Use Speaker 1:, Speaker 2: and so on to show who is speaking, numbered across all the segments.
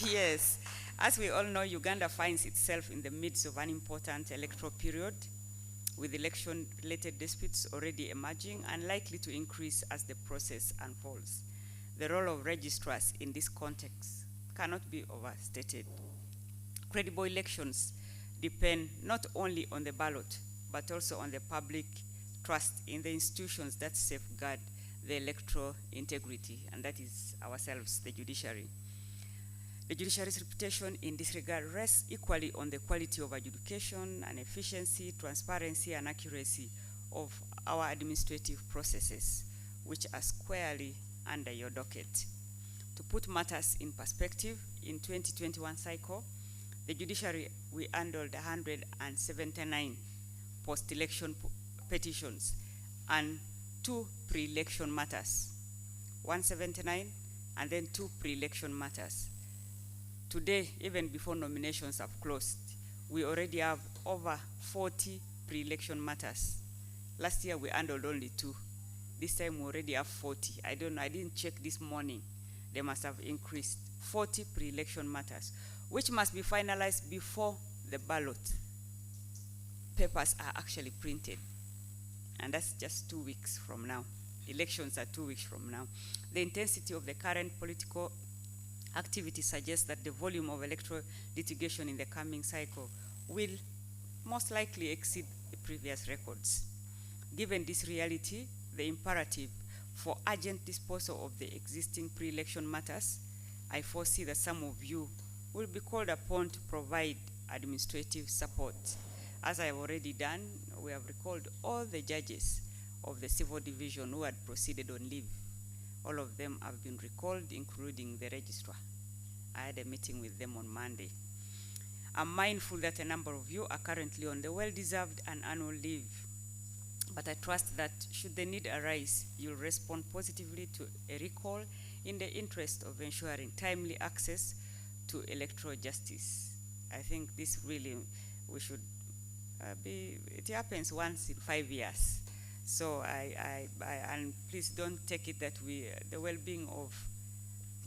Speaker 1: Yes, as we all know, Uganda finds itself in the midst of an important electoral period, with election-related disputes already emerging and likely to increase as the process unfolds. The role of registrars in this context cannot be overstated. Credible elections depend not only on the ballot, but also on the public trust in the institutions that safeguard the electoral integrity, and that is ourselves, the judiciary. The judiciary's reputation in this regard rests equally on the quality of adjudication and efficiency, transparency, and accuracy of our administrative processes, which are squarely under your docket. To put matters in perspective, in 2021 cycle, the judiciary, we handled 179 post-election petitions and 2 pre-election matters. 179 and then 2 pre-election matters. Today, even before nominations have closed, we already have over 40 pre-election matters. Last year we handled only 2. This time we already have 40. I don't know, I didn't check this morning. They must have increased. 40 pre-election matters, which must be finalized before the ballot papers are actually printed. And that's just 2 weeks from now. Elections are 2 weeks from now. The intensity of the current political activity suggests that the volume of electoral litigation in the coming cycle will most likely exceed the previous records. Given this reality, the imperative for urgent disposal of the existing pre-election matters, I foresee that some of you will be called upon to provide administrative support. As I have already done, we have recalled all the judges of the civil division who had proceeded on leave. All of them have been recalled, including the registrar. I had a meeting with them on Monday. I'm mindful that a number of you are currently on the well-deserved and annual leave, but I trust that should the need arise, you'll respond positively to a recall in the interest of ensuring timely access to electoral justice. I think this really, we should it happens once in 5 years. So and please don't take it that the well-being of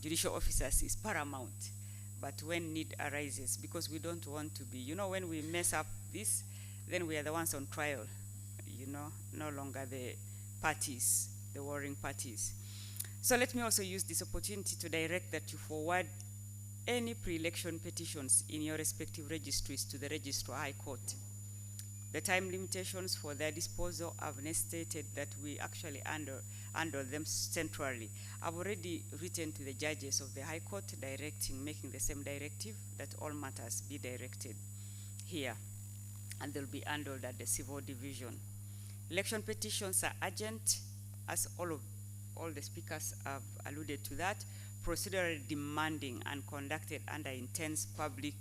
Speaker 1: judicial officers is paramount. But when need arises, because we don't want to be, when we mess up this, then we are the ones on trial, no longer the parties, the warring parties. So let me also use this opportunity to direct that you forward any pre-election petitions in your respective registries to the Registrar High Court. The time limitations for their disposal, I've stated that we actually handle them centrally. I've already written to the judges of the High Court making the same directive that all matters be directed here, and they'll be handled at the civil division. Election petitions are urgent, as all the speakers have alluded to that, procedurally demanding and conducted under intense public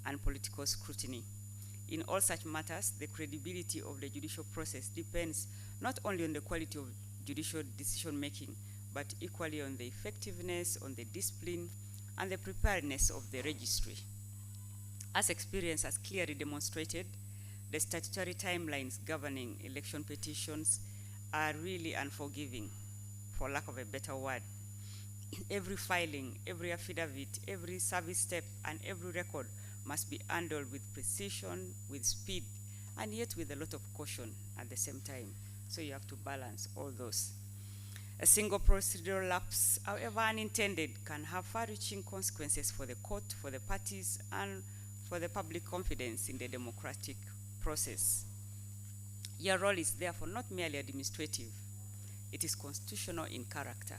Speaker 1: and political scrutiny. In all such matters, the credibility of the judicial process depends not only on the quality of judicial decision-making, but equally on the effectiveness, on the discipline, and the preparedness of the registry. As experience has clearly demonstrated, the statutory timelines governing election petitions are really unforgiving, for lack of a better word. Every filing, every affidavit, every service step, and every record must be handled with precision, with speed, and yet with a lot of caution at the same time. So you have to balance all those. A single procedural lapse, however unintended, can have far-reaching consequences for the court, for the parties, and for the public confidence in the democratic process. Your role is therefore not merely administrative, it is constitutional in character.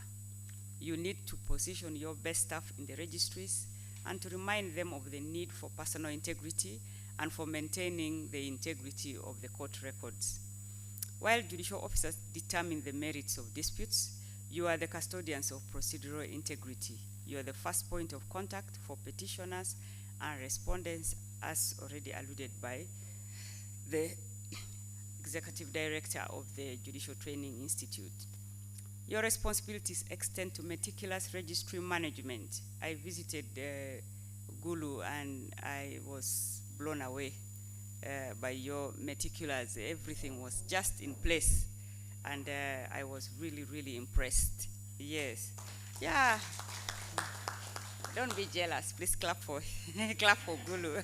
Speaker 1: You need to position your best staff in the registries and to remind them of the need for personal integrity and for maintaining the integrity of the court records. While judicial officers determine the merits of disputes, you are the custodians of procedural integrity. You are the first point of contact for petitioners and respondents, as already alluded by the Executive Director of the Judicial Training Institute. Your responsibilities extend to meticulous registry management. I visited Gulu and I was blown away by your meticulous. Everything was just in place, and I was really, really impressed. Yes, yeah. Don't be jealous. Please clap for clap for Gulu.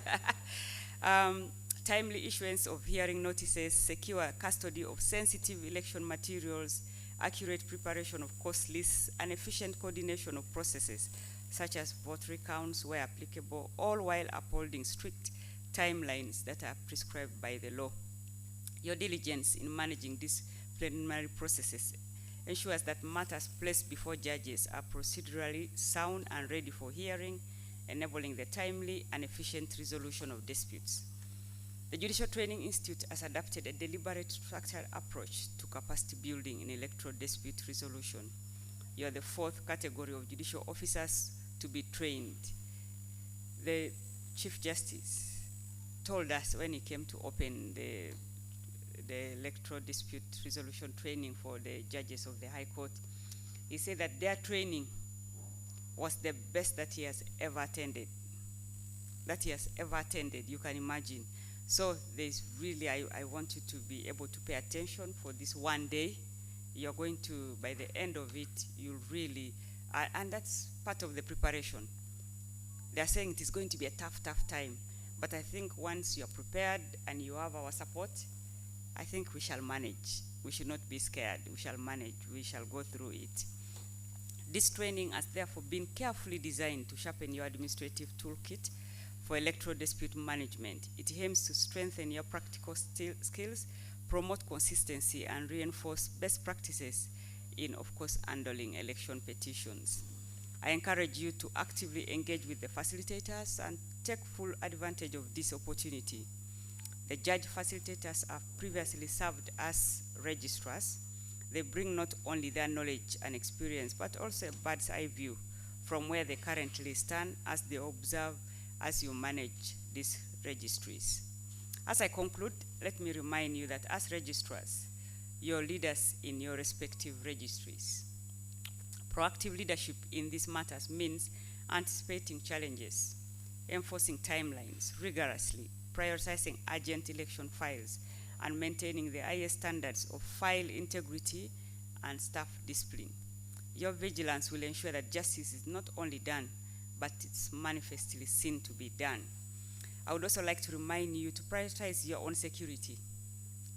Speaker 1: Timely issuance of hearing notices, secure custody of sensitive election materials, accurate preparation of course lists, and efficient coordination of processes such as vote recounts where applicable, all while upholding strict timelines that are prescribed by the law. Your diligence in managing these preliminary processes ensures that matters placed before judges are procedurally sound and ready for hearing, enabling the timely and efficient resolution of disputes. The Judicial Training Institute has adopted a deliberate structured approach to capacity building in electoral dispute resolution. You are the fourth category of judicial officers to be trained. The Chief Justice told us when he came to open the electoral dispute resolution training for the judges of the High Court, he said that their training was the best that he has ever attended. You can imagine. So there's really, I want you to be able to pay attention for this one day. You're going to, by the end of it, you'll really, and that's part of the preparation. They're saying it is going to be a tough time. But I think once you're prepared and you have our support, I think we shall manage. We should not be scared. We shall manage. We shall go through it. This training has therefore been carefully designed to sharpen your administrative toolkit for electoral dispute management. It aims to strengthen your practical skills, promote consistency, and reinforce best practices in, of course, handling election petitions. I encourage you to actively engage with the facilitators and take full advantage of this opportunity. The judge facilitators have previously served as registrars. They bring not only their knowledge and experience, but also a bird's eye view from where they currently stand as they observe as you manage these registries. As I conclude, let me remind you that as registrars, you're leaders in your respective registries. Proactive leadership in these matters means anticipating challenges, enforcing timelines rigorously, prioritizing urgent election files, and maintaining the highest standards of file integrity and staff discipline. Your vigilance will ensure that justice is not only done, but it's manifestly seen to be done. I would also like to remind you to prioritize your own security.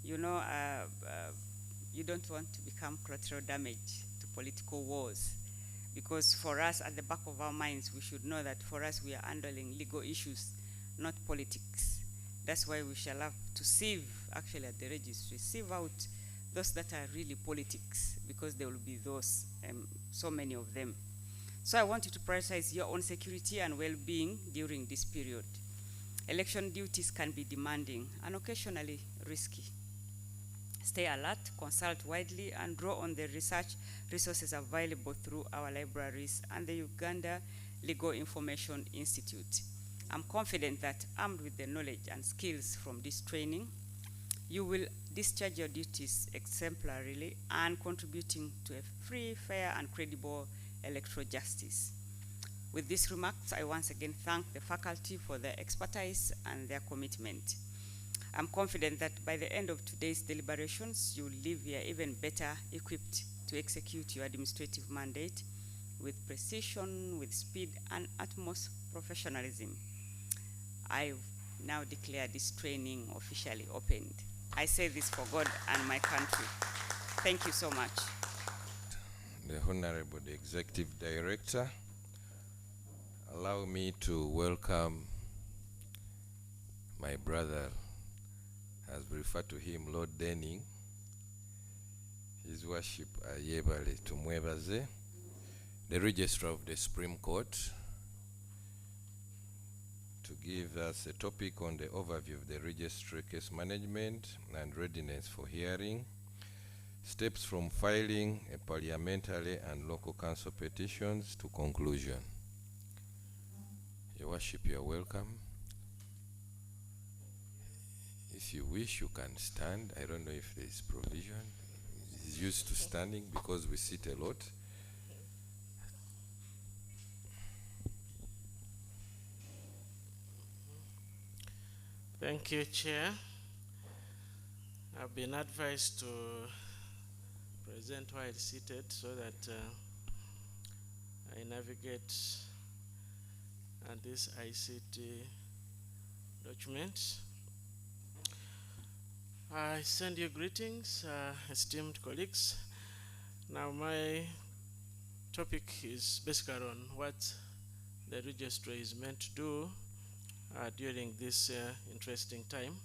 Speaker 1: You know, you don't want to become collateral damage to political wars, because for us, at the back of our minds, we should know that for us, we are handling legal issues, not politics. That's why we shall have to sieve, actually at the registry, sieve out those that are really politics, because there will be those, so many of them. So I want you to prioritize your own security and well-being during this period. Election duties can be demanding and occasionally risky. Stay alert, consult widely, and draw on the research resources available through our libraries and the Uganda Legal Information Institute. I'm confident that armed with the knowledge and skills from this training, you will discharge your duties exemplarily and contributing to a free, fair, and credible electoral justice. With these remarks, I once again thank the faculty for their expertise and their commitment. I'm confident that by the end of today's deliberations, you will leave here even better equipped to execute your administrative mandate with precision, with speed, and utmost professionalism. I now declare this training officially opened. I say this for God and my country. Thank you so much.
Speaker 2: The Honorable Executive Director, allow me to welcome my brother, as we refer to him, Lord Denning, His Worship Ayebale Tumwebaze, the Registrar of the Supreme Court, to give us a topic on the overview of the registry case management and readiness for hearing, steps from filing a parliamentary and local council petitions to conclusion. Your Worship, you are welcome. If you wish, you can stand. I don't know if there is provision. He's used to standing because we sit a lot.
Speaker 3: Thank you, Chair. I've been advised to present while seated so that I navigate and this ICT document. I send you greetings, esteemed colleagues. Now my topic is basically on what the registrar is meant to do during this interesting time.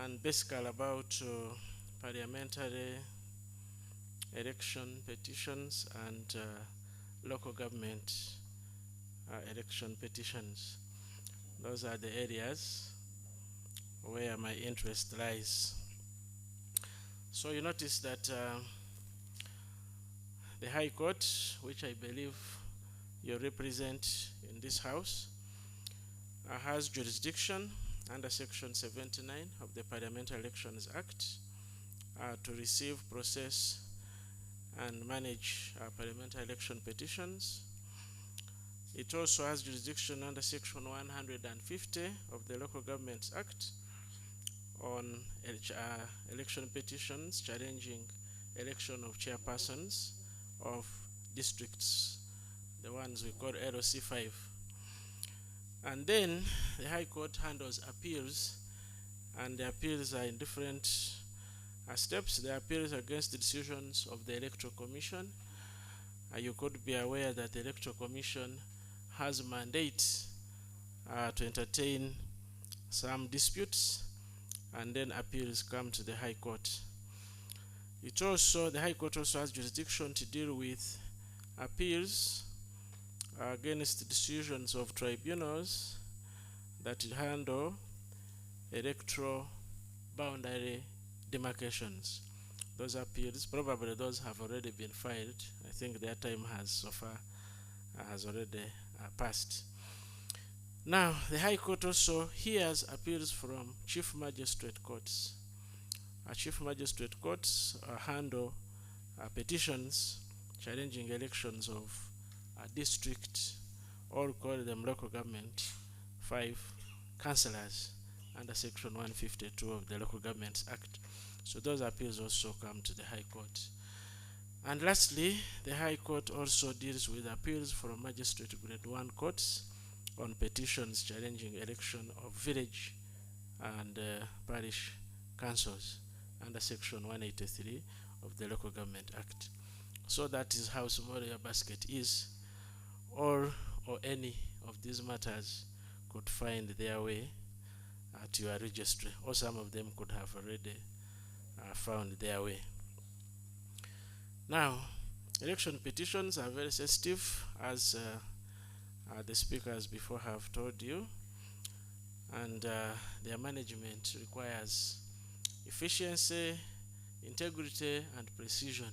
Speaker 3: And basically about parliamentary election petitions and local government election petitions. Those are the areas where my interest lies. So you notice that the High Court, which I believe you represent in this House, has jurisdiction under Section 79 of the Parliamentary Elections Act to receive, process, and manage parliamentary election petitions. It also has jurisdiction under Section 150 of the Local Governments Act on election petitions challenging election of chairpersons of districts, the ones we call LOC 5. And then the High Court handles appeals, and the appeals are in different steps. The appeals against the decisions of the Electoral Commission. You could be aware that the Electoral Commission has a mandate to entertain some disputes, and then appeals come to the High Court. The High Court also has jurisdiction to deal with appeals against decisions of tribunals that handle electoral boundary demarcations. Those appeals, probably those have already been filed. I think their time has so far has already passed. Now, the High Court also hears appeals from Chief Magistrate Courts. Chief Magistrate Courts handle petitions challenging elections of district, or call them local government 5 councillors under Section 152 of the Local Governments Act. So those appeals also come to the High Court. And lastly, the High Court also deals with appeals from Magistrate Grade 1 courts on petitions challenging election of village and parish councils under Section 183 of the Local Government Act. So that is how small your basket is. Or any of these matters could find their way to your registry, or some of them could have already found their way. Now, election petitions are very sensitive, as the speakers before have told you, and their management requires efficiency, integrity, and precision.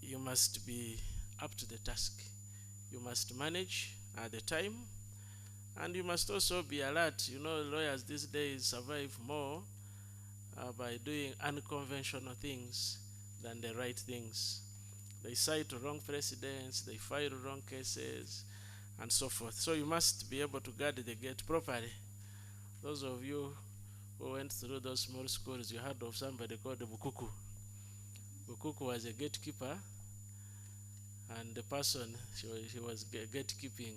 Speaker 3: You must be up to the task. You must manage the time, and you must also be alert. You know, lawyers these days survive more by doing unconventional things than the right things. They cite wrong precedents, they file wrong cases, and so forth. So you must be able to guard the gate properly. Those of you who went through those small schools, you heard of somebody called Bukuku. Bukuku was a gatekeeper, and the person, she was gatekeeping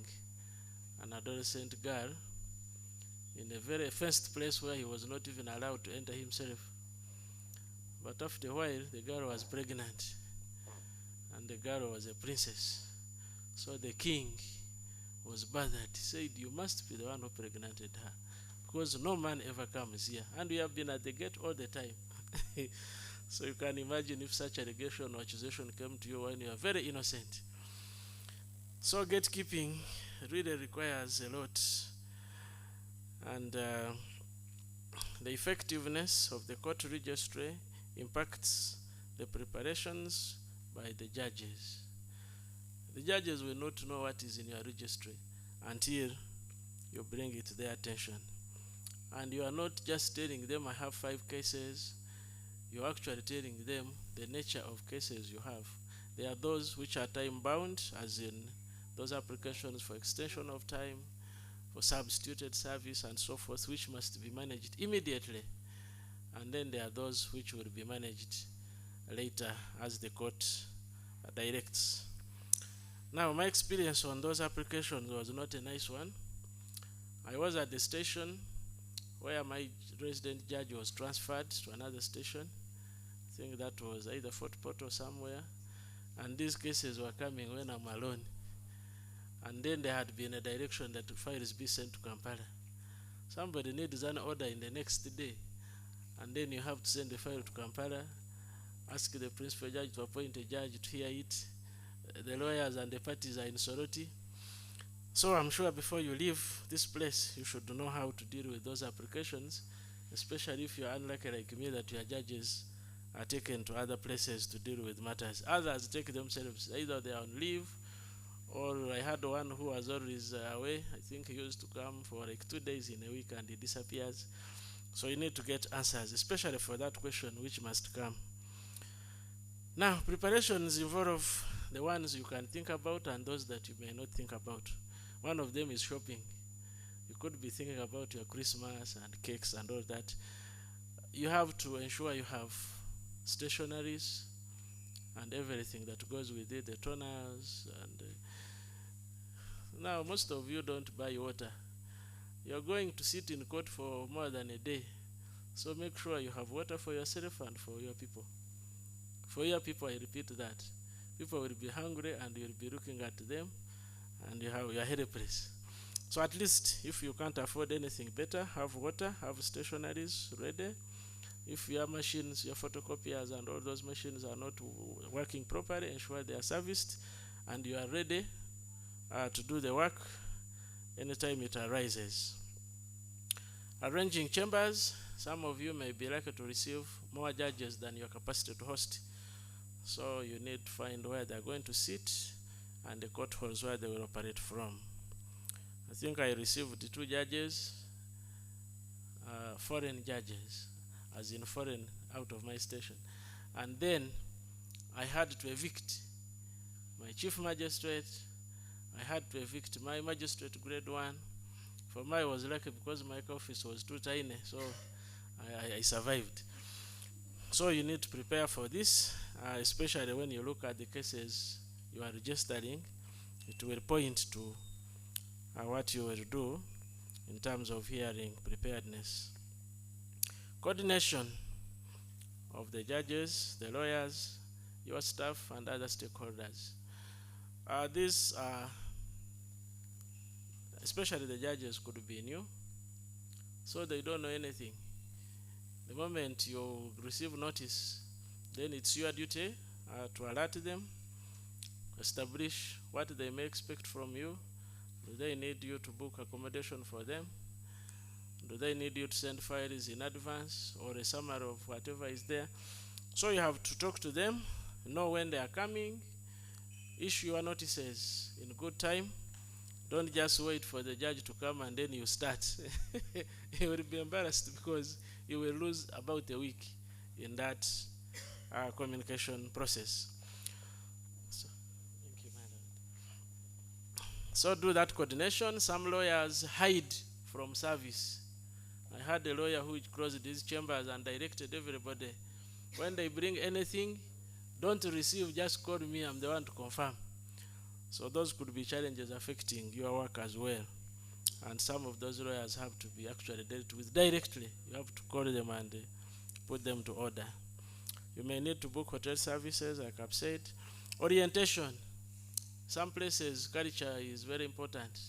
Speaker 3: an adolescent girl in a very fenced place where he was not even allowed to enter himself. But after a while, the girl was pregnant, and the girl was a princess. So the king was bothered. He said, "You must be the one who pregnanted her, because no man ever comes here, and we have been at the gate all the time." So you can imagine if such allegation or accusation came to you when you are very innocent. So gatekeeping really requires a lot, and the effectiveness of the court registry impacts the preparations by the judges. The judges will not know what is in your registry until you bring it to their attention. And you are not just telling them, "I have 5 cases." You're actually telling them the nature of cases you have. There are those which are time bound, as in those applications for extension of time, for substituted service, and so forth, which must be managed immediately. And then there are those which will be managed later as the court directs. Now, my experience on those applications was not a nice one. I was at the station where my resident judge was transferred to another station. I think that was either Fort Portal or somewhere. And these cases were coming when I'm alone. And then there had been a direction that the files be sent to Kampala. Somebody needs an order in the next day, and then you have to send the file to Kampala, ask the principal judge to appoint a judge to hear it. The lawyers and the parties are in sorority. So I'm sure before you leave this place, you should know how to deal with those applications, especially if you're unlucky like me that your judges are taken to other places to deal with matters. Others take themselves, either they are on leave, or I had one who was always away. I think he used to come for like 2 days in a week and he disappears. So you need to get answers, especially for that question which must come. Now, preparations involve the ones you can think about and those that you may not think about. One of them is shopping. You could be thinking about your Christmas and cakes and all that. You have to ensure you have stationaries and everything that goes with it, the toners and now most of you don't buy water. You're going to sit in court for more than a day, so make sure you have water for yourself and for your people. For your people, I repeat that. People will be hungry and you'll be looking at them and you have your helpless. So at least if you can't afford anything better, have water, have stationaries ready. If your machines, your photocopiers and all those machines are not working properly, ensure they are serviced and you are ready to do the work anytime it arises. Arranging chambers. Some of you may be likely to receive more judges than your capacity to host. So you need to find where they're going to sit and the court halls where they will operate from. I think I received 2 judges, foreign judges, as in foreign out of my station. And then I had to evict my chief magistrate. I had to evict my magistrate grade 1. For me, I was lucky because my office was too tiny, so I survived. So you need to prepare for this, especially when you look at the cases you are registering. It will point to what you will do in terms of hearing preparedness. Coordination of the judges, the lawyers, your staff, and other stakeholders. These are, especially the judges, could be new, so they don't know anything. The moment you receive notice, then it's your duty to alert them, establish what they may expect from you. Do they need you to book accommodation for them? Do they need you to send files in advance or a summary of whatever is there? So you have to talk to them, know when they are coming, issue your notices in good time. Don't just wait for the judge to come and then you start. You will be embarrassed because you will lose about a week in that communication process. So, thank you, madam. So do that coordination. Some lawyers hide from service. I had a lawyer who closed these chambers and directed everybody, when they bring anything, don't receive, just call me, I'm the one to confirm. So those could be challenges affecting your work as well. And some of those lawyers have to be actually dealt with directly. You have to call them and put them to order. You may need to book hotel services, like I've said. Orientation. Some places, culture is very important.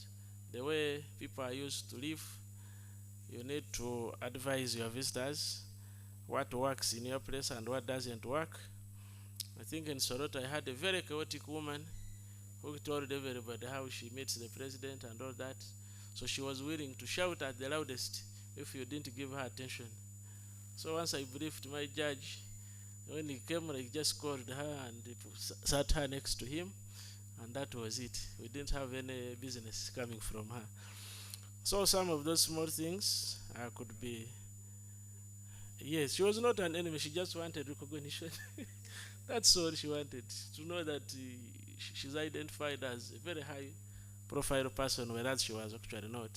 Speaker 3: The way people are used to live, you need to advise your visitors what works in your place and what doesn't work. I think in Sorota I had a very chaotic woman who told everybody how she meets the president and all that. So she was willing to shout at the loudest if you didn't give her attention. So once I briefed my judge, when he came, I just called her and sat her next to him, and that was it. We didn't have any business coming from her. So some of those small things could be, yes, she was not an enemy, she just wanted recognition. That's all she wanted, to know that she's identified as a very high profile person, whereas she was actually not.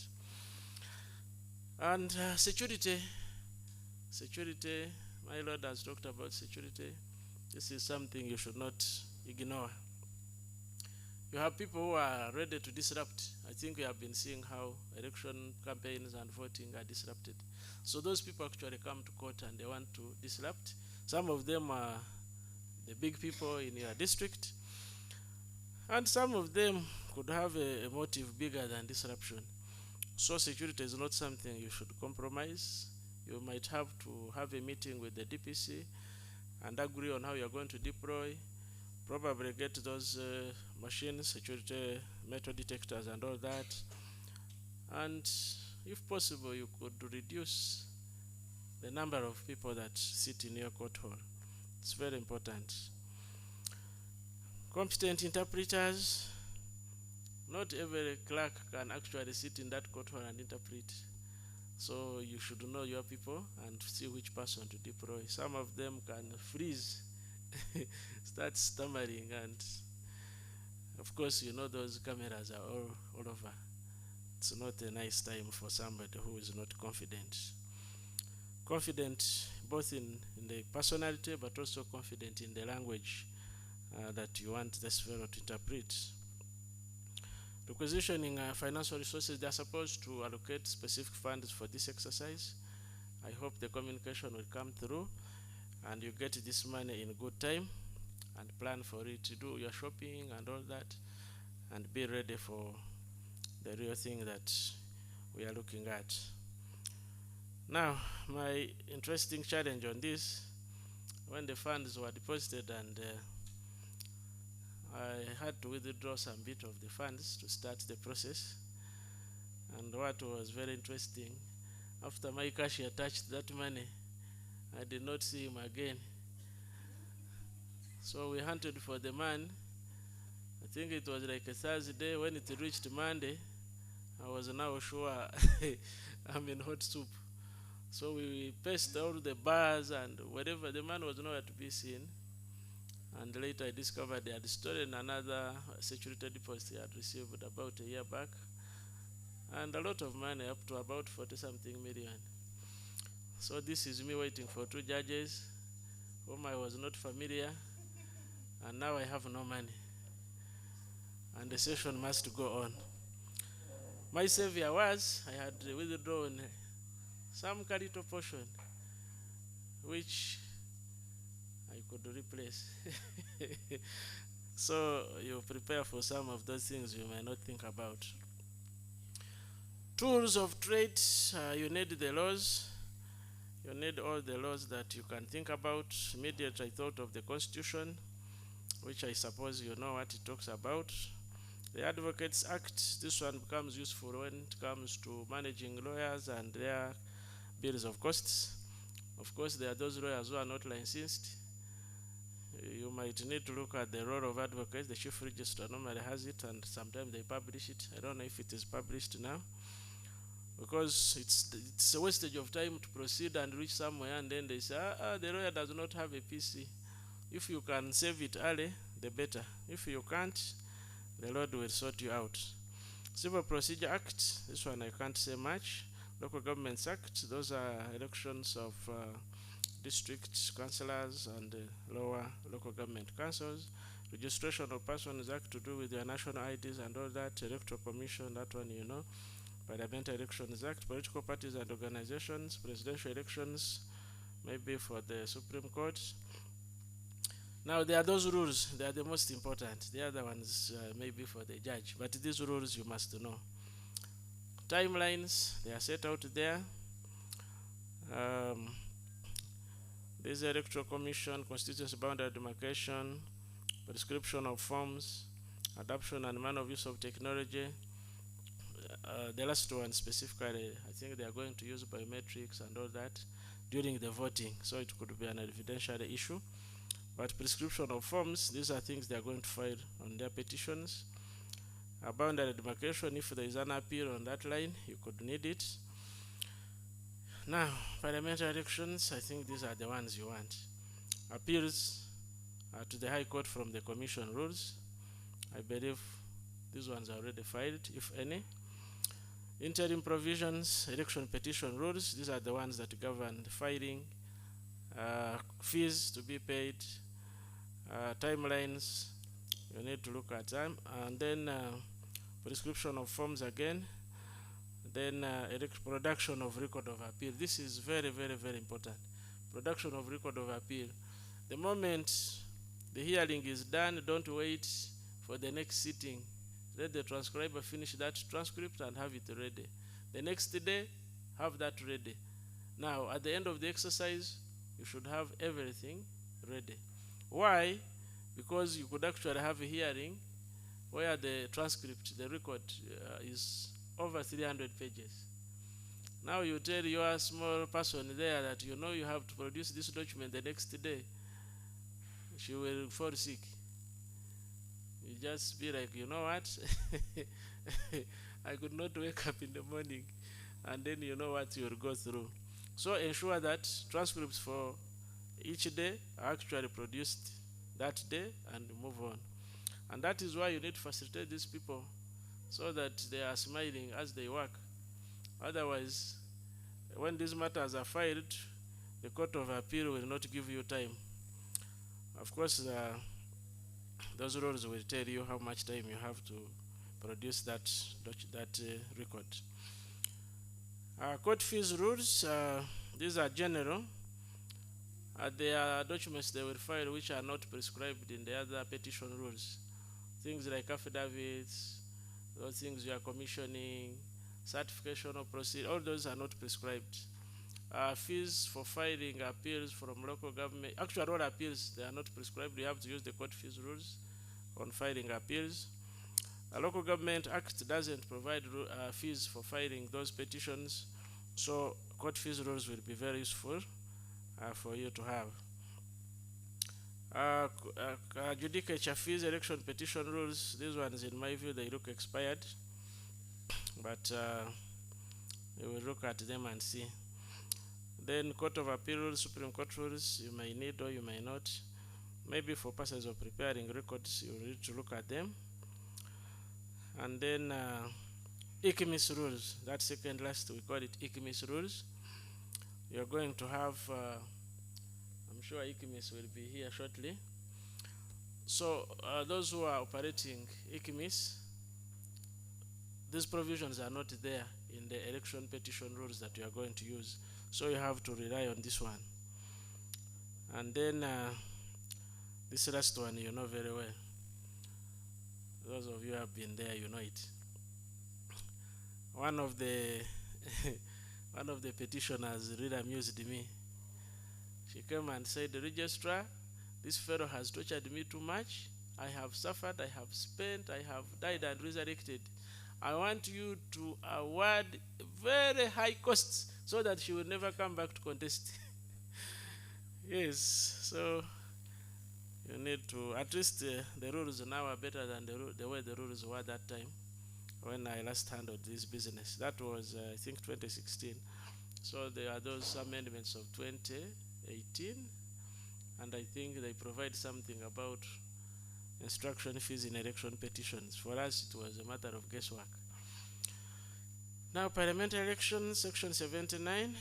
Speaker 3: And security, my Lord has talked about security. This is something you should not ignore. You have people who are ready to disrupt. I think we have been seeing how election campaigns and voting are disrupted. So those people actually come to court and they want to disrupt. Some of them are the big people in your district, and some of them could have a motive bigger than disruption. So security is not something you should compromise. You might have to have a meeting with the DPC and agree on how you're going to deploy, probably get those machines, security metal detectors and all that. And if possible, you could reduce the number of people that sit in your court hall. It's very important. Competent interpreters. Not every clerk can actually sit in that court hall and interpret. So you should know your people and see which person to deploy. Some of them can freeze, start stammering, and of course you know those cameras are all over. It's not a nice time for somebody who is not confident. Confident both in the personality, but also confident in the language that you want this fellow to interpret. Requisitioning financial resources, they are supposed to allocate specific funds for this exercise. I hope the communication will come through and you get this money in good time and plan for it, to do your shopping and all that, and be ready for the real thing that we are looking at. Now, my interesting challenge on this, when the funds were deposited and I had to withdraw some bit of the funds to start the process. And what was very interesting, after my cashier touched that money, I did not see him again. So we hunted for the man. I think it was like a Thursday. When it reached Monday, I was now sure I'm in hot soup. So we paced all the bars and wherever. The man was nowhere to be seen. And later I discovered they had stolen another security deposit he had received about a year back, and a lot of money, up to about 40-something million. So this is me waiting for two judges whom I was not familiar, and now I have no money, and the session must go on. My savior was, I had withdrawn some little portion which I could replace. So you prepare for some of those things you may not think about. Tools of trade, you need the laws. You need all the laws that you can think about. Immediately I thought of the Constitution, which I suppose you know what it talks about. The Advocates Act, this one becomes useful when it comes to managing lawyers and their bills of costs. Of course, there are those lawyers who are not licensed. You might need to look at the role of advocates. The chief registrar normally has it, and sometimes they publish it. I don't know if it is published now, because it's a wastage of time to proceed and reach somewhere, and then they say, the lawyer does not have a PC. If you can save it early, the better. If you can't, the Lord will sort you out. Civil Procedure Act, this one I can't say much. Local Governments Act, those are elections of district councillors and lower local government councils. Registration of Persons Act, to do with their national IDs and all that. Electoral Commission, that one you know. Parliamentary Elections Act, political parties and organizations, presidential elections, maybe for the Supreme Court. Now there are those rules, they are the most important. The other ones maybe for the judge, but these rules you must know. Timelines, they are set out there. This Electoral Commission, constituency boundary demarcation, prescription of forms, adoption and manner of use of technology. The last one specifically, I think they are going to use biometrics and all that during the voting, so it could be an evidentiary issue. But prescription of forms, these are things they are going to file on their petitions. Boundary demarcation, if there is an appeal on that line, you could need it. Now, parliamentary elections, I think these are the ones you want. Appeals to the High Court from the Commission rules. I believe these ones are already filed, if any. Interim provisions, election petition rules, these are the ones that govern the filing, fees to be paid, timelines, You need to look at them. And then prescription of forms again. Then production of record of appeal. This is very, very, very important. Production of record of appeal. The moment the hearing is done, don't wait for the next sitting. Let the transcriber finish that transcript and have it ready. The next day, have that ready. Now, at the end of the exercise, you should have everything ready. Why? Because you could actually have a hearing where the transcript, the record, is over 300 pages. Now you tell your small person there that you know you have to produce this document the next day. She will fall sick. You just be like, you know what? I could not wake up in the morning. And then you know what you'll go through. So ensure that transcripts for each day are actually produced that day and move on. And that is why you need to facilitate these people so that they are smiling as they work. Otherwise, when these matters are filed, the Court of Appeal will not give you time. Of course, those rules will tell you how much time you have to produce that record. Court fees rules, these are general. There are documents they will file which are not prescribed in the other petition rules. Things like affidavits, those things you are commissioning, certification of proceed, all those are not prescribed. Fees for filing appeals from local government, actual all appeals, they are not prescribed. You have to use the court fees rules on filing appeals. A local government act doesn't provide fees for filing those petitions, so court fees rules will be very useful for you to have. Judicature fees, election petition rules, these ones in my view they look expired, but we will look at them and see. Then Court of Appeal rules, Supreme Court rules, you may need or you may not. Maybe for purposes of preparing records you need to look at them. And then ICMIS rules, that second last we call it ICMIS rules. You're going to have, I'm sure ICMIS will be here shortly. So those who are operating ICMIS, these provisions are not there in the election petition rules that you are going to use. So you have to rely on this one. And then this last one you know very well. Those of you who have been there, you know it. One of the one of the petitioners really amused me. She came and said, "The registrar, this fellow has tortured me too much. I have suffered, I have spent, I have died and resurrected. I want you to award very high costs so that she will never come back to contest." Yes, so you need to, at least the rules now are better than the way the rules were that time when I last handled this business. That was, I think, 2016. So there are those amendments of 2018, and I think they provide something about instruction fees in election petitions. For us, it was a matter of guesswork. Now, Parliamentary Elections, Section 79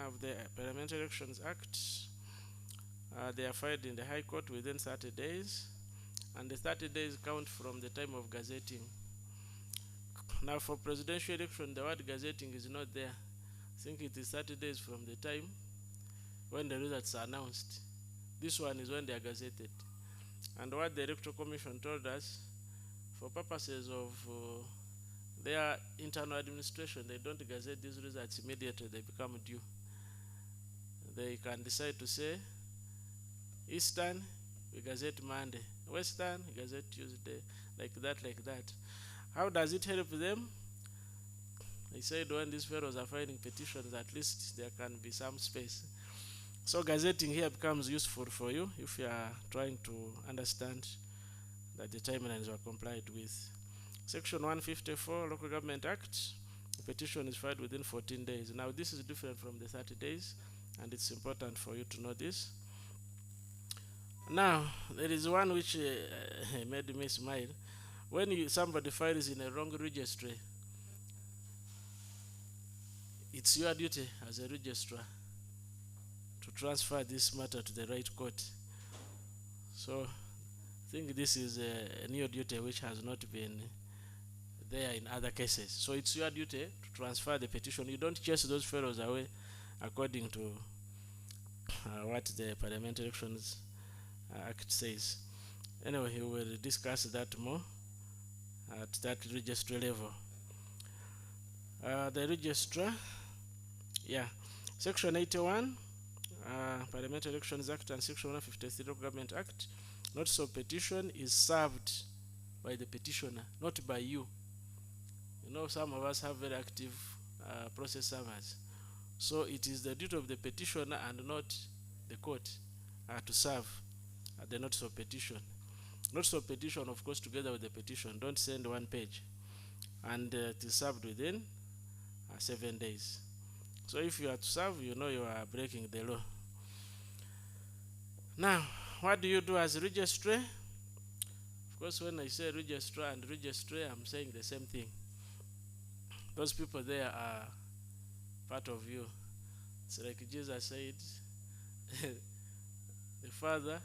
Speaker 3: of the Parliamentary Elections Act. They are filed in the High Court within 30 days, and the 30 days count from the time of gazetting. Now, for presidential election, the word gazetting is not there. I think it is 30 days from the time when the results are announced. This one is when they are gazetted. And what the Electoral Commission told us, for purposes of their internal administration, they don't gazette these results immediately they become due. They can decide to say, Eastern, we gazette Monday. Western, we gazette Tuesday. Like that. How does it help them? They said when these fellows are filing petitions, at least there can be some space. So gazetting here becomes useful for you if you are trying to understand that the timelines were complied with. Section 154, Local Government Act, the petition is filed within 14 days. Now this is different from the 30 days, and it's important for you to know this. Now, there is one which made me smile. When somebody files in a wrong registry, it's your duty as a registrar to transfer this matter to the right court. So think this is a new duty which has not been there in other cases. So it's your duty to transfer the petition. You don't chase those fellows away according to what the Parliamentary Elections Act says. Anyway, we will discuss that more at that registry level. The registrar, Section 81, Parliamentary Elections Act, and Section 153 Local Government Act. Notice of petition is served by the petitioner, not by you. You know, some of us have very active process servers. So it is the duty of the petitioner and not the court to serve the notice of petition. Notice of petition, of course, together with the petition. Don't send one page. And it is served within 7 days. So if you are to serve, you know you are breaking the law. Now, what do you do as a registrar? Of course, when I say registrar and registry, I'm saying the same thing. Those people there are part of you. It's like Jesus said, the Father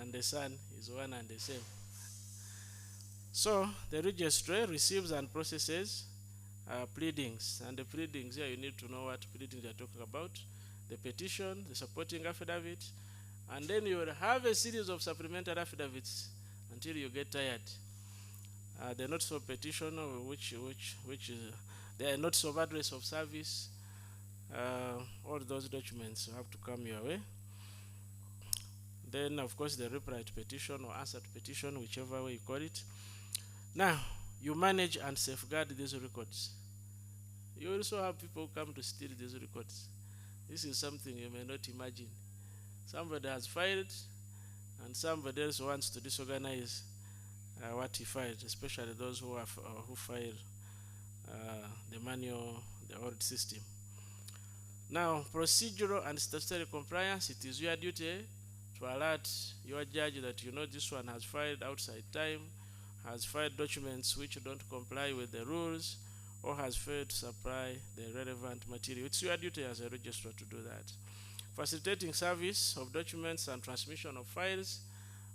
Speaker 3: and the Son is one and the same. So the registrar receives and processes pleadings, and the pleadings here, you need to know what pleadings you are talking about, the petition, the supporting affidavit, and then you will have a series of supplementary affidavits until you get tired. The notice of petition, which is the notice of address of service, all those documents have to come your way. Then, of course, the reply to petition or answer to petition, whichever way you call it. Now, you manage and safeguard these records. You also have people who come to steal these records. This is something you may not imagine. Somebody has filed, and somebody else wants to disorganize what he filed, especially those who filed the manual, the old system. Now, procedural and statutory compliance, it is your duty to alert your judge that you know this one has filed outside time, has filed documents which don't comply with the rules, or has failed to supply the relevant material. It's your duty as a registrar to do that. Facilitating service of documents and transmission of files.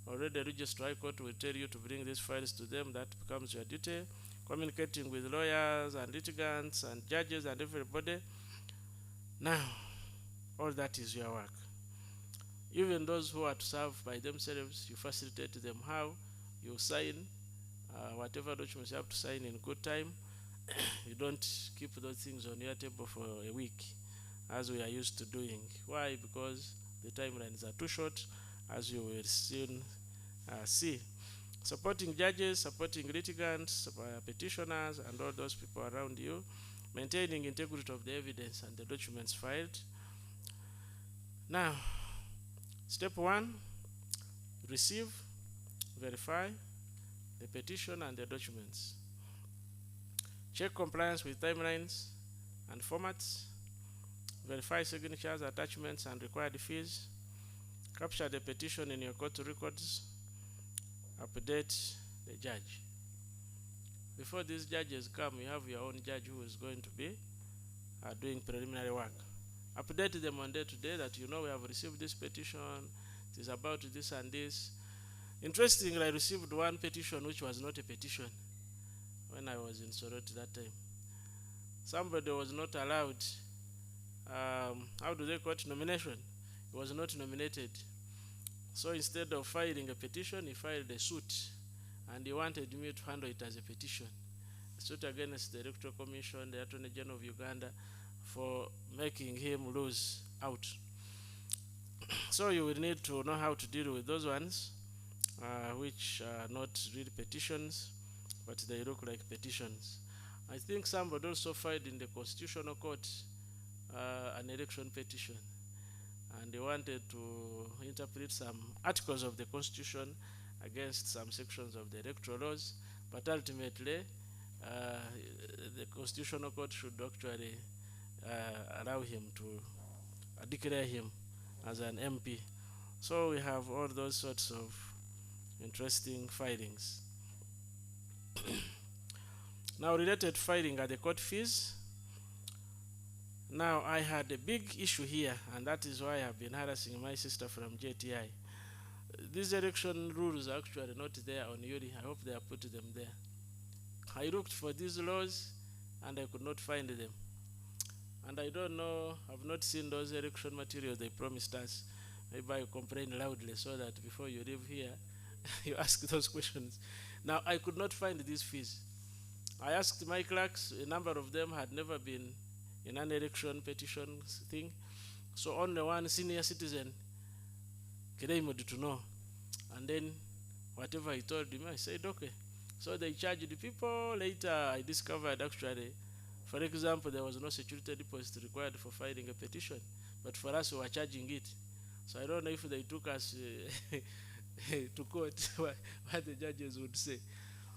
Speaker 3: Already the registrar court will tell you to bring these files to them. That becomes your duty. Communicating with lawyers and litigants and judges and everybody. Now, all that is your work. Even those who are to serve by themselves, you facilitate them how you sign whatever documents you have to sign in good time. You don't keep those things on your table for a week, as we are used to doing. Why? Because the timelines are too short, as you will soon see. Supporting judges, supporting litigants, petitioners, and all those people around you. Maintaining integrity of the evidence and the documents filed. Now, step 1, receive, verify the petition and the documents. Check compliance with timelines and formats. Verify signatures, attachments, and required fees. Capture the petition in your court records. Update the judge. Before these judges come, you have your own judge who is going to be doing preliminary work. Update them on day to day that you know we have received this petition, it is about this and this. Interestingly, I received one petition which was not a petition when I was in Soroti that time. Somebody was not allowed, how do they call it, nomination. He was not nominated. So instead of filing a petition, he filed a suit, and he wanted me to handle it as a petition. A suit against the Electoral Commission, the Attorney General of Uganda, for making him lose out. So you will need to know how to deal with those ones, which are not really petitions, but they look like petitions. I think somebody also filed in the Constitutional Court an election petition, and they wanted to interpret some articles of the Constitution against some sections of the electoral laws, but ultimately the Constitutional Court should actually allow him to declare him as an MP. So we have all those sorts of interesting filings. Now, related filing are the court fees. Now, I had a big issue here, and that is why I have been harassing my sister from JTI. these election rules are actually not there on URI. I hope they have put them there. I looked for these laws and I could not find them. And I don't know, I've not seen those election materials they promised us. Maybe I complain loudly so that before you leave here, you ask those questions. Now, I could not find these fees. I asked my clerks, a number of them had never been in an election petition thing. So only one senior citizen claimed to know. And then whatever he told him, I said, okay. So they charged the people. Later, I discovered actually, for example, there was no security deposit required for filing a petition. But for us, we were charging it. So I don't know if they took us to court, what the judges would say.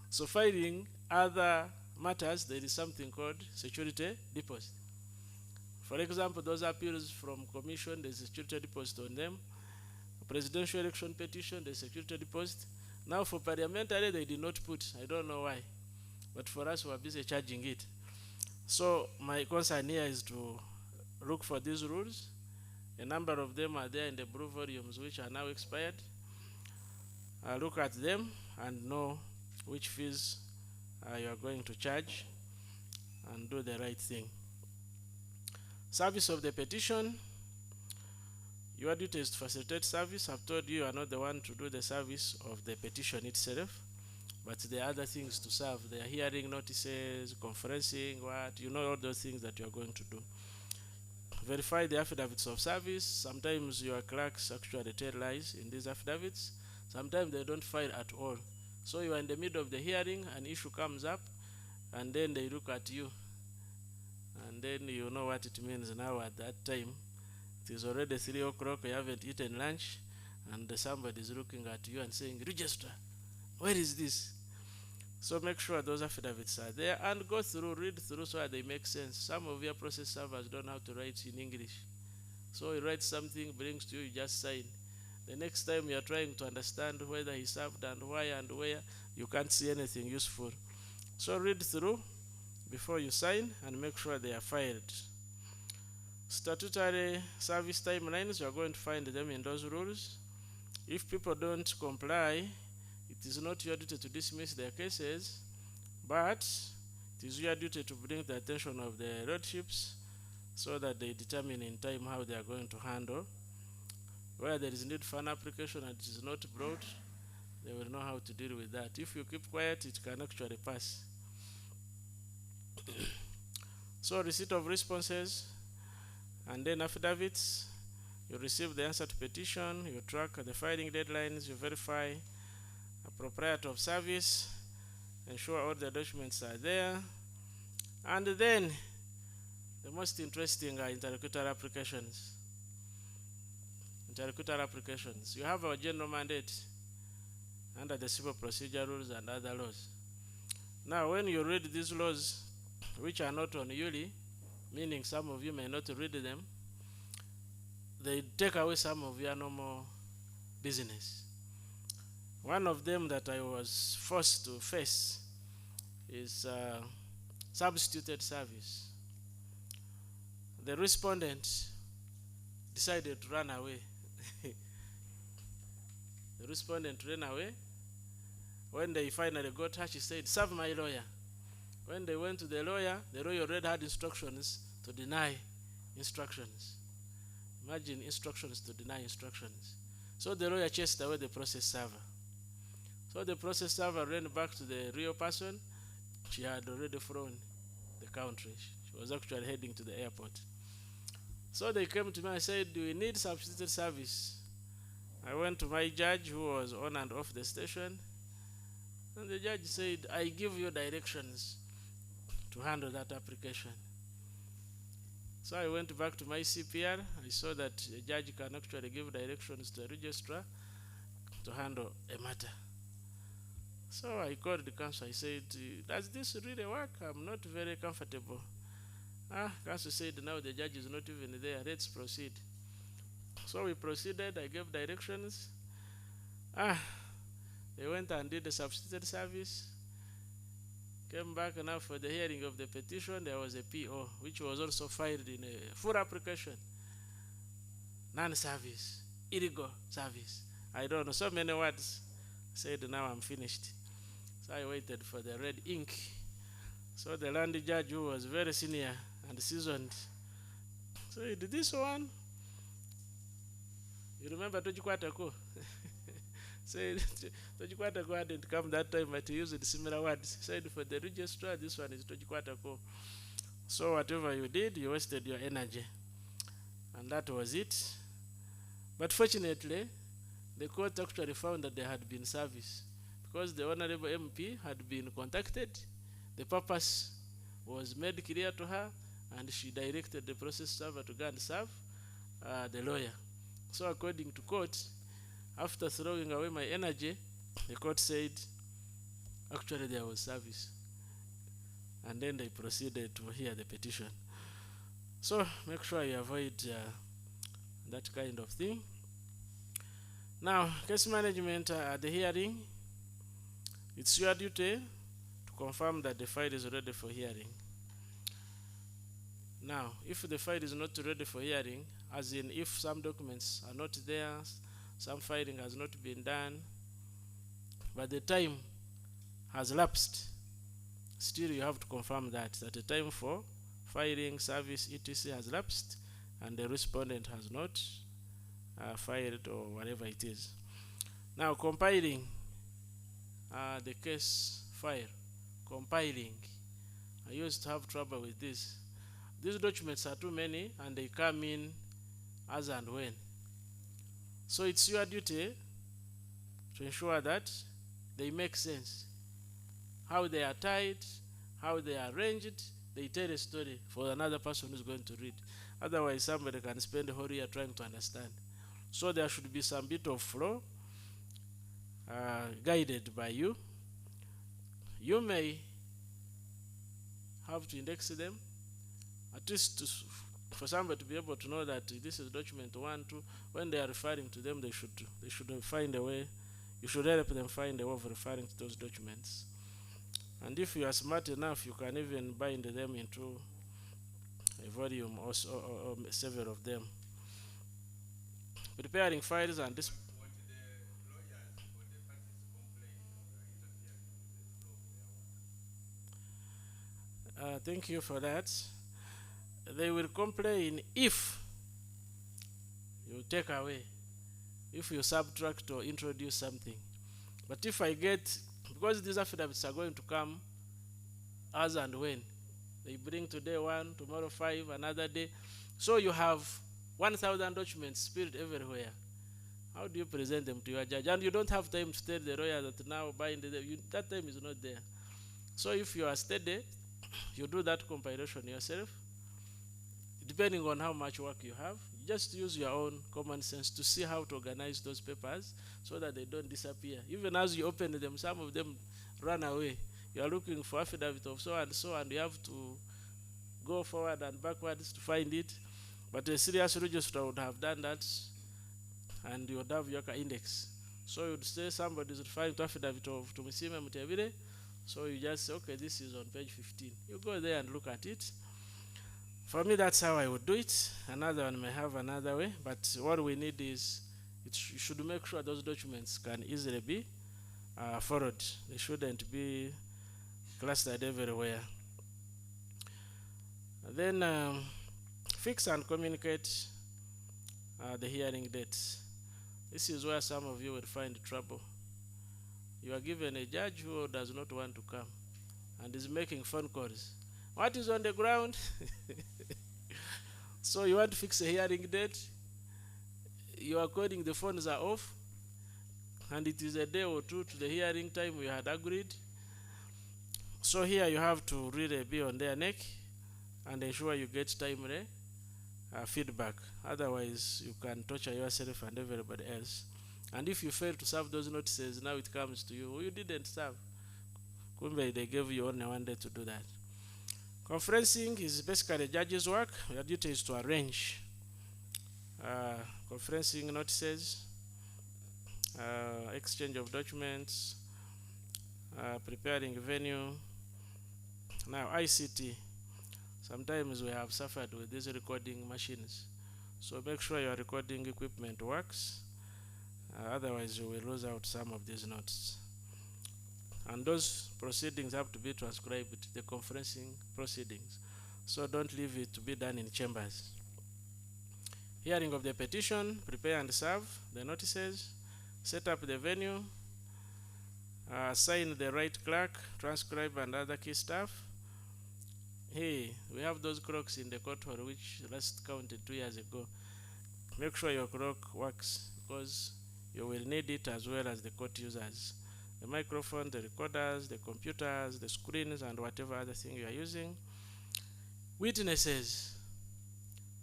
Speaker 3: So filing other matters, there is something called security deposit. For example, those appeals from commission, there's a security deposit on them. Presidential election petition, there's security deposit. Now for parliamentary, they did not put, I don't know why. But for us, we are busy charging it. So my concern here is to look for these rules. A number of them are there in the blue volumes which are now expired. Look at them and know which fees you are going to charge and do the right thing. Service of the petition. Your duty is to facilitate service. I've told you are not the one to do the service of the petition itself, but there are other things to serve. There are hearing notices, conferencing, you know all those things that you are going to do. Verify the affidavits of service. Sometimes your clerks actually tell lies in these affidavits. Sometimes they don't file at all. So you are in the middle of the hearing, an issue comes up, and then they look at you. And then you know what it means now at that time. It is already 3 o'clock, you haven't eaten lunch, and somebody is looking at you and saying, Registrar, where is this? So make sure those affidavits are there and go through, read through so that they make sense. Some of your process servers don't know how to write in English. So he writes something, brings to you, you just sign. The next time you are trying to understand whether he served and why and where, you can't see anything useful. So read through before you sign and make sure they are filed. Statutory service timelines, you are going to find them in those rules. If people don't comply, it is not your duty to dismiss their cases, but it is your duty to bring the attention of the lordships so that they determine in time how they are going to handle. Where there is need for an application and it is not brought, they will know how to deal with that. If you keep quiet, it can actually pass. So receipt of responses and then affidavits. You receive the answer to petition, you track the filing deadlines, you verify a proprietor of service, ensure all the documents are there. And then the most interesting are interlocutor applications. Interlocutor applications. You have a general mandate under the civil procedure rules and other laws. Now, when you read these laws, which are not on ULI, meaning some of you may not read them, they take away some of your normal business. One of them that I was forced to face is substituted service. The respondent decided to run away. The respondent ran away. When they finally got her, she said, serve my lawyer. When they went to the lawyer already had instructions to deny instructions. Imagine instructions to deny instructions. So the lawyer chased away the process server. So the process server ran back to the real person. She had already flown the country. She was actually heading to the airport. So they came to me and said, do we need substituted service? I went to my judge who was on and off the station. And the judge said, I give you directions to handle that application. So I went back to my CPR. I saw that the judge can actually give directions to the registrar to handle a matter. So I called the council. I said, does this really work? I'm not very comfortable. Council said, now the judge is not even there. Let's proceed. So we proceeded. I gave directions. They went and did the substituted service. Came back now for the hearing of the petition. There was a PO, which was also filed in a full application. Non-service, illegal service. I don't know, so many words. Said, now I'm finished. So I waited for the red ink. So the land judge, who was very senior and seasoned, said, this one, you remember Tojikwatako? Said, Tojikwatako hadn't come that time, but he used similar words. Said, for the registrar, this one is Tojikwatako. So whatever you did, you wasted your energy. And that was it. But fortunately, the court actually found that there had been service, because the Honorable MP had been contacted, the purpose was made clear to her, and she directed the process server to go and serve the lawyer. So according to court, after throwing away my energy, the court said, actually there was service. And then they proceeded to hear the petition. So make sure you avoid that kind of thing. Now, case management at the hearing, it's your duty to confirm that the file is ready for hearing. Now, if the file is not ready for hearing, as in if some documents are not there, some filing has not been done, but the time has lapsed, still you have to confirm that the time for filing, service, etc. has lapsed, and the respondent has not filed or whatever it is. Now, compiling the case file, compiling. I used to have trouble with this. These documents are too many, and they come in as and when. So it's your duty to ensure that they make sense. How they are tied, how they are arranged, they tell a story for another person who's going to read. Otherwise, somebody can spend the whole year trying to understand. So there should be some bit of flow guided by you. You may have to index them, at least for somebody to be able to know that this is document 1, 2. When they are referring to them, they should find a way. You should help them find a way of referring to those documents. And if you are smart enough, you can even bind them into a volume or several of them. Preparing files and this. Thank you for that. They will complain if you take away, if you subtract or introduce something. But if I get, because these affidavits are going to come as and when. They bring today 1, tomorrow 5, another day. So you have 1,000 documents spilled everywhere. How do you present them to your judge? And you don't have time to tell the lawyer that now bind them. That time is not there. So if you are steady, you do that compilation yourself. Depending on how much work you have, you just use your own common sense to see how to organize those papers so that they don't disappear. Even as you open them, some of them run away. You are looking for affidavit of so, and you have to go forward and backwards to find it. But a serious registrar would have done that, and you would have your index. So you'd say somebody is referring to affidavit of Tumisime Mutebile, so you just say, okay, this is on page 15. You go there and look at it. For me, that's how I would do it. Another one may have another way, but what we need is, you should make sure those documents can easily be followed. They shouldn't be clustered everywhere. Then fix and communicate the hearing dates. This is where some of you will find trouble. You are given a judge who does not want to come and is making phone calls. What is on the ground? So you want to fix a hearing date, you are calling, the phones are off, and it is a day or two to the hearing time we had agreed. So here you have to really be on their neck and ensure you get timely feedback. Otherwise, you can torture yourself and everybody else. And if you fail to serve those notices, now it comes to you. You didn't serve. Kumbe, they gave you only 1 day to do that. Conferencing is basically a judge's work. Your duty is to arrange conferencing notices, exchange of documents, preparing venue. Now, ICT. Sometimes we have suffered with these recording machines. So make sure your recording equipment works. Otherwise you will lose out some of these notes. And those proceedings have to be transcribed, the conferencing proceedings. So don't leave it to be done in chambers. Hearing of the petition, prepare and serve the notices, set up the venue, assign the right clerk, transcribe and other key staff. Hey, we have those clocks in the court hall which last counted 2 years ago. Make sure your clock works, because you will need it as well as the court users. The microphone, the recorders, the computers, the screens, and whatever other thing you are using. Witnesses.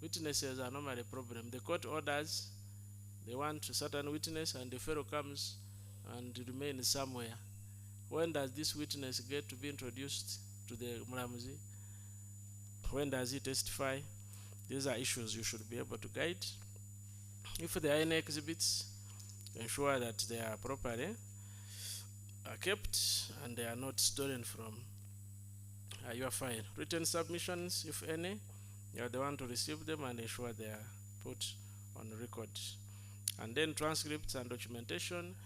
Speaker 3: Witnesses are normally a problem. The court orders, they want a certain witness, and the fellow comes and remains somewhere. When does this witness get to be introduced to the Mulamuzi? When does he testify? These are issues you should be able to guide. If there are any exhibits, ensure that they are properly kept and they are not stolen from your file. Written submissions, if any, you are the one to receive them and ensure they are put on record. And then transcripts and documentation.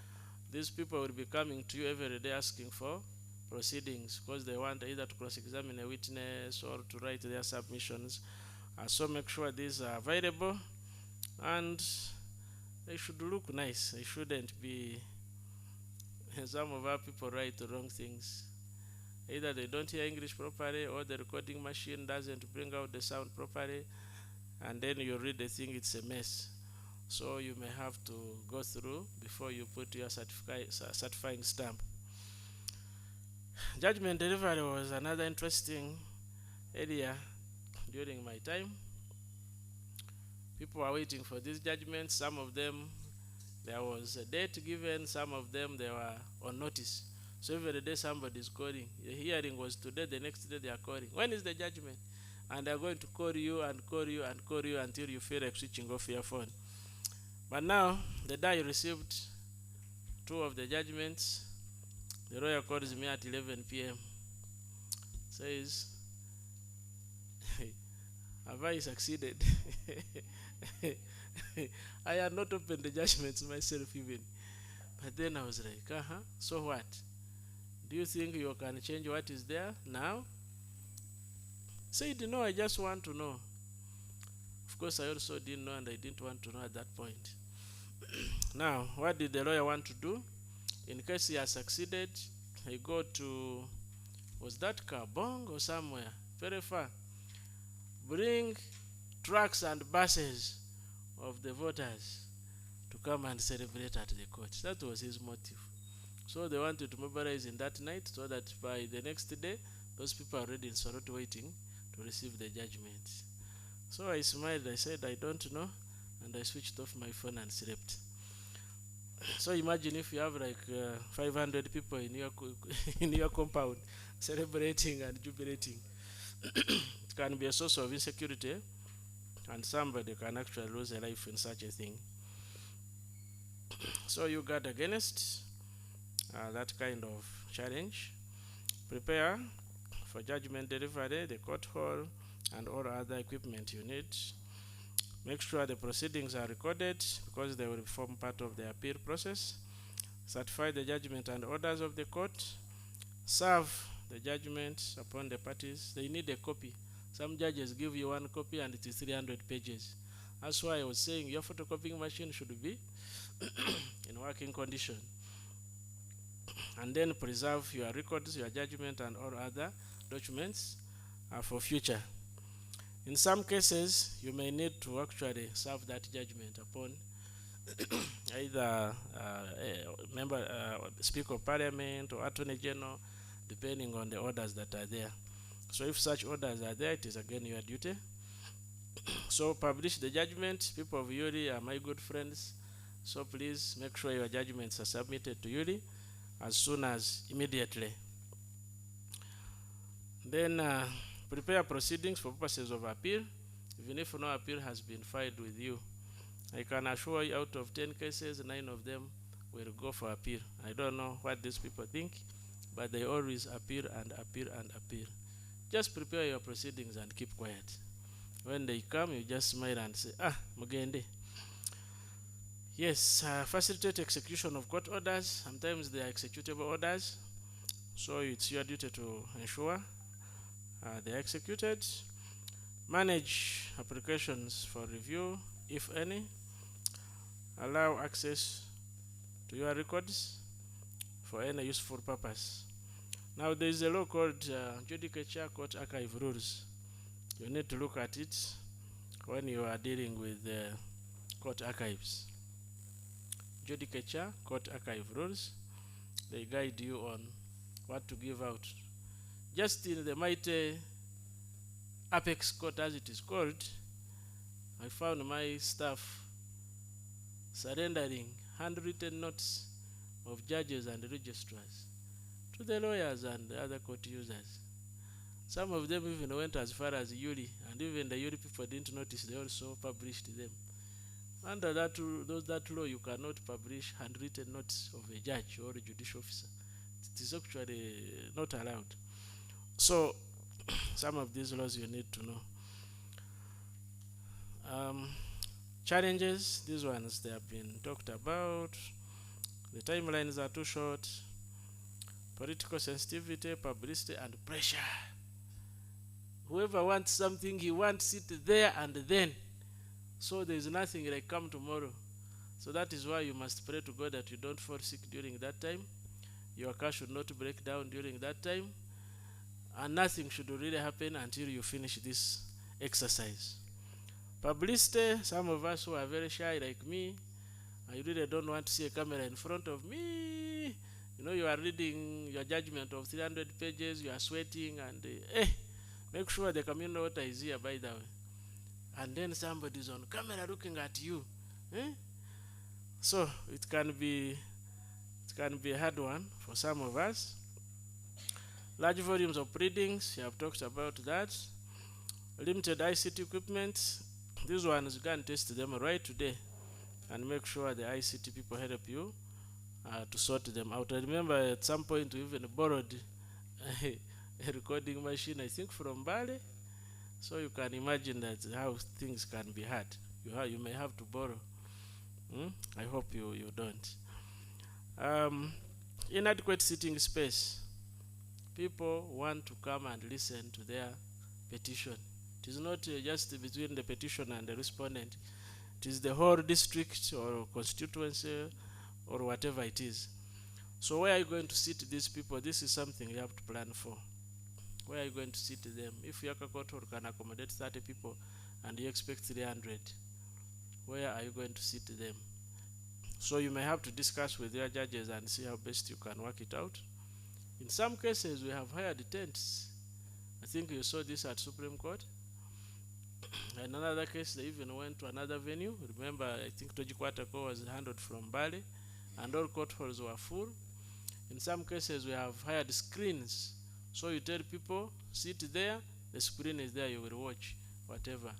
Speaker 3: These people will be coming to you every day asking for proceedings, because they want either to cross-examine a witness or to write their submissions. So make sure these are available, and they should look nice. They shouldn't be some of our people write the wrong things. Either they don't hear English properly, or the recording machine doesn't bring out the sound properly, and then you read the thing, it's a mess. So you may have to go through before you put your certifying stamp. Judgment delivery was another interesting area during my time. People are waiting for these judgments. Some of them, there was a date given. Some of them, they were on notice. So every day somebody is calling. The hearing was today, the next day they are calling. When is the judgment? And they're going to call you and call you and call you until you feel like switching off your phone. But now, the day you received 2 of the judgments, the lawyer calls me at 11 p.m. Says, have I succeeded? I had not opened the judgments myself even. But then I was like, so what? Do you think you can change what is there now? Said, no, I just want to know. Of course, I also didn't know, and I didn't want to know at that point. Now, what did the lawyer want to do? In case he has succeeded, he go to, was that Kabong or somewhere, very far. Bring trucks and buses of the voters to come and celebrate at the court. That was his motive. So they wanted to mobilize in that night, so that by the next day, those people are already in Sorot waiting to receive the judgment. So I smiled, I said, I don't know, and I switched off my phone and slept. So imagine if you have like 500 people in your compound celebrating and jubilating. It can be a source of insecurity, and somebody can actually lose a life in such a thing. So you guard against that kind of challenge. Prepare for judgment delivery, the court hall, and all other equipment you need. Make sure the proceedings are recorded, because they will form part of the appeal process. Certify the judgment and orders of the court. Serve the judgment upon the parties. They need a copy. Some judges give you 1 copy and it is 300 pages. That's why I was saying your photocopying machine should be in working condition. And then preserve your records, your judgment, and all other documents for future. In some cases, you may need to actually serve that judgment upon either Speaker of Parliament or Attorney General, depending on the orders that are there. So if such orders are there, it is again your duty. So publish the judgment. People of Yuri are my good friends. So please make sure your judgments are submitted to Yuri as soon as immediately. Then prepare proceedings for purposes of appeal, even if no appeal has been filed with you. I can assure you, out of 10 cases, 9 of them will go for appeal. I don't know what these people think, but they always appeal and appeal and appeal. Just prepare your proceedings and keep quiet. When they come, you just smile and say, Mugende. Yes, facilitate execution of court orders. Sometimes they are executable orders, so it's your duty to ensure they are executed. Manage applications for review, if any. Allow access to your records for any useful purpose. Now there is a law called Judicature Court Archive Rules. You need to look at it when you are dealing with court archives. Judicature Court Archive Rules, they guide you on what to give out. Just in the mighty Apex Court, as it is called, I found my staff surrendering handwritten notes of judges and registrars to the lawyers and the other court users. Some of them even went as far as URI, and even the URI people didn't notice, they also published them. Under that law, you cannot publish handwritten notes of a judge or a judicial officer. It is actually not allowed. So, some of these laws you need to know. Challenges, these ones they have been talked about. The timelines are too short. Political sensitivity, publicity, and pressure. Whoever wants something, he wants it there and then. So there is nothing like come tomorrow. So that is why you must pray to God that you don't fall sick during that time. Your car should not break down during that time. And nothing should really happen until you finish this exercise. Publicity, some of us who are very shy like me, I really don't want to see a camera in front of me. You know, you are reading your judgment of 300 pages, you are sweating, and make sure the communal water is here, by the way. And then somebody's on camera looking at you. So it can be a hard one for some of us. Large volumes of pleadings, you have talked about that. Limited ICT equipment, these ones you can test them right today and make sure the ICT people help you to sort them out. I remember at some point we even borrowed a recording machine, I think from Bali. So you can imagine that how things can be hard. You may have to borrow. I hope you don't. Inadequate sitting space. People want to come and listen to their petition. It is not just between the petitioner and the respondent. It is the whole district or constituency or whatever it is. So where are you going to sit these people? This is something you have to plan for. Where are you going to sit them? If Yaka Court can accommodate 30 people and you expect 300, where are you going to sit them? So you may have to discuss with your judges and see how best you can work it out. In some cases, we have hired tents. I think you saw this at Supreme Court. In another case, they even went to another venue. Remember, I think Tojikwatako was handled from Bali, and all court halls were full. In some cases, we have hired screens. So you tell people, sit there, the screen is there, you will watch, whatever.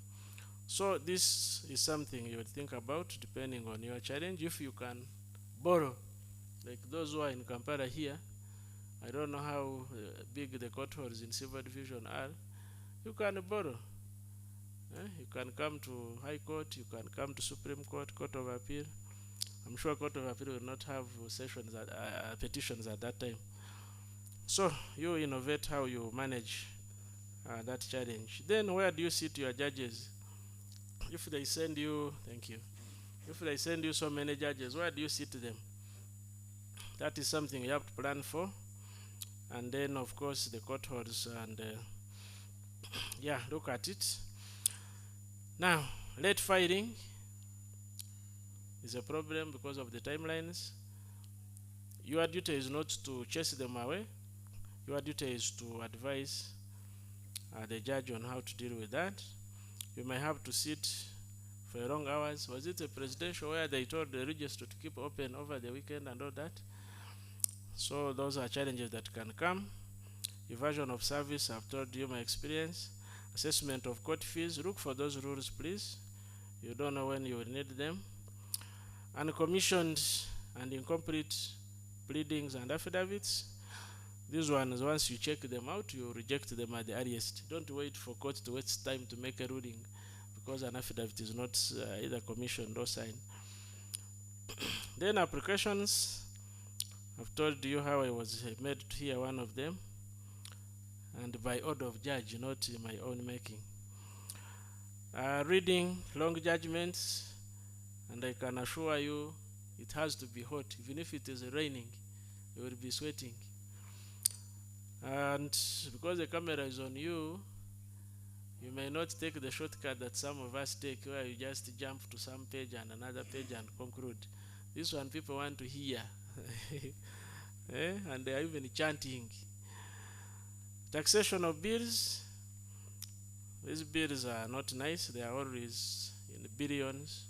Speaker 3: So this is something you would think about depending on your challenge. If you can borrow, like those who are in Kampala here, I don't know how big the court halls in Civil Division are, you can borrow. You can come to High Court, you can come to Supreme Court, Court of Appeal. I'm sure Court of Appeal will not have sessions petitions at that time. So you innovate how you manage that challenge. Then where do you sit your judges? If they send you, thank you. If they send you so many judges, where do you sit them? That is something you have to plan for. And then of course the court halls and look at it. Now, late filing is a problem because of the timelines. Your duty is not to chase them away. Your duty is to advise the judge on how to deal with that. You may have to sit for long hours. Was it a presidential where they told the register to keep open over the weekend and all that? So those are challenges that can come. Evasion of service, I've told you my experience. Assessment of court fees, look for those rules please. You don't know when you will need them. Uncommissioned and incomplete pleadings and affidavits. These ones, once you check them out, you reject them at the earliest. Don't wait for court to waste time to make a ruling because an affidavit is not either commissioned or signed. Then applications. I've told you how I was made to hear one of them, and by order of judge, not my own making. Reading long judgments, and I can assure you it has to be hot. Even if it is raining, you will be sweating. And because the camera is on you, you may not take the shortcut that some of us take, where you just jump to some page and another page and conclude. This one people want to hear. And they are even chanting. Taxation of bills. These bills are not nice. They are always in billions.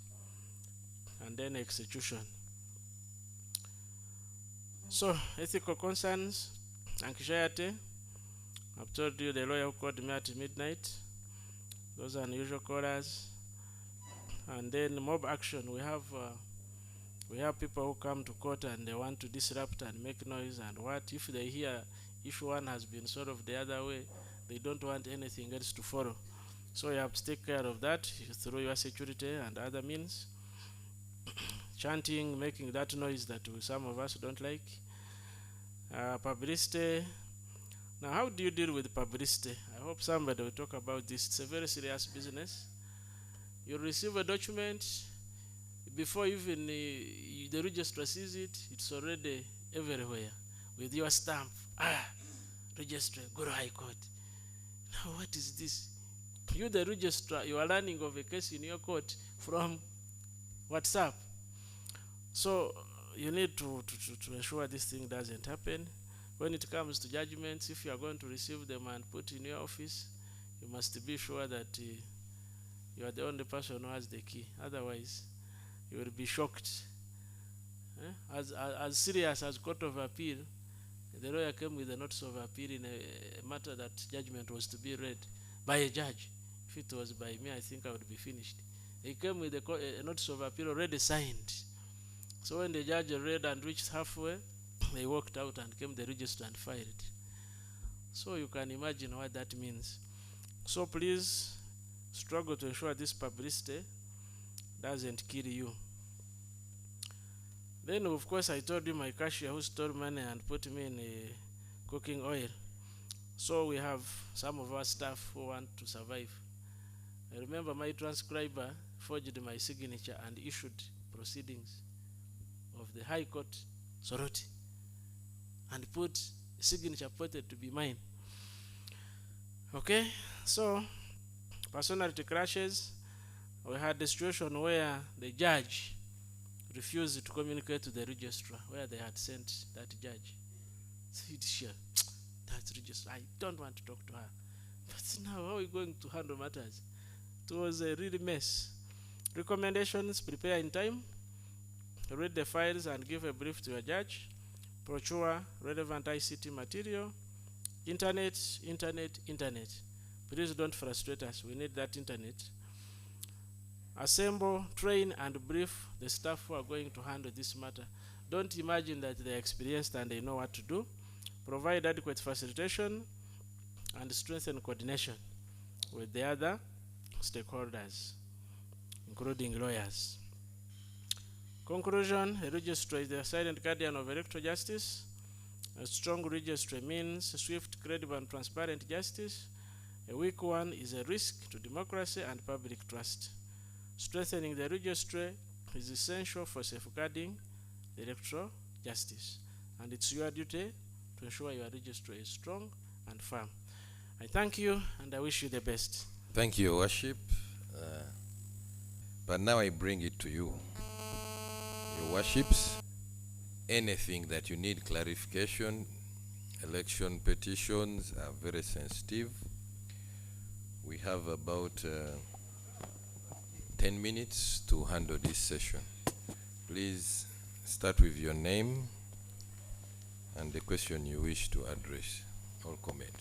Speaker 3: And then execution. So, ethical concerns. Anxiety. I've told you the lawyer who called me at midnight. Those are unusual callers. And then mob action. We have people who come to court and they want to disrupt and make noise, and what if they hear issue one has been solved the other way, they don't want anything else to follow. So you have to take care of that through your security and other means. Chanting, making that noise that some of us don't like. Publicity. Now, how do you deal with publicity? I hope somebody will talk about this. It's a very serious business. You receive a document, before even the registrar sees it, it's already everywhere with your stamp. Registrar, go to High Court. Now, what is this? You, the registrar, you are learning of a case in your court from WhatsApp. So you need to ensure this thing doesn't happen. When it comes to judgments, if you are going to receive them and put in your office, you must be sure that you are the only person who has the key. Otherwise, you will be shocked. As serious as Court of Appeal, the lawyer came with a notice of appeal in a matter that judgment was to be read by a judge. If it was by me, I think I would be finished. He came with a notice of appeal already signed. So when the judge read and reached halfway, they walked out and came the register and filed. So you can imagine what that means. So please struggle to ensure this publicity doesn't kill you. Then of course I told you my cashier who stole money and put me in a cooking oil. So we have some of our staff who want to survive. I remember my transcriber forged my signature and issued proceedings of the High Court Soroti and put signature purported to be mine. Okay, so personality crashes. We had a situation where the judge refused to communicate to the registrar where they had sent that judge. Said, that registrar, I don't want to talk to her. But now, how are we going to handle matters? It was a real mess. Recommendations: prepare in time, read the files and give a brief to your judge, procure relevant ICT material, internet. Please don't frustrate us. We need that internet. Assemble, train, and brief the staff who are going to handle this matter. Don't imagine that they are experienced and they know what to do. Provide adequate facilitation and strengthen coordination with the other stakeholders, including lawyers. Conclusion: a registrar is the silent guardian of electoral justice. A strong registrar means swift, credible, and transparent justice. A weak one is a risk to democracy and public trust. Strengthening the registry is essential for safeguarding the electoral justice, and it's your duty to ensure your registry is strong and firm. I thank you and I wish you the best.
Speaker 2: Thank you, Your Worship. But now I bring it to you, Your Worships. Anything that you need clarification, election petitions are very sensitive. We have about 10 minutes to handle this session. Please start with your name and the question you wish to address or comment.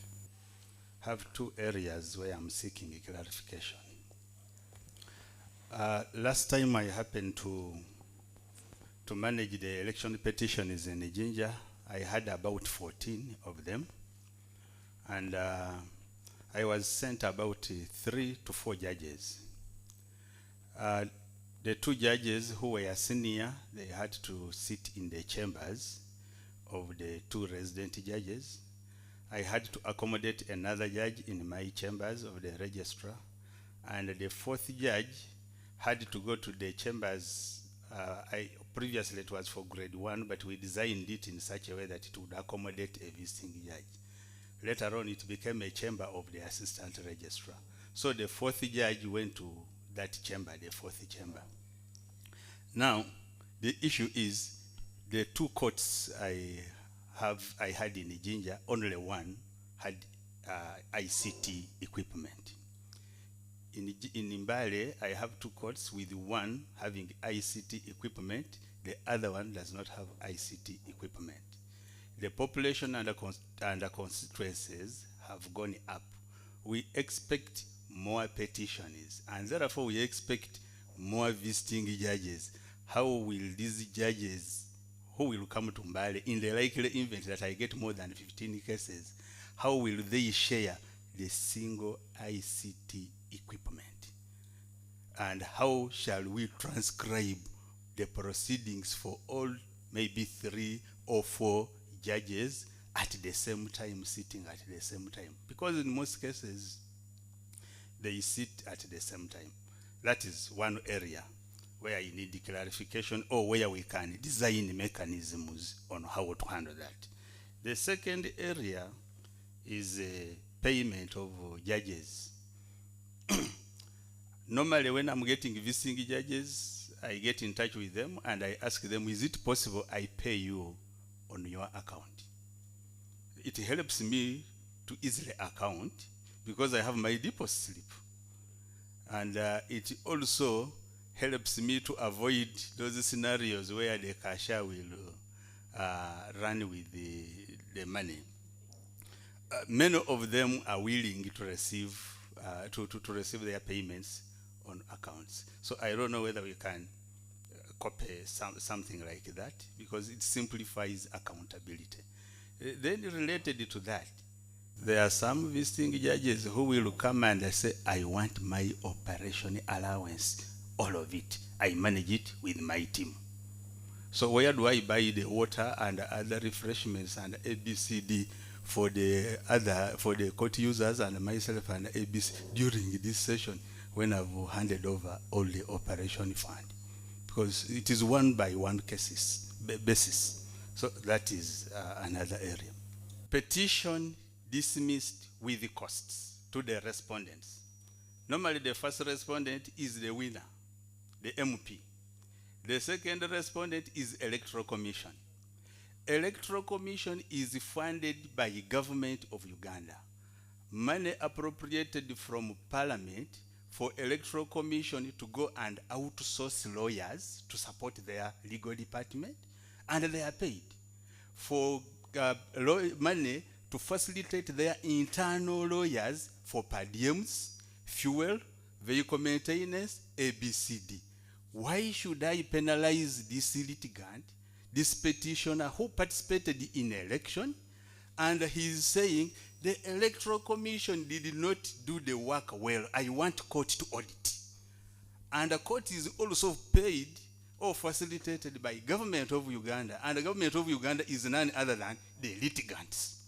Speaker 4: Have two areas where I'm seeking a clarification. Last time I happened to manage the election petitions in Jinja, I had about 14 of them, and I was sent about 3 to 4 judges. The two judges who were senior, they had to sit in the chambers of the two resident judges. I had to accommodate another judge in my chambers of the registrar, and the fourth judge had to go to the chambers. Previously it was for grade 1, but we designed it in such a way that it would accommodate a visiting judge. Later on it became a chamber of the assistant registrar. So the fourth judge went to that chamber, the fourth chamber. Now, the issue is the two courts I had in Jinja, only one had ICT equipment. In Mbale, I have two courts with one having ICT equipment, the other one does not have ICT equipment. The population and the constituencies have gone up. We expect more petitioners, and therefore we expect more visiting judges. How will these judges who will come to Mbale in the likely event that I get more than 15 cases, how will they share the single ICT equipment? And how shall we transcribe the proceedings for all maybe 3 or 4 judges at the same time, sitting at the same time? Because in most cases, they sit at the same time. That is one area where you need clarification, or where we can design mechanisms on how to handle that. The second area is payment of judges. Normally when I'm getting visiting judges, I get in touch with them and I ask them, is it possible I pay you on your account? It helps me to easily account because I have my deposit slip. And it also helps me to avoid those scenarios where the cashier will run with the money. Many of them are willing to receive their payments on accounts. So I don't know whether we can copy something like that, because it simplifies accountability. Then related to that, there are some visiting judges who will come and say, I want my operation allowance, all of it. I manage it with my team. So where do I buy the water and other refreshments and ABCD for the court users and myself and ABC during this session when I've handed over all the operation fund? Because it is one by one basis. So that is another area. Petition dismissed with the costs to the respondents. Normally the first respondent is the winner, the MP. The second respondent is Electoral Commission. Electoral Commission is funded by the government of Uganda. Money appropriated from Parliament for Electoral Commission to go and outsource lawyers to support their legal department, and they are paid for money to facilitate their internal lawyers for per diems, fuel, vehicle maintenance, ABCD. Why should I penalize this litigant, this petitioner who participated in election, and he's saying the Electoral Commission did not do the work well, I want court to audit. And the court is also paid or facilitated by government of Uganda, and the government of Uganda is none other than the litigants.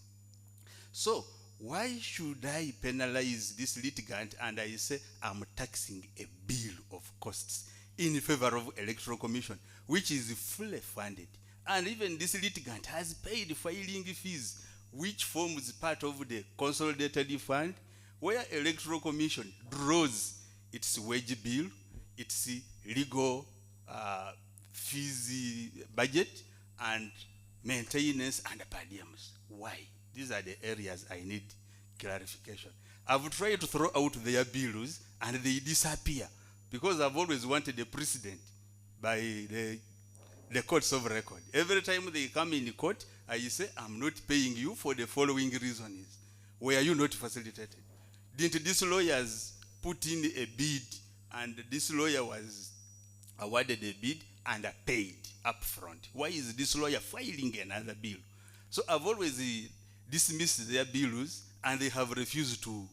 Speaker 4: So why should I penalize this litigant and I say I'm taxing a bill of costs in favor of Electoral Commission, which is fully funded? And even this litigant has paid filing fees, which forms part of the consolidated fund, where Electoral Commission draws its wage bill, its legal fees budget, and maintenance and per diems. Why? These are the areas I need clarification. I've tried to throw out their bills and they disappear, because I've always wanted a precedent by the courts of record. Every time they come in court, I say, I'm not paying you for the following reasons. Were you not facilitated? Didn't these lawyers put in a bid and this lawyer was awarded a bid and paid up front? Why is this lawyer filing another bill? So I've always dismissed their bills and they have refused to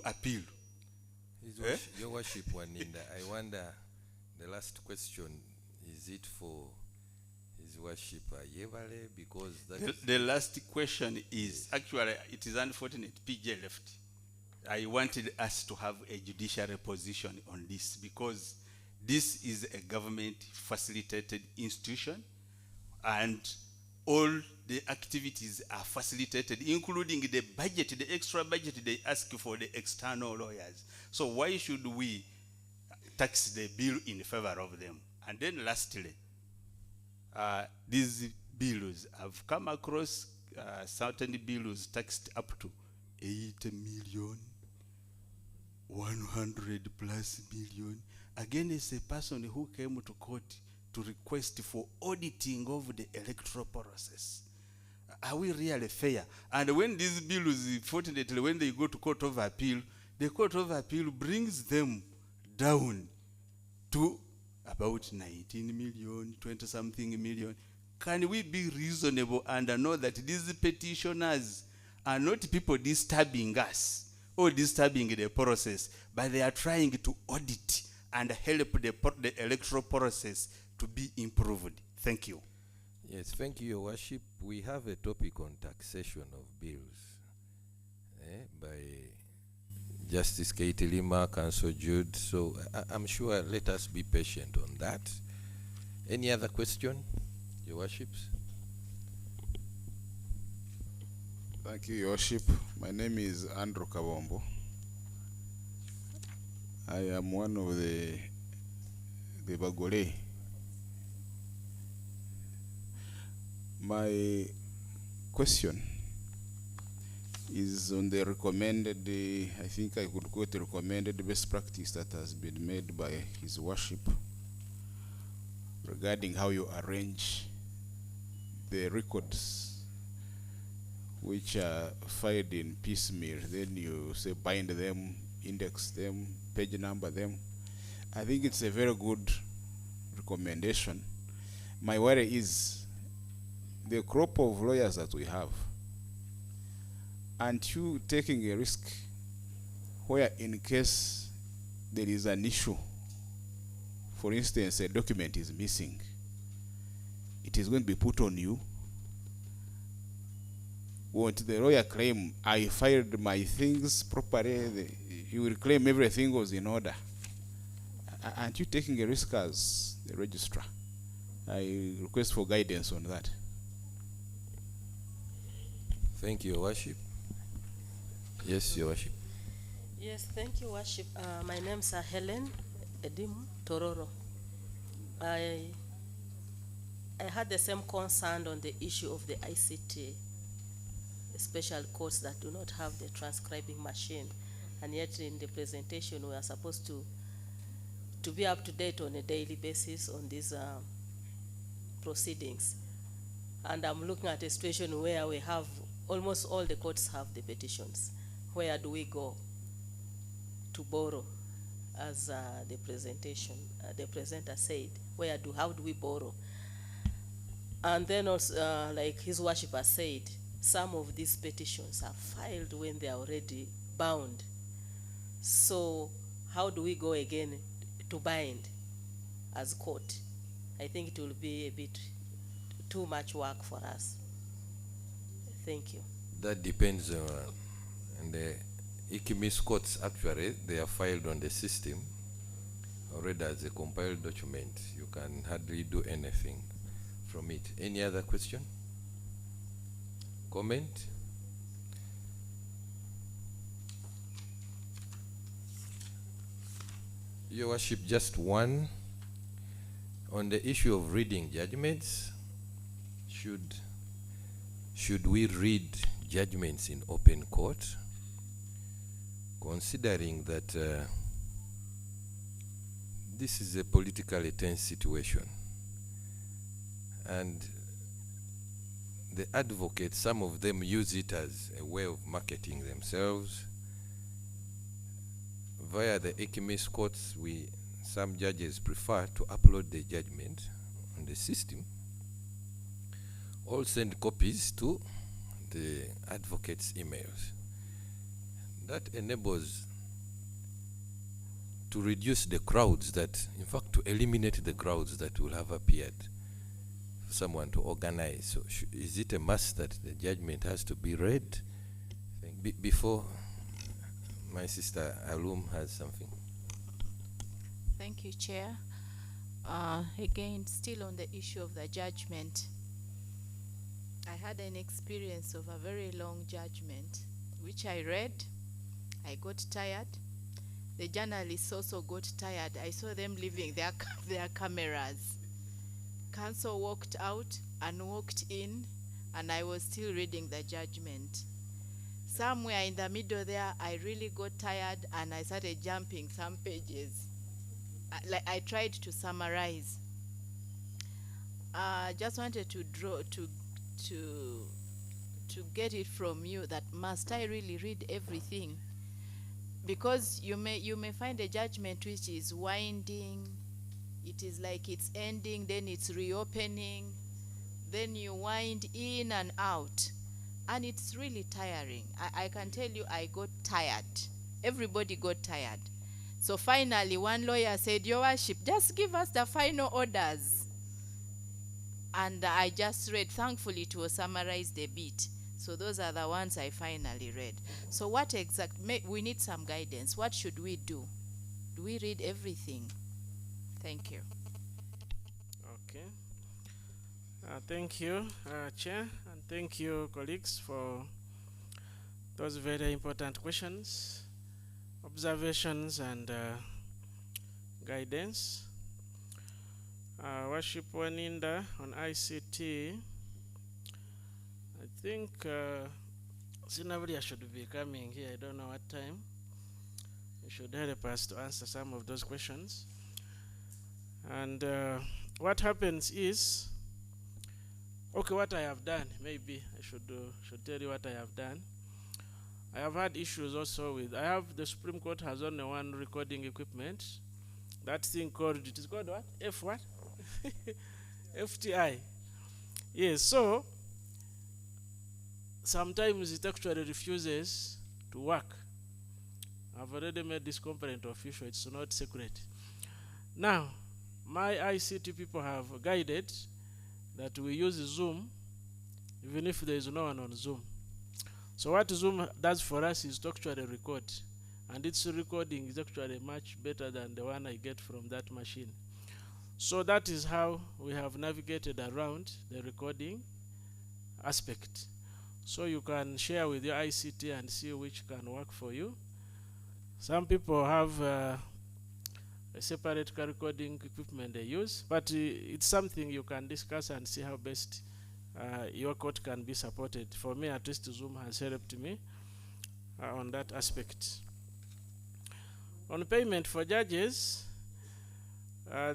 Speaker 4: appeal.
Speaker 2: Your worship, Waninda, I wonder, the last question, is it for His Worship Yevale? Because
Speaker 4: The last question is, actually, it is unfortunate PJ left. I wanted us to have a judiciary position on this because this is a government facilitated institution and all the activities are facilitated, including the budget, the extra budget they ask for the external lawyers. So why should we tax the bill in favor of them? And then lastly, these bills have come across certain bills taxed up to 8 million, 100 plus million against a person who came to court to request for auditing of the electoral process. Are we really fair? And when these bills, fortunately, when they go to Court of Appeal, the Court of Appeal brings them down to about 19 million, 20-something million. Can we be reasonable and know that these petitioners are not people disturbing us or disturbing the process, but they are trying to audit and help the electoral process to be improved? Thank you.
Speaker 2: yes, thank you, Your Worship. We have a topic on taxation of bills by Justice Kate Lima, Council Jude. So I'm sure let us be patient on that. Any other question, Your Worships?
Speaker 5: Thank you, Your Worship. My name is Andrew Kabombo. I am one of the Bagole. My question is on the recommended, I think I could quote the recommended best practice that has been made by His Worship regarding how you arrange the records which are filed in piecemeal. Then you say bind them, index them, page number them. I think it's a very good recommendation. My worry is the crop of lawyers that we have. Aren't you taking a risk where in case there is an issue, for instance, a document is missing, it is going to be put on you? Won't the lawyer claim, I filed my things properly? He will claim everything was in order. Aren't you taking a risk as the registrar? I request for guidance on that.
Speaker 2: Thank you, Your Worship. Yes, Your Worship.
Speaker 6: Yes, thank you, Worship. My name is Helen Edim Tororo. I had the same concern on the issue of the ICT, special courts that do not have the transcribing machine, and yet in the presentation we are supposed to be up to date on a daily basis on these proceedings. And I'm looking at a situation where we have almost all the courts have the petitions. Where do we go to borrow, as the presenter said? How do we borrow? And then also, like His Worship has said, some of these petitions are filed when they are already bound. So how do we go again to bind as court? I think it will be a bit too much work for us. Thank you.
Speaker 2: That depends on the ICMIS courts. Actually, they are filed on the system already as a compiled document. You can hardly do anything from it. Any other question? Comment? Your Worship, just one. On the issue of reading judgments, should we read judgments in open court, considering that this is a politically tense situation, and the advocates, some of them use it as a way of marketing themselves via the ECMIS courts. Some judges prefer to upload the judgment on the system, or send copies to the advocates' emails. That enables to reduce the crowds that, in fact, to eliminate the crowds that will have appeared, for someone to organize. So is it a must that the judgment has to be read? I think before my sister Alum has something.
Speaker 7: Thank you, Chair. Again, still on the issue of the judgment, I had an experience of a very long judgment, which I read. I got tired. The journalists also got tired. I saw them leaving their cameras. Counsel walked out and walked in, and I was still reading the judgment. Somewhere in the middle there, I really got tired and I started jumping some pages. I tried to summarize. Just wanted to draw to get it from you that must I really read everything? Because you may find a judgment which is winding, it is like it's ending, then it's reopening, then you wind in and out, and it's really tiring. I can tell you I got tired. Everybody got tired. So finally one lawyer said, Your Worship, just give us the final orders. And I just read. Thankfully it was summarized a bit. So those are the ones I finally read. So what we need some guidance. What should we do? Do we read everything? Thank you.
Speaker 3: Okay. Thank you, Chair, and thank you, colleagues, for those very important questions, observations, and guidance. Worship Waninda on ICT. I think Sinavria should be coming here. I don't know what time. You should help us to answer some of those questions. And what happens is, okay, what I have done, maybe I should tell you what I have done. I have had issues also with, the Supreme Court has only one recording equipment. That thing called, it is called what? What? FTI. Yes, so sometimes it actually refuses to work. I've already made this complaint official, it's not secret. Now, my ICT people have guided that we use Zoom even if there is no one on Zoom. So what Zoom does for us is to actually record, and its recording is actually much better than the one I get from that machine. So that is how we have navigated around the recording aspect. So you can share with your ICT and see which can work for you. Some people have a separate recording equipment they use, but it's something you can discuss and see how best your court can be supported. For me, at least Zoom has helped me on that aspect. On payment for judges,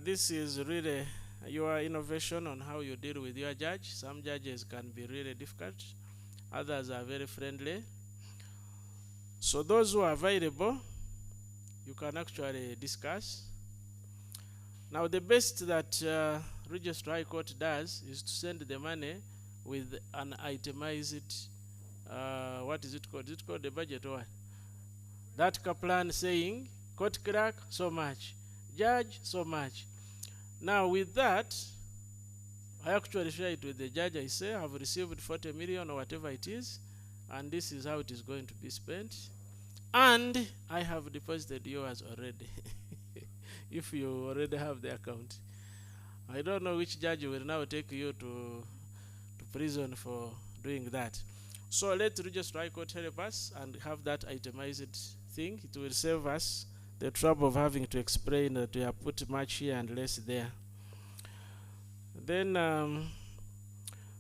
Speaker 3: this is really your innovation on how you deal with your judge. Some judges can be really difficult, others are very friendly. So those who are available, you can actually discuss. Now the best that Registrar High Court does is to send the money with an itemized, what is it called? Is it called the budget or what? That plan saying, court clerk, so much, judge, so much. Now with that, I actually share it with the judge. I say, I've received 40 million or whatever it is, and this is how it is going to be spent. And I have deposited yours already. If you already have the account. I don't know which judge will now take you to prison for doing that. So let Registrar High Court help us and have that itemized thing. It will save us the trouble of having to explain that we have put much here and less there. Then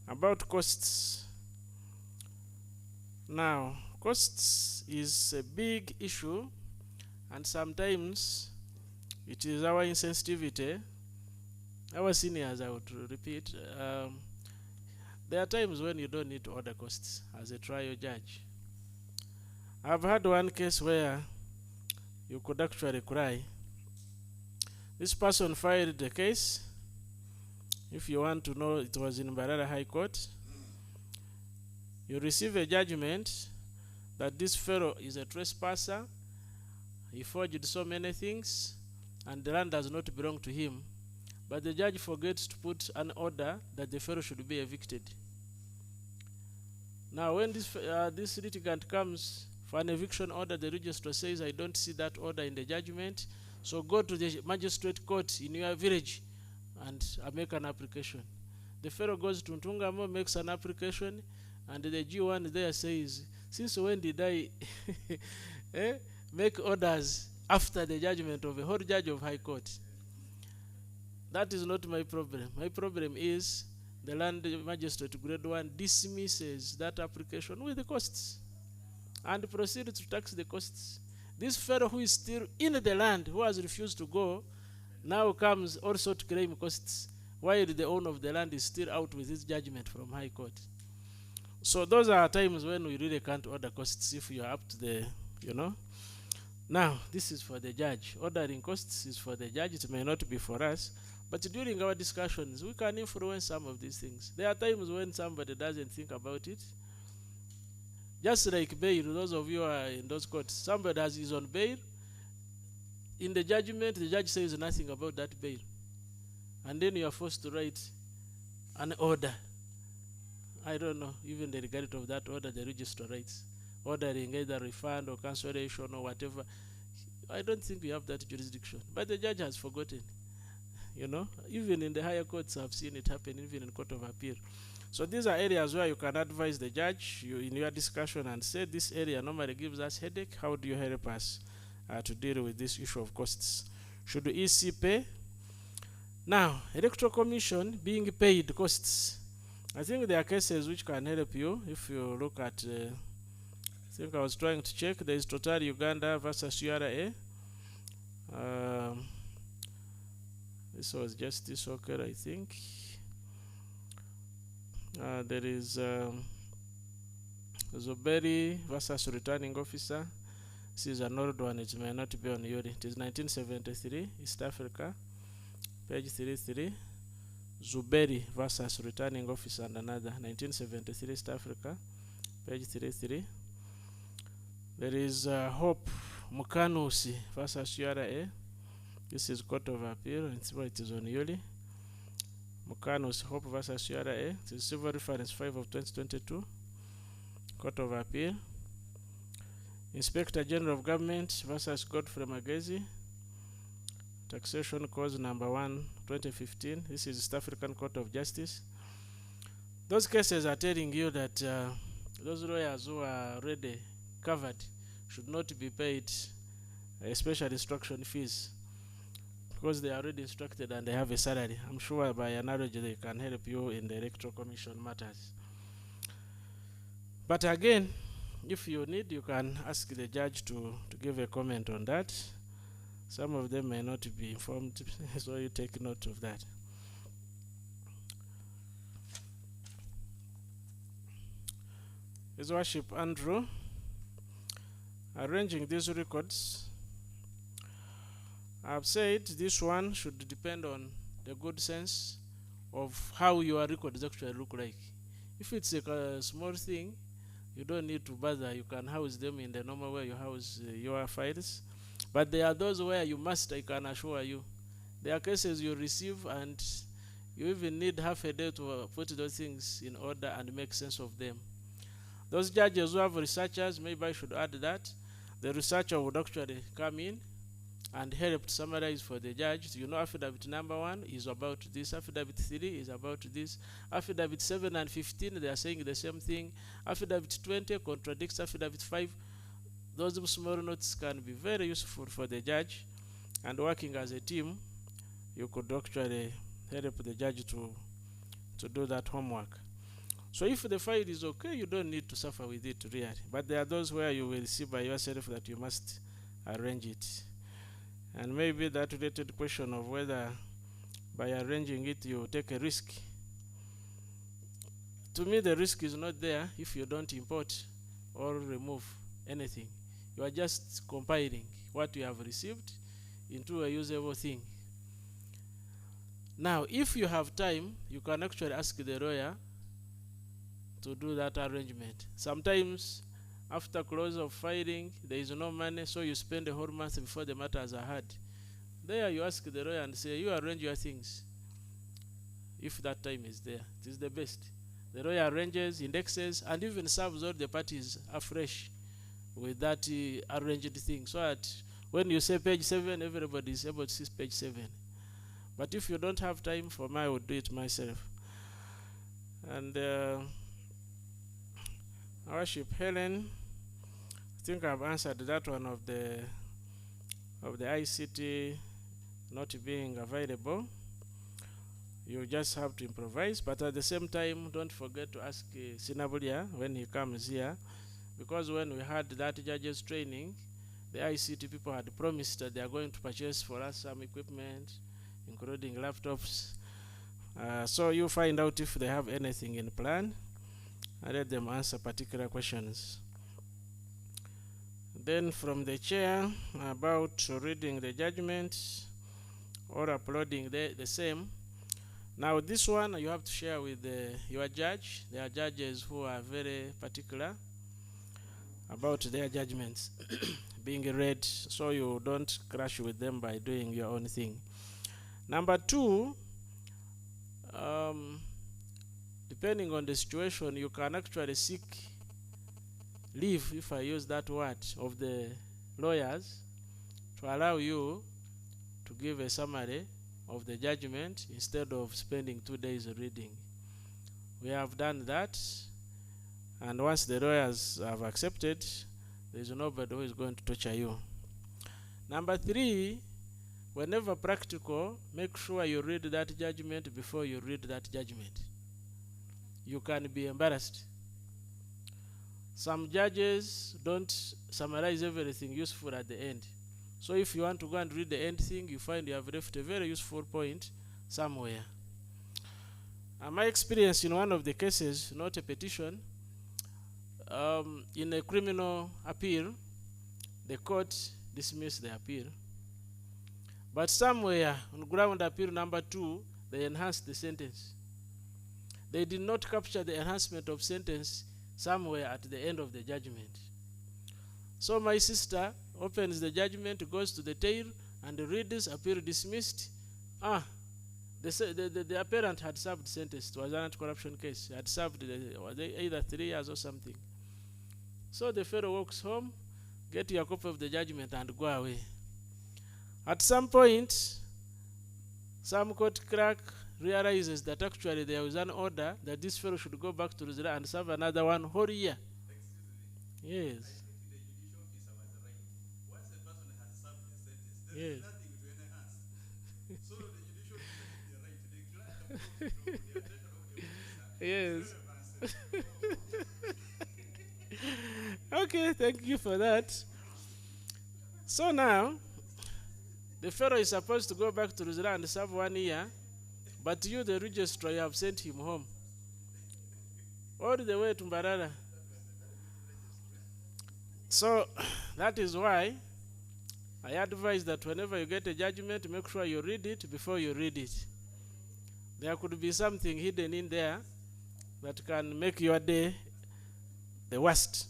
Speaker 3: about costs. Now, costs is a big issue, and sometimes it is our insensitivity. Our seniors, I would repeat, there are times when you don't need to order costs as a trial judge. I've had one case where you could actually cry. This person filed the case. If you want to know, it was in Mbarara High Court. You receive a judgment that this fellow is a trespasser. he forged so many things, and the land does not belong to him, but the judge forgets to put an order that the fellow should be evicted. Now, when this litigant comes for an eviction order, the registrar says, I don't see that order in the judgment, so go to the magistrate court in your village and make an application. The fellow goes to Ntungamo, makes an application, and the G1 there says, since when did I make orders after the judgment of a whole judge of high court? That is not my problem. My problem is the land magistrate grade 1 dismisses that application with the costs and proceeds to tax the costs. This fellow who is still in the land, who has refused to go, now comes also to claim costs, while the owner of the land is still out with his judgment from high court. So those are times when we really can't order costs if you are up to the, Now, this is for the judge. Ordering costs is for the judge. It may not be for us. But during our discussions, we can influence some of these things. There are times when somebody doesn't think about it. Just like bail, those of you who are in those courts, somebody is on bail. In the judgment, the judge says nothing about that bail. And then you are forced to write an order. I don't know, even the regard of that order the registrar writes, ordering either refund or cancellation or whatever. I don't think we have that jurisdiction. But the judge has forgotten. Even in the higher courts, I've seen it happen, even in court of appeal. So these are areas where you can advise the judge in your discussion and say, this area normally gives us headache. How do you help us to deal with this issue of costs? Should the EC pay? Now, Electoral Commission being paid costs. I think there are cases which can help you if you look at, I think I was trying to check, there is Total Uganda versus URA. This was Justice Oker, I think. There is Zoberi versus Returning Officer. This is an old one, it may not be on Yuri. It is 1973, East Africa, page 33. Zuberi versus Returning Officer and another, 1973, East Africa, page 33. There is Hope Mukanusi versus URA. This is Court of Appeal, and it is on Yuli. Mukanusi, Hope versus URA. It is Civil Reference 5 of 2022. Court of Appeal. Inspector General of Government versus Godfrey Magezi. Taxation Cause number 1, 2015. This is East African Court of Justice. Those cases are telling you that those lawyers who are already covered should not be paid special instruction fees because they are already instructed and they have a salary. I'm sure by analogy they can help you in the Electoral Commission matters. But again, if you need, you can ask the judge to give a comment on that. Some of them may not be informed, so you take note of that. His Worship Andrew, arranging these records, I've said this one should depend on the good sense of how your records actually look like. If it's a small thing, you don't need to bother. You can house them in the normal way you house your files. But there are those where you must, I can assure you. There are cases you receive and you even need half a day to put those things in order and make sense of them. Those judges who have researchers, maybe I should add that. The researcher would actually come in and help to summarize for the judge. Affidavit number 1 is about this, affidavit 3 is about this, affidavit 7 and 15 they are saying the same thing, affidavit 20 contradicts affidavit 5. Those small notes can be very useful for the judge, and working as a team you could actually help the judge to do that homework. So if the file is okay, you don't need to suffer with it really, but there are those where you will see by yourself that you must arrange it. And maybe that related question of whether by arranging it you take a risk. To me, the risk is not there if you don't import or remove anything. You are just compiling what you have received into a usable thing. Now, if you have time, you can actually ask the lawyer to do that arrangement. Sometimes After close of filing, there is no money, so you spend a whole month before the matters are heard. There you ask the lawyer and say, you arrange your things. If that time is there, it is the best. The lawyer arranges, indexes, and even serves all the parties afresh with that arranged thing, so that when you say page 7, everybody is able to see page 7. But if you don't have time for me, I would do it myself. And our Worship Helen, I think I've answered that one of the ICT not being available. You just have to improvise, but at the same time, don't forget to ask Sinabulia when he comes here, because when we had that judges training, the ICT people had promised that they are going to purchase for us some equipment, including laptops. So you find out if they have anything in plan, and let them answer particular questions. Then from the chair, about reading the judgment or uploading the same. Now this one you have to share with your judge. There are judges who are very particular about their judgments being read, so you don't clash with them by doing your own thing. Number 2, depending on the situation, you can actually seek leave, if I use that word, of the lawyers to allow you to give a summary of the judgment instead of spending 2 days reading. We have done that, and once the lawyers have accepted, there is nobody who is going to torture you. Number 3, whenever practical, make sure you read that judgment before you read that judgment. You can be embarrassed. Some judges don't summarize everything useful at the end. So if you want to go and read the end thing, you find you have left a very useful point somewhere. My experience in one of the cases, not a petition, in a criminal appeal, the court dismissed the appeal. But somewhere on ground appeal number 2, they enhanced the sentence. They did not capture the enhancement of sentence somewhere at the end of the judgment. So my sister opens the judgment, goes to the tail, and reads appeal dismissed. The apparent had served sentence. It was an anti-corruption case. He had served either 3 years or something. So the fellow walks home, get your copy of the judgment, and go away. At some point, some court clerk realizes that actually there was an order that this fellow should go back to Rizra and serve another one whole year. Yes. Yes. Yes. Okay, thank you for that. So now, the fellow is supposed to go back to Rizra and serve 1 year, but you, the registrar, you have sent him home all the way to Mbarara. So that is why I advise that whenever you get a judgment, make sure you read it before you read it. There could be something hidden in there that can make your day the worst.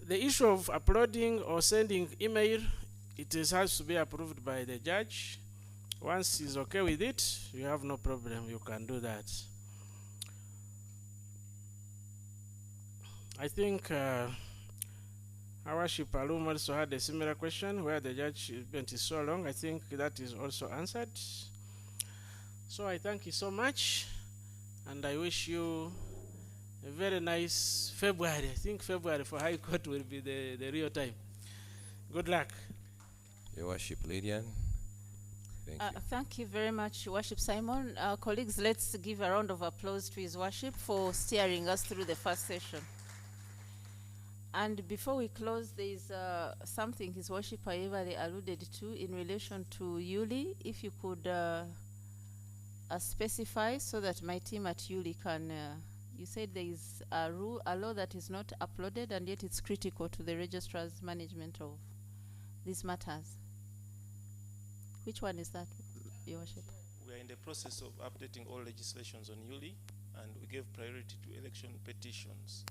Speaker 3: The issue of uploading or sending email, has to be approved by the judge. Once he's okay with it, you have no problem, you can do that. I think our Worship Alum also had a similar question where the judgment is so long. I think that is also answered. So I thank you so much, and I wish you a very nice February. I think February for High Court will be the real time. Good luck.
Speaker 2: Your Worship, Lydian. Thank you.
Speaker 7: Thank you very much, Worship Simon. Colleagues, let's give a round of applause to His Worship for steering us through the first session. And before we close, there is something His Worship Ayevale alluded to in relation to Yuli. If you could specify so that my team at Yuli can, you said there is a law that is not uploaded and yet it's critical to the registrar's management of these matters. Which one is that, Your Worship?
Speaker 8: We are in the process of updating all legislations on Yuli, and we gave priority to election petitions.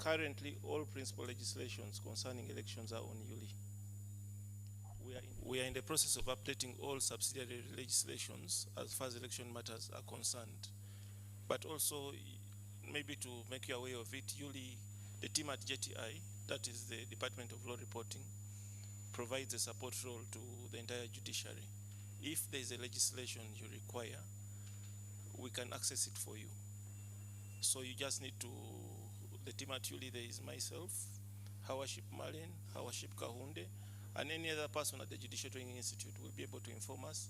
Speaker 8: Currently, all principal legislations concerning elections are on ULI. We are in the process of updating all subsidiary legislations as far as election matters are concerned. But also, maybe to make you aware of it, ULI, the team at JTI, that is the Department of Law Reporting, provides a support role to the entire judiciary. If there is a legislation you require, we can access it for you. So you just need to, the team at ULI, there is myself, Howaship Malen, Howaship Kahunde, and any other person at the Judicial Training Institute will be able to inform us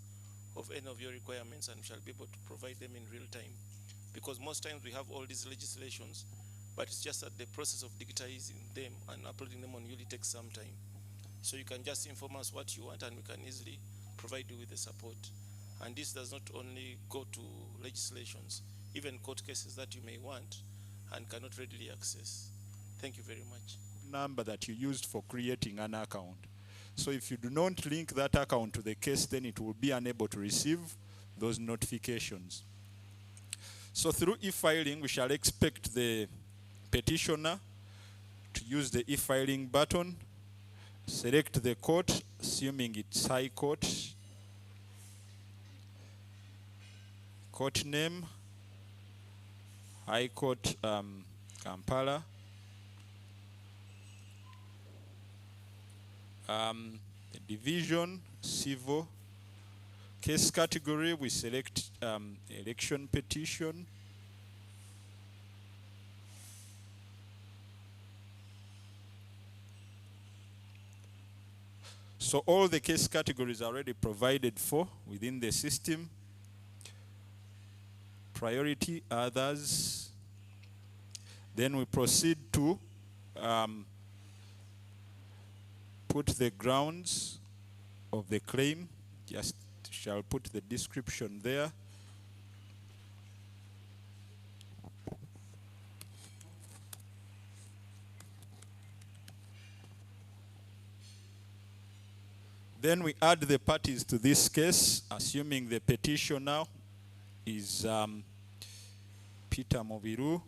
Speaker 8: of any of your requirements, and we shall be able to provide them in real time. Because most times we have all these legislations, but it's just that the process of digitizing them and uploading them on ULI takes some time. So you can just inform us what you want, and we can easily provide you with the support. And this does not only go to legislations, even court cases that you may want and cannot readily access. Thank you very much.
Speaker 9: Number that you used for creating an account. So if you do not link that account to the case, then it will be unable to receive those notifications. So through e-filing, we shall expect the petitioner to use the e-filing button, select the court, assuming it's High Court, court name, High Court Kampala, the division, civil, case category, we select election petition, so all the case categories are already provided for within the system. Priority, others. Then we proceed to put the grounds of the claim. Just shall put the description there. Then we add the parties to this case, assuming the petitioner is Peter Mobiru.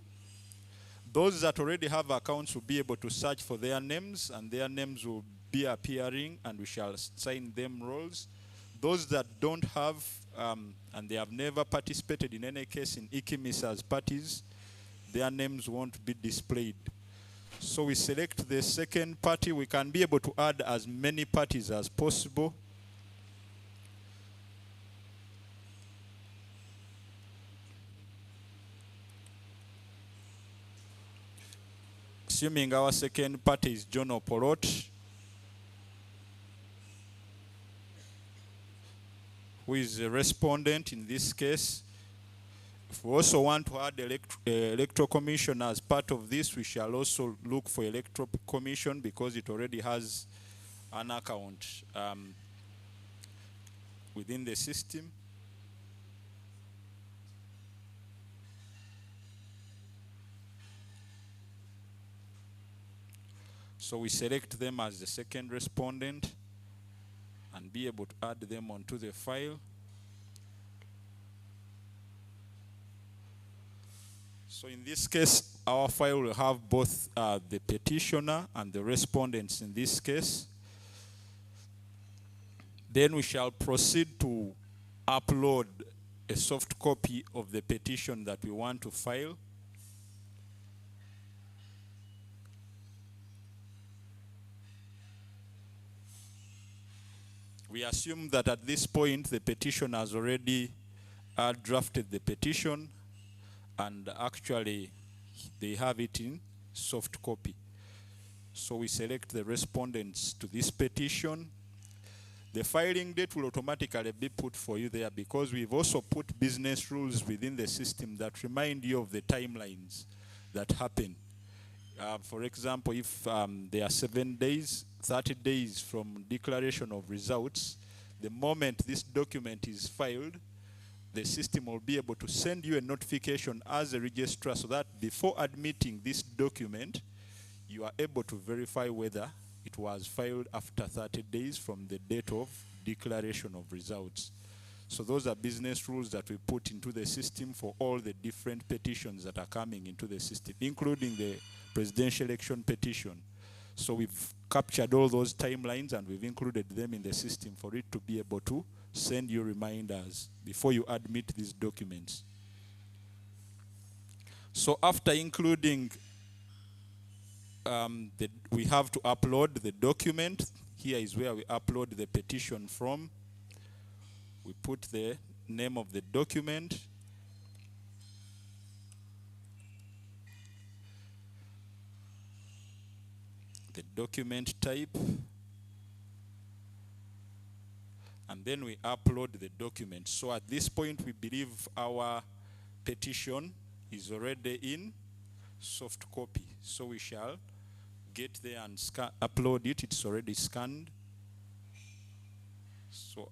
Speaker 9: Those that already have accounts will be able to search for their names, and their names will be appearing, and we shall assign them roles. Those that don't have, and they have never participated in any case in IKIMIS as parties, their names won't be displayed. So we select the second party. We can be able to add as many parties as possible. Assuming our second party is John Opolot, who is a respondent in this case. If we also want to add electoral commission as part of this, we shall also look for electoral commission because it already has an account within the system. So we select them as the second respondent and be able to add them onto the file. So in this case, our file will have both the petitioner and the respondents in this case. Then we shall proceed to upload a soft copy of the petition that we want to file. We assume that at this point the petition has already drafted the petition, and actually they have it in soft copy. So we select the respondents to this petition. The filing date will automatically be put for you there because we've also put business rules within the system that remind you of the timelines that happen. For example, if there are 7 days, 30 days from declaration of results, the moment this document is filed, the system will be able to send you a notification as a registrar so that before admitting this document, you are able to verify whether it was filed after 30 days from the date of declaration of results. So those are business rules that we put into the system for all the different petitions that are coming into the system, including the presidential election petition. So we've captured all those timelines and we've included them in the system for it to be able to send you reminders before you admit these documents. So after including, we have to upload the document. Here is where we upload the petition from. We put the name of the document. The document type. And then we upload the document. So at this point, we believe our petition is already in soft copy. So we shall get there and upload it. It's already scanned. So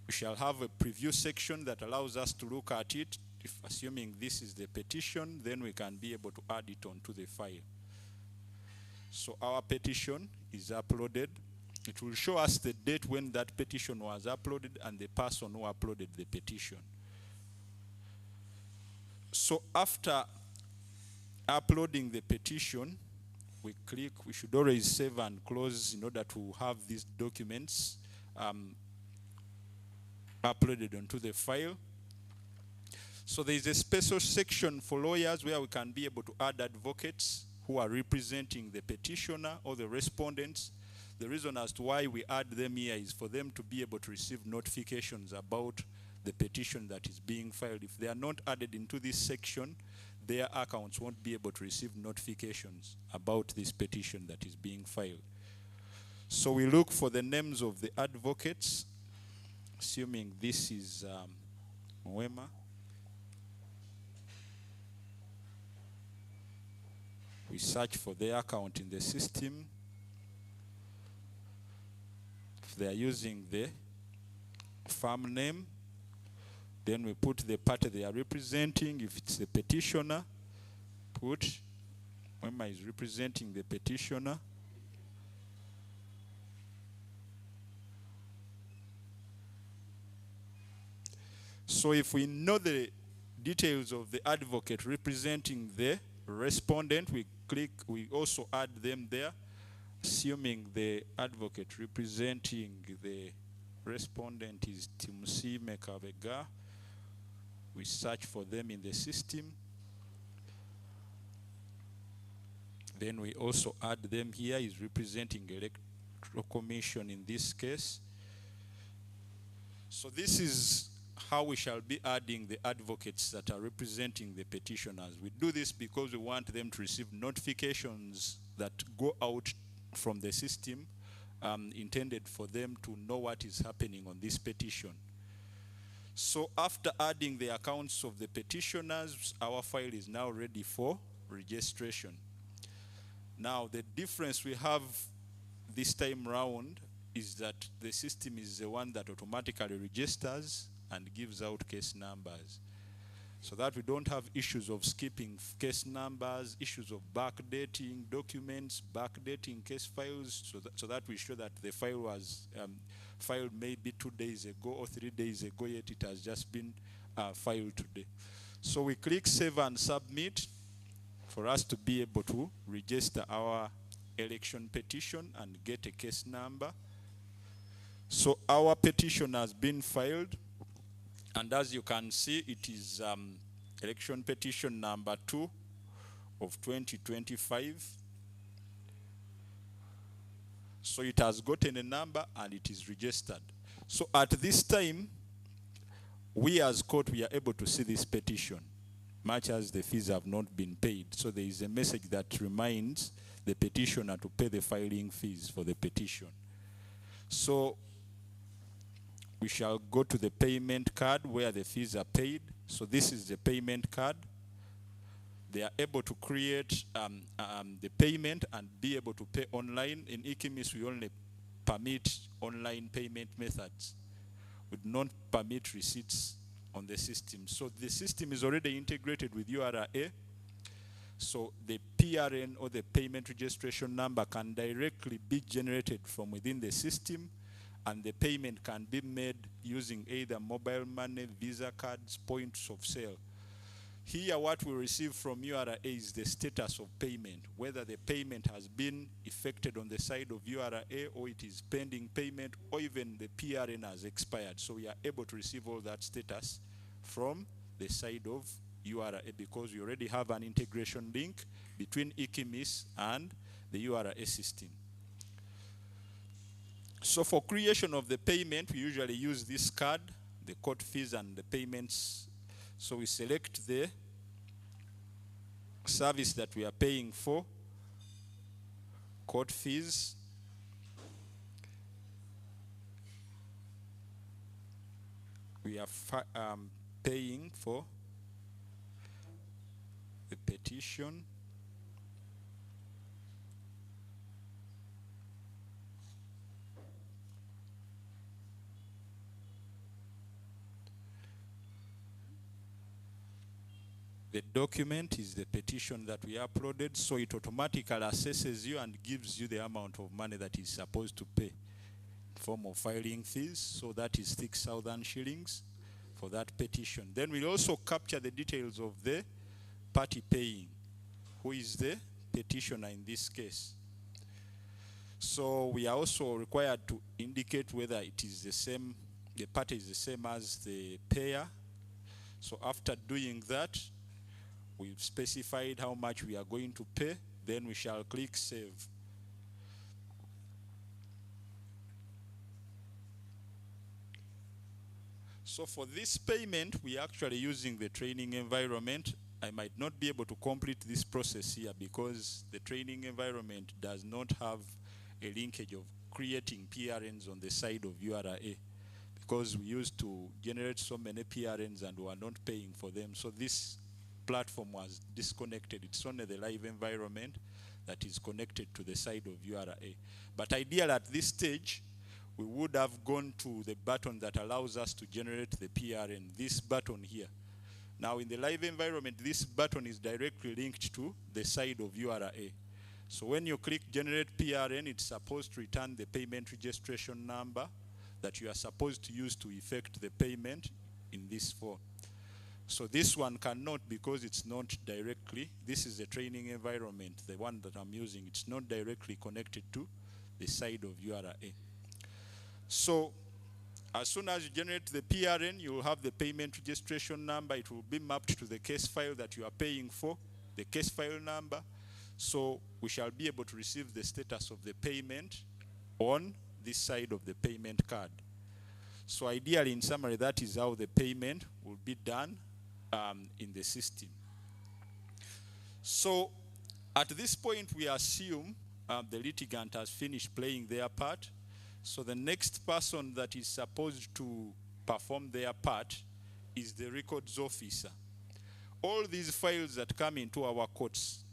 Speaker 9: we shall have a preview section that allows us to look at it. If assuming this is the petition, then we can be able to add it onto the file. So our petition is uploaded. It will show us the date when that petition was uploaded and the person who uploaded the petition. So after uploading the petition, we should always save and close in order to have these documents uploaded onto the file. So there is a special section for lawyers where we can be able to add advocates who are representing the petitioner or the respondents. The reason as to why we add them here is for them to be able to receive notifications about the petition that is being filed. If they are not added into this section, their accounts won't be able to receive notifications about this petition that is being filed. So we look for the names of the advocates, assuming this is Mwema. We search for their account in the system. If they are using the firm name, then we put the party they are representing. If it's the petitioner, put Mwema is representing the petitioner. So if we know the details of the advocate representing the respondent, we also add them there, assuming the advocate representing the respondent is Timsi Mekavega. We search for them in the system. Then we also add them here. Is representing Electoral Commission in this case. So this is how we shall be adding the advocates that are representing the petitioners. We do this because we want them to receive notifications that go out from the system intended for them to know what is happening on this petition. So after adding the accounts of the petitioners, our file is now ready for registration. Now the difference we have this time round is that the system is the one that automatically registers and gives out case numbers, so that we don't have issues of skipping case numbers, issues of backdating documents, backdating case files, so that we show that the file was filed maybe 2 days ago or 3 days ago, yet it has just been filed today. So we click save and submit for us to be able to register our election petition and get a case number. So our petition has been filed. And as you can see, it is election petition number 2 of 2025. So it has gotten a number and it is registered. So at this time, we as court, we are able to see this petition, much as the fees have not been paid. So there is a message that reminds the petitioner to pay the filing fees for the petition. So we shall go to the payment card where the fees are paid. So this is the payment card. They are able to create the payment and be able to pay online. In IKIMIS, we only permit online payment methods. We do not permit receipts on the system. So the system is already integrated with URA. So the PRN or the payment registration number can directly be generated from within the system, and the payment can be made using either mobile money, Visa cards, points of sale. Here what we receive from URA is the status of payment, whether the payment has been effected on the side of URA or it is pending payment, or even the PRN has expired. So we are able to receive all that status from the side of URA because we already have an integration link between IKIMIS and the URA system. So for creation of the payment, we usually use this card, the court fees and the payments. So we select the service that we are paying for, court fees, we are paying for the petition, the document is the petition that we uploaded, so it automatically assesses you and gives you the amount of money that is supposed to pay in form of filing fees. So that is 6,000 shillings for that petition. Then we also capture the details of the party paying, who is the petitioner in this case. So we are also required to indicate whether it is the same, the party is the same as the payer. So after doing that, we've specified how much we are going to pay, then we shall click save. So for this payment, we are actually using the training environment. I might not be able to complete this process here because the training environment does not have a linkage of creating PRNs on the side of URA because we used to generate so many PRNs and we are not paying for them. So this platform was disconnected. It's only the live environment that is connected to the side of URA. But ideally at this stage, we would have gone to the button that allows us to generate the PRN, this button here. Now in the live environment, this button is directly linked to the side of URA. So when you click generate PRN, it's supposed to return the payment registration number that you are supposed to use to effect the payment in this form. So this one cannot because it's not directly, this is the training environment, the one that I'm using, it's not directly connected to the side of URA. So as soon as you generate the PRN, you will have the payment registration number. It will be mapped to the case file that you are paying for, the case file number. So we shall be able to receive the status of the payment on this side of the payment card. So ideally, in summary, that is how the payment will be done in the system. So at this point, we assume the litigant has finished playing their part. So the next person that is supposed to perform their part is the records officer. All these files that come into our courts,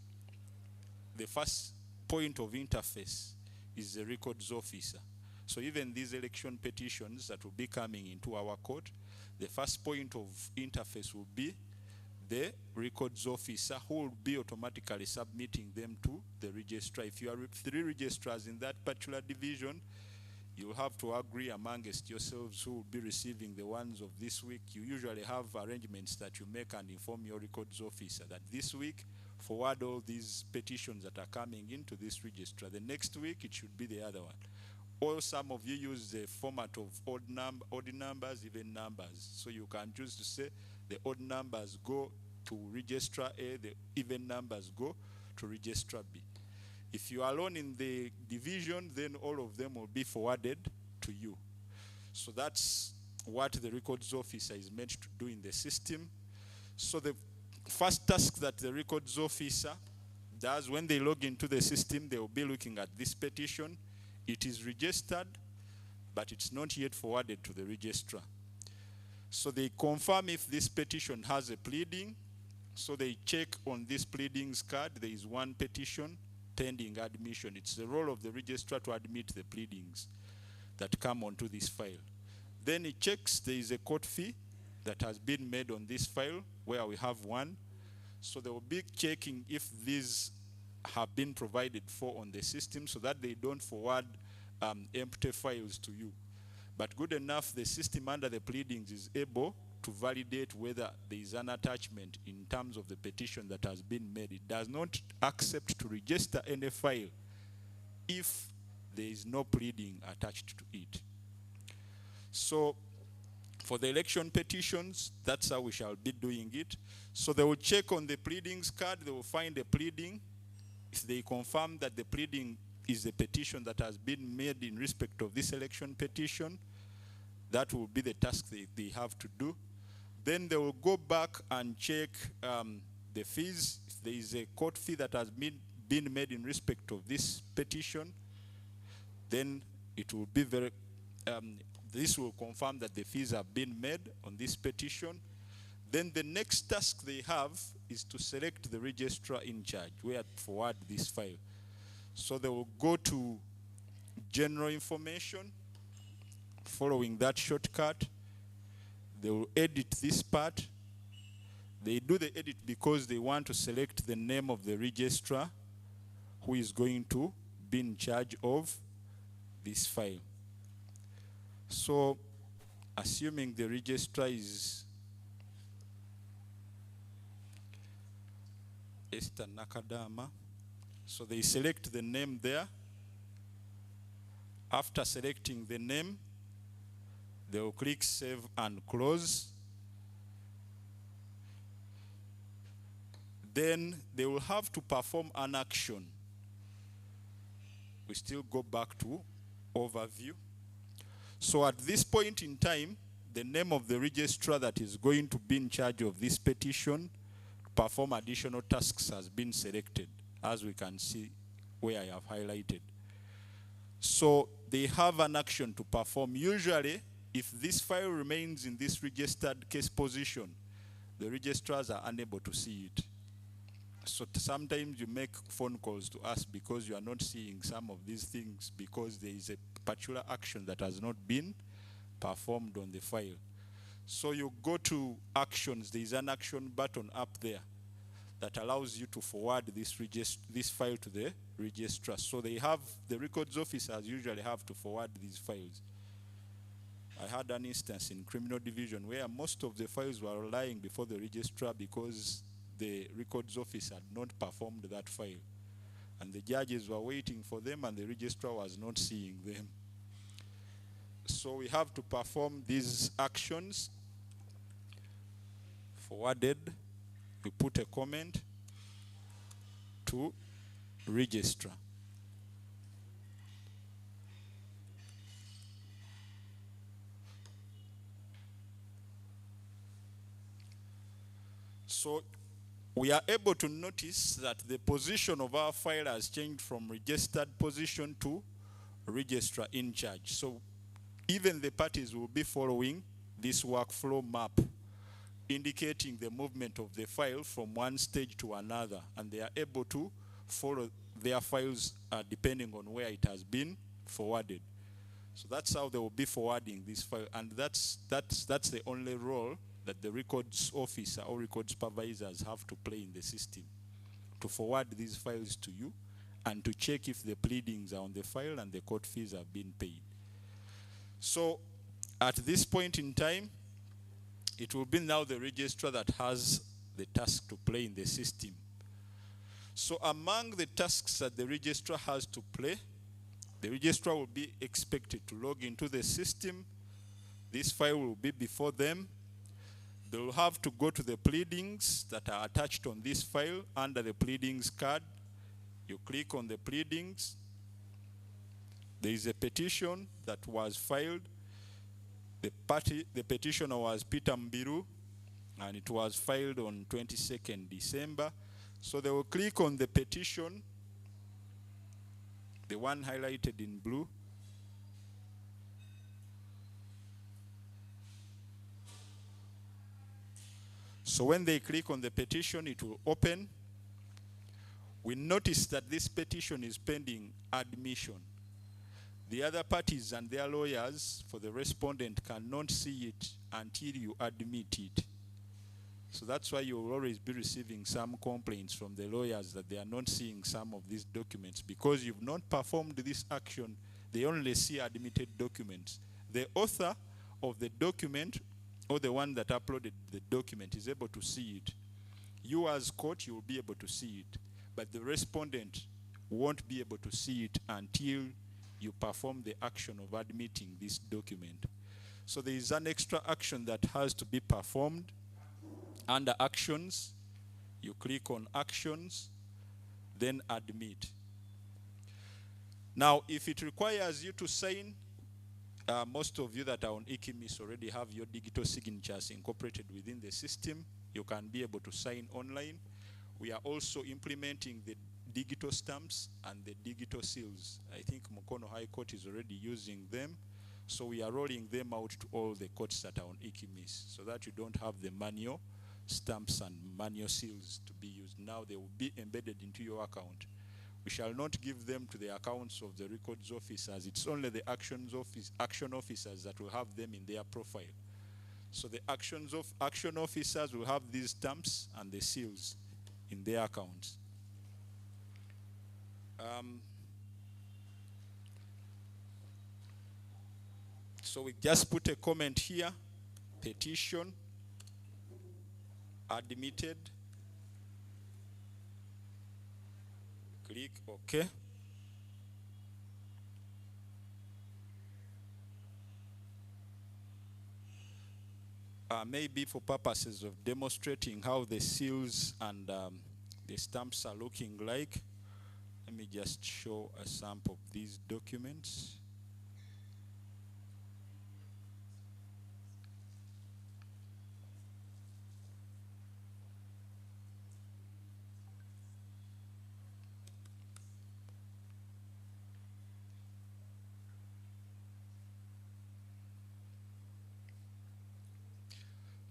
Speaker 9: the first point of interface is the records officer. So even these election petitions that will be coming into our court, the first point of interface will be the records officer who will be automatically submitting them to the registrar. If you are 3 registrars in that particular division, you have to agree amongst yourselves who will be receiving the ones of this week. You usually have arrangements that you make and inform your records officer that this week, forward all these petitions that are coming into this registrar. The next week, it should be the other one. Or some of you use the format of odd numbers, even numbers. So you can choose to say the odd numbers go to registrar A, the even numbers go to registrar B. If you are alone in the division, then all of them will be forwarded to you. So that's what the records officer is meant to do in the system. So the first task that the records officer does when they log into the system, they will be looking at this petition. It is registered, but it's not yet forwarded to the registrar. So they confirm if this petition has a pleading. So they check on this pleadings card. There is one petition pending admission. It's the role of the registrar to admit the pleadings that come onto this file. Then he checks there is a court fee that has been made on this file where we have one. So they will be checking if these have been provided for on the system so that they don't forward empty files to you. But good enough, the system under the pleadings is able to validate whether there is an attachment in terms of the petition that has been made. It does not accept to register any file if there is no pleading attached to it. So for the election petitions, that's how we shall be doing it. So they will check on the pleadings card, they will find a pleading. If they confirm that the pleading is a petition that has been made in respect of this election petition, that will be the task they have to do. Then they will go back and check the fees. If there is a court fee that has been made in respect of this petition, then it will be very, this will confirm that the fees have been made on this petition. Then the next task they have is to select the registrar in charge where to forward this file. So they will go to general information. Following that shortcut, they will edit this part. They do the edit because they want to select the name of the registrar who is going to be in charge of this file. So, assuming the registrar is Esther Nakadama, so they select the name there. After selecting the name, they will click Save and Close. Then they will have to perform an action. We still go back to Overview. So at this point in time, the name of the registrar that is going to be in charge of this petition to perform additional tasks has been selected, as we can see where I have highlighted. So they have an action to perform. Usually, if this file remains in this registered case position, the registrars are unable to see it. So sometimes you make phone calls to us because you are not seeing some of these things because there is a particular action that has not been performed on the file. So you go to Actions. There is an action button up there that allows you to forward this file to the registrar. So they have, the records officers usually have to forward these files. I had an instance in criminal division where most of the files were lying before the registrar because the records office had not performed that file. And the judges were waiting for them and the registrar was not seeing them. So we have to perform these actions. Forwarded, we put a comment to registrar. So we are able to notice that the position of our file has changed from registered position to registrar in charge. So even the parties will be following this workflow map, indicating the movement of the file from one stage to another, and they are able to follow their files depending on where it has been forwarded. So that's how they will be forwarding this file, and that's the only role that the records officer or records supervisors have to play in the system, to forward these files to you and to check if the pleadings are on the file and the court fees have been paid. So at this point in time, it will be now the registrar that has the task to play in the system. So among the tasks that the registrar has to play, the registrar will be expected to log into the system. This file will be before them. They will have to go to the pleadings that are attached on this file under the pleadings card. You click on the pleadings. There is a petition that was filed. The petitioner was Peter Mbiru, and it was filed on 22nd December. So they will click on the petition, the one highlighted in blue. So when they click on the petition, it will open. We notice that this petition is pending admission. The other parties and their lawyers for the respondent cannot see it until you admit it. So that's why you will always be receiving some complaints from the lawyers that they are not seeing some of these documents because you've not performed this action. They only see admitted documents. The author of the document or the one that uploaded the document is able to see it. You as court, you will be able to see it, but the respondent won't be able to see it until you perform the action of admitting this document. So there is an extra action that has to be performed. Under actions, you click on actions, then admit. Now, if it requires you to sign, most of you that are on EKIMIS already have your digital signatures incorporated within the system. You can be able to sign online. We are also implementing the digital stamps and the digital seals. I think Mukono High Court is already using them. So we are rolling them out to all the courts that are on EKIMIS so that you don't have the manual stamps and manual seals to be used. Now they will be embedded into your account. We shall not give them to the accounts of the records officers. It's only the action officers that will have them in their profile. So the action officers will have these stamps and the seals in their accounts. So we just put a comment here, petition, admitted, click OK. Maybe for purposes of demonstrating how the seals and the stamps are looking like, let me just show a sample of these documents.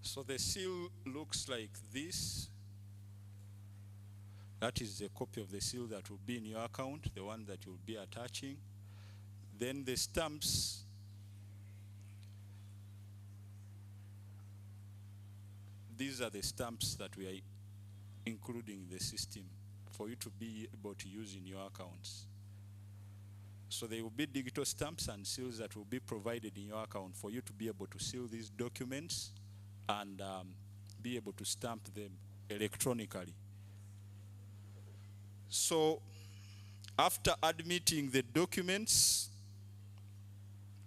Speaker 9: So the seal looks like this. That is a copy of the seal that will be in your account, the one that you'll be attaching. Then the stamps, these are the stamps that we are including in the system for you to be able to use in your accounts. So there will be digital stamps and seals that will be provided in your account for you to be able to seal these documents and be able to stamp them electronically. So after admitting the documents,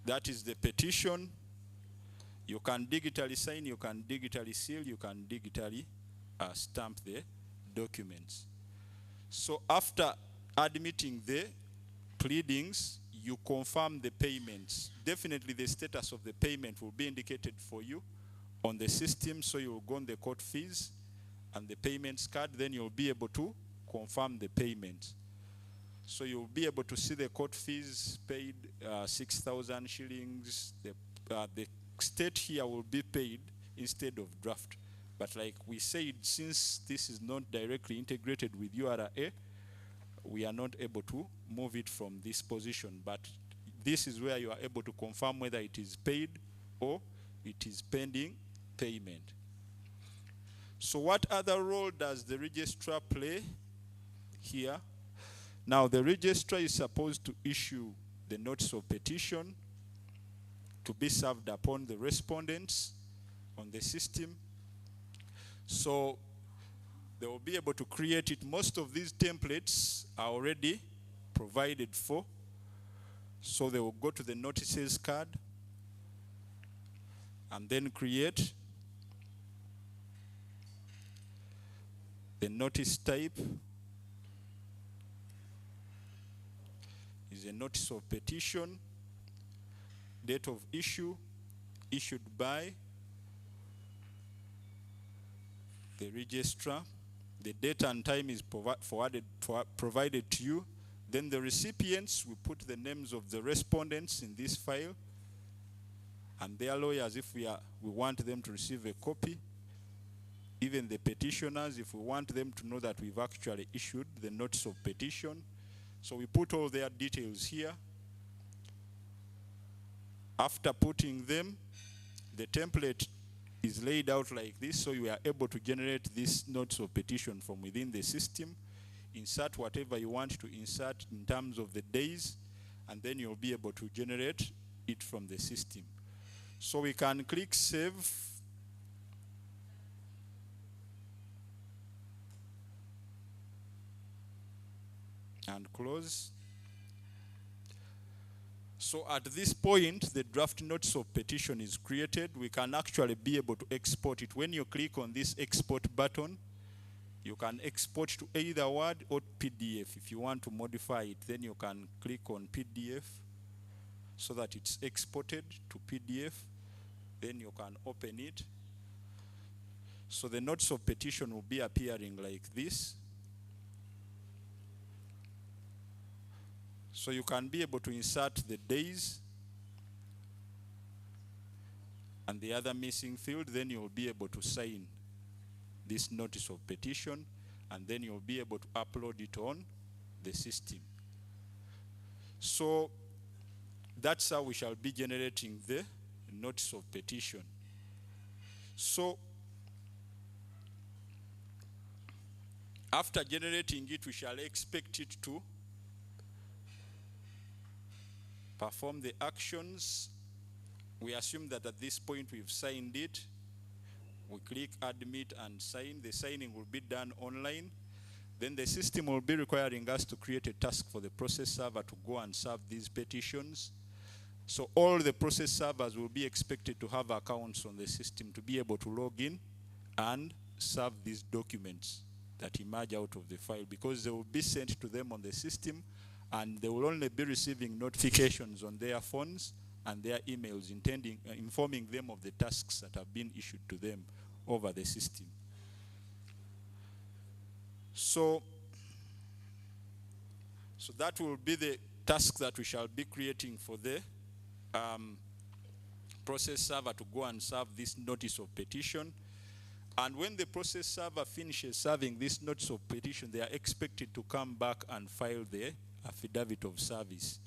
Speaker 9: that is the petition, you can digitally sign, you can digitally seal, you can digitally stamp the documents. So after admitting the pleadings, you confirm the payments. Definitely the status of the payment will be indicated for you on the system, so you'll go on the court fees and the payments card, then you'll be able to confirm the payment. So you'll be able to see the court fees paid, 6,000 shillings. The state here will be paid instead of draft. But like we said, since this is not directly integrated with URA, we are not able to move it from this position. But this is where you are able to confirm whether it is paid or it is pending payment. So what other role does the registrar play here? Now the registrar is supposed to issue the notice of petition to be served upon the respondents on the system. So they will be able to create it. Most of these templates are already provided for. So they will go to the notices card and then create the notice type is a notice of petition, date of issue, issued by the registrar. The date and time is provided to you. Then the recipients, we put the names of the respondents in this file and their lawyers if we want them to receive a copy. Even the petitioners, if we want them to know that we've actually issued the notice of petition. So we put all their details here. After putting them, the template is laid out like this, so you are able to generate this notice of petition from within the system, insert whatever you want to insert in terms of the days, and then you'll be able to generate it from the system. So we can click save and close. So at this point, the draft notice of petition is created. We can actually be able to export it. When you click on this export button, you can export to either Word or PDF. If you want to modify it, then you can click on PDF so that it's exported to PDF. Then you can open it. So the notice of petition will be appearing like this. So you can be able to insert the days and the other missing field. Then you'll be able to sign this notice of petition, and then you'll be able to upload it on the system. So that's how we shall be generating the notice of petition. So after generating it, we shall expect it to perform the actions. We assume that at this point we've signed it. We click admit and sign. The signing will be done online. Then the system will be requiring us to create a task for the process server to go and serve these petitions. So all the process servers will be expected to have accounts on the system to be able to log in and serve these documents that emerge out of the file, because they will be sent to them on the system, and they will only be receiving notifications on their phones and their emails informing them of the tasks that have been issued to them over the system. So that will be the task that we shall be creating for the process server to go and serve this notice of petition. And when the process server finishes serving this notice of petition, they are expected to come back and file the affidavit of service.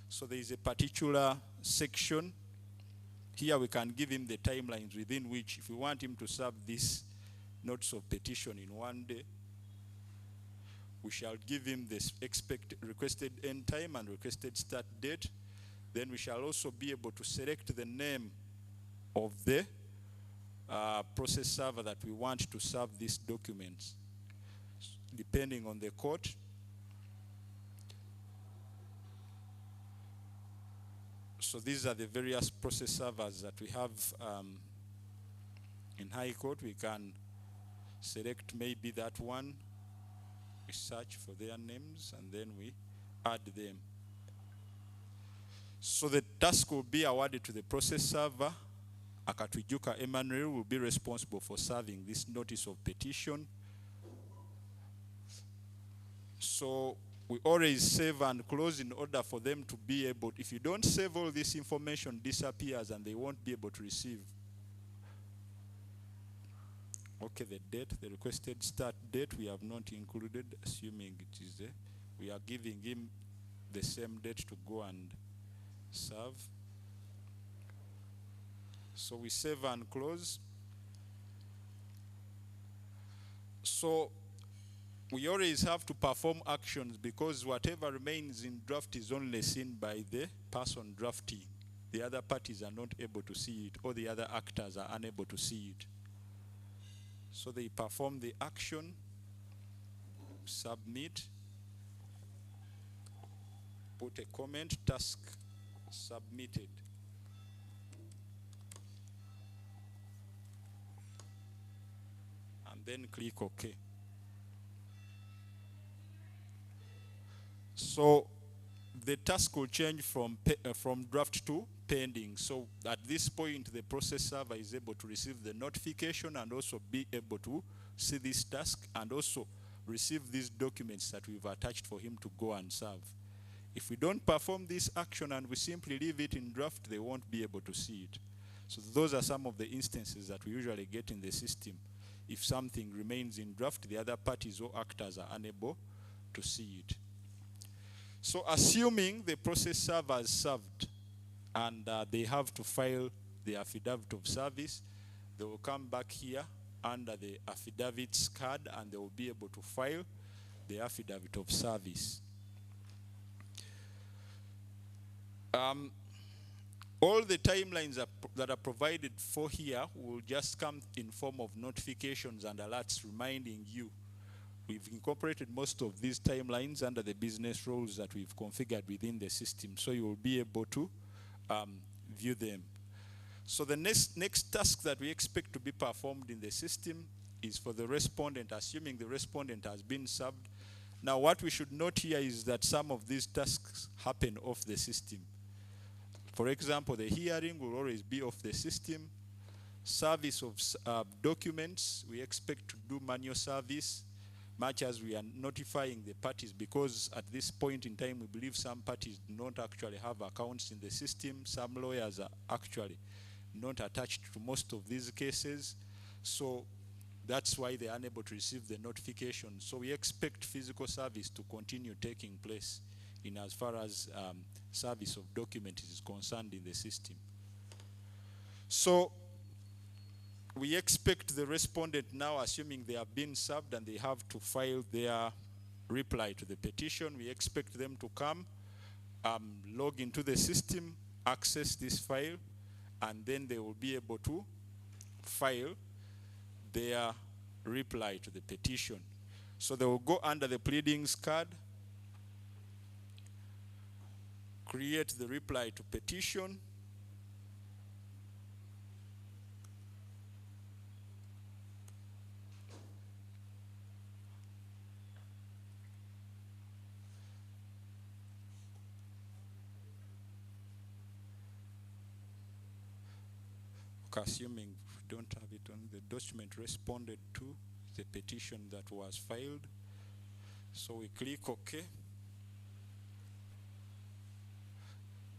Speaker 9: So there is a particular section. Here we can give him the timelines within which, if we want him to serve this notice of petition in 1 day, we shall give him this requested end time and requested start date. Then we shall also be able to select the name of the process server that we want to serve these documents, depending on the court. So these are the various process servers that we have in High Court. We can select maybe that one. We search for their names and then we add them. So the task will be awarded to the process server. Akatwijuka Emmanuel will be responsible for serving this notice of petition. So we always save and close in order for them to be able, if you don't save, all this information disappears and they won't be able to receive. Okay, the date, the requested start date, we have not included, assuming it is there. We are giving him the same date to go and serve. So we save and close. So we always have to perform actions, because whatever remains in draft is only seen by the person drafting. The other parties are not able to see it, or the other actors are unable to see it. So they perform the action, submit, put a comment, task submitted. And then click OK. So the task will change from draft to pending. So at this point, the process server is able to receive the notification and also be able to see this task and also receive these documents that we've attached for him to go and serve. If we don't perform this action and we simply leave it in draft, they won't be able to see it. So those are some of the instances that we usually get in the system. If something remains in draft, the other parties or actors are unable to see it. So assuming the process server has served and they have to file the affidavit of service, they will come back here under the affidavits card and they will be able to file the affidavit of service. All the timelines that are provided for here will just come in form of notifications and alerts reminding you we've incorporated most of these timelines under the business rules that we've configured within the system, so you will be able to view them. So the next task that we expect to be performed in the system is for the respondent, assuming the respondent has been served. Now what we should note here is that some of these tasks happen off the system. For example, the hearing will always be off the system. Service of documents, we expect to do manual service, much as we are notifying the parties, because at this point in time we believe some parties do not actually have accounts in the system. Some lawyers are actually not attached to most of these cases, so that's why they are unable to receive the notification. So we expect physical service to continue taking place in as far as service of documents is concerned in the system. So we expect the respondent now, assuming they have been served and they have to file their reply to the petition, we expect them to come, log into the system, access this file, and then they will be able to file their reply to the petition. So they will go under the pleadings card, create the reply to petition, assuming we don't have it on the document responded to the petition that was filed. So we click OK.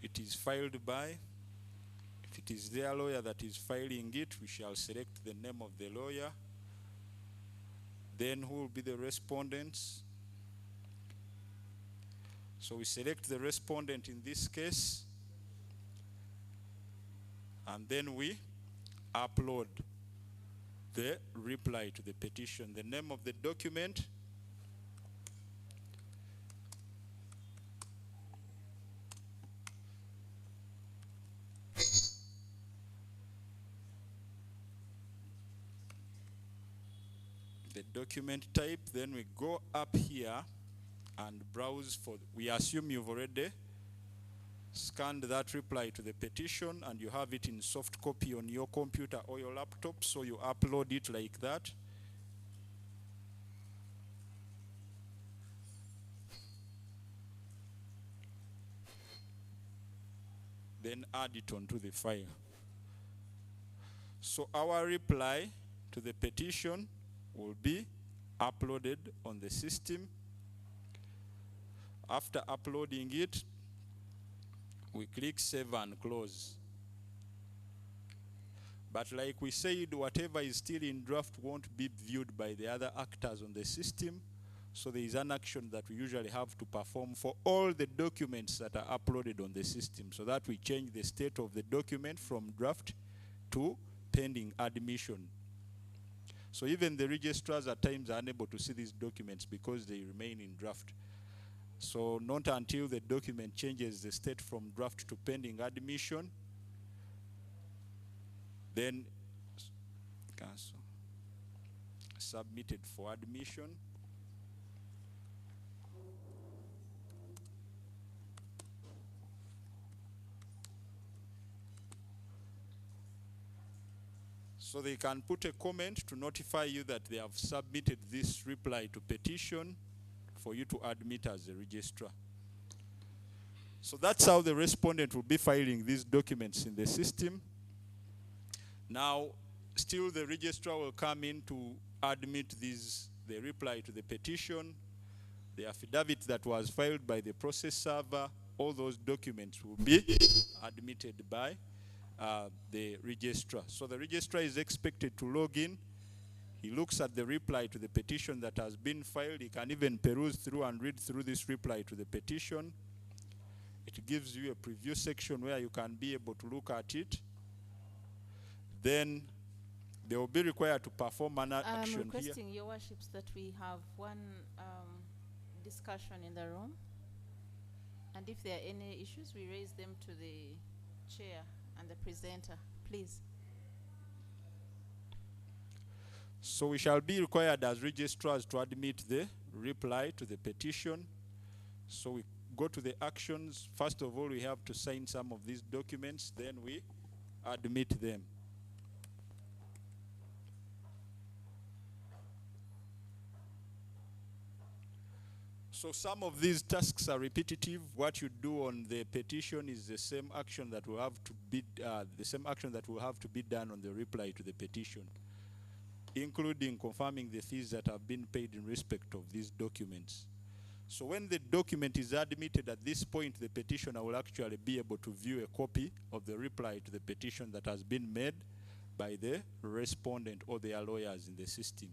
Speaker 9: It is filed by. If it is their lawyer that is filing it, we shall select the name of the lawyer. Then who will be the respondents? So we select the respondent in this case, and then we upload the reply to the petition. The name of the document, the document type. Then we go up here and browse for, we assume you've already scanned that reply to the petition and you have it in soft copy on your computer or your laptop, so you upload it like that. Then add it onto the file. So our reply to the petition will be uploaded on the system. After uploading it, we click save and close. But like we said, whatever is still in draft won't be viewed by the other actors on the system. So there is an action that we usually have to perform for all the documents that are uploaded on the system, so that we change the state of the document from draft to pending admission. So even the registrars at times are unable to see these documents because they remain in draft. So not until the document changes the state from draft to pending admission, then cancel, submitted for admission. So they can put a comment to notify you that they have submitted this reply to petition for you to admit as a registrar. So that's how the respondent will be filing these documents in the system. Now, still the registrar will come in to admit the reply to the petition, the affidavit that was filed by the process server. All those documents will be admitted by the registrar. So the registrar is expected to log in. He looks at the reply to the petition that has been filed. He can even peruse through and read through this reply to the petition. It gives you a preview section where you can be able to look at it. Then they will be required to perform an action here.
Speaker 7: I'm requesting, Your Worships, that we have one discussion in the room. And if there are any issues, we raise them to the chair and the presenter, please.
Speaker 9: So we shall be required as registrars to admit the reply to the petition. So we go to the actions. First of all, we have to sign some of these documents, then we admit them. So some of these tasks are repetitive. What you do on the petition is the same action that will have to be done on the reply to the petition, including confirming the fees that have been paid in respect of these documents. So when the document is admitted, at this point the petitioner will actually be able to view a copy of the reply to the petition that has been made by the respondent or their lawyers in the system.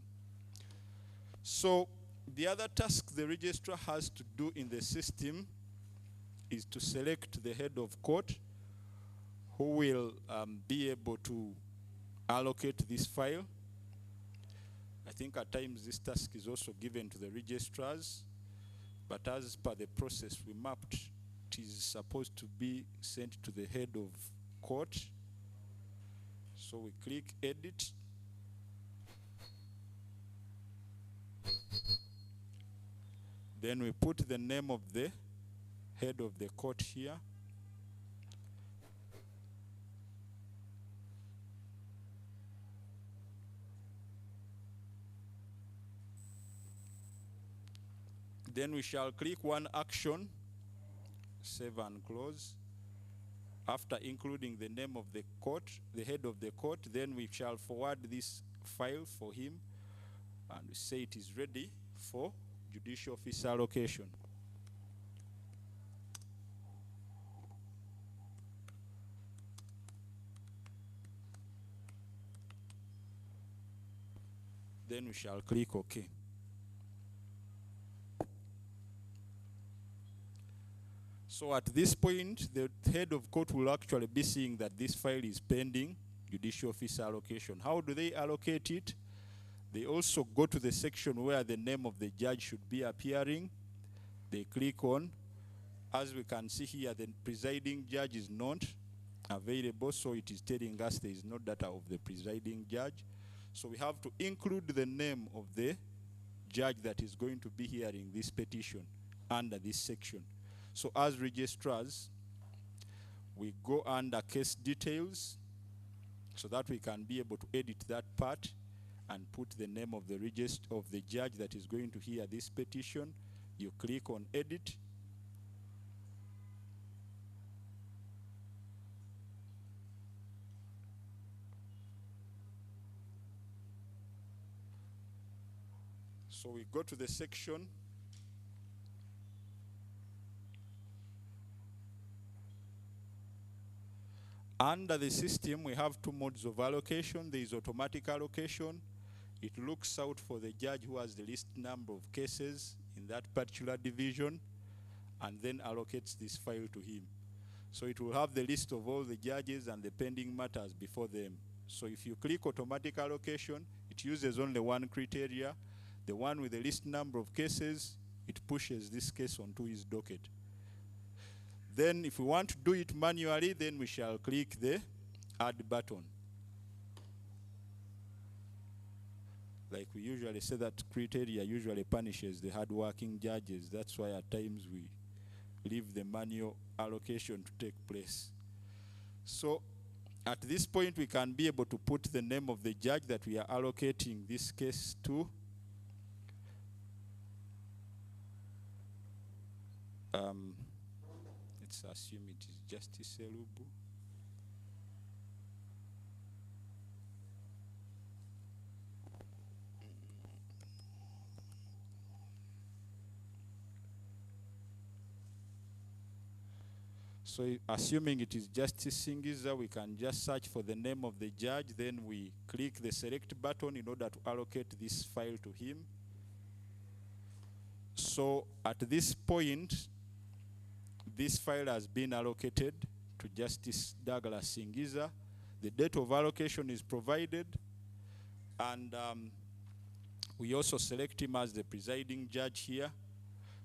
Speaker 9: So the other task the registrar has to do in the system is to select the head of court who will be able to allocate this file. I think at times this task is also given to the registrars, but as per the process we mapped, it is supposed to be sent to the head of court. So we click edit. Then we put the name of the head of the court here. Then we shall click one action, save and close. After including the name of the court, the head of the court, then we shall forward this file for him and we say it is ready for judicial officer allocation. Then we shall click OK. So at this point, the head of court will actually be seeing that this file is pending judicial officer allocation. How do they allocate it? They also go to the section where the name of the judge should be appearing. They click on. As we can see here, the presiding judge is not available, so it is telling us there is no data of the presiding judge. So we have to include the name of the judge that is going to be hearing this petition under this section. So as registrars, we go under case details so that we can be able to edit that part and put the name of the judge that is going to hear this petition. You click on edit. So we go to the section. Under the system, we have two modes of allocation. There is automatic allocation. It looks out for the judge who has the least number of cases in that particular division and then allocates this file to him. So it will have the list of all the judges and the pending matters before them. So if you click automatic allocation, it uses only one criteria. The one with the least number of cases, it pushes this case onto his docket. Then if we want to do it manually, then we shall click the add button. Like we usually say, that criteria usually punishes the hard-working judges. That's why at times we leave the manual allocation to take place. So at this point, we can be able to put the name of the judge that we are allocating this case to. Let's assume it is Justice Elubu. So assuming it is Justice Singiza, we can just search for the name of the judge, then we click the select button in order to allocate this file to him. So at this point, this file has been allocated to Justice Douglas Singiza. The date of allocation is provided, and we also select him as the presiding judge here.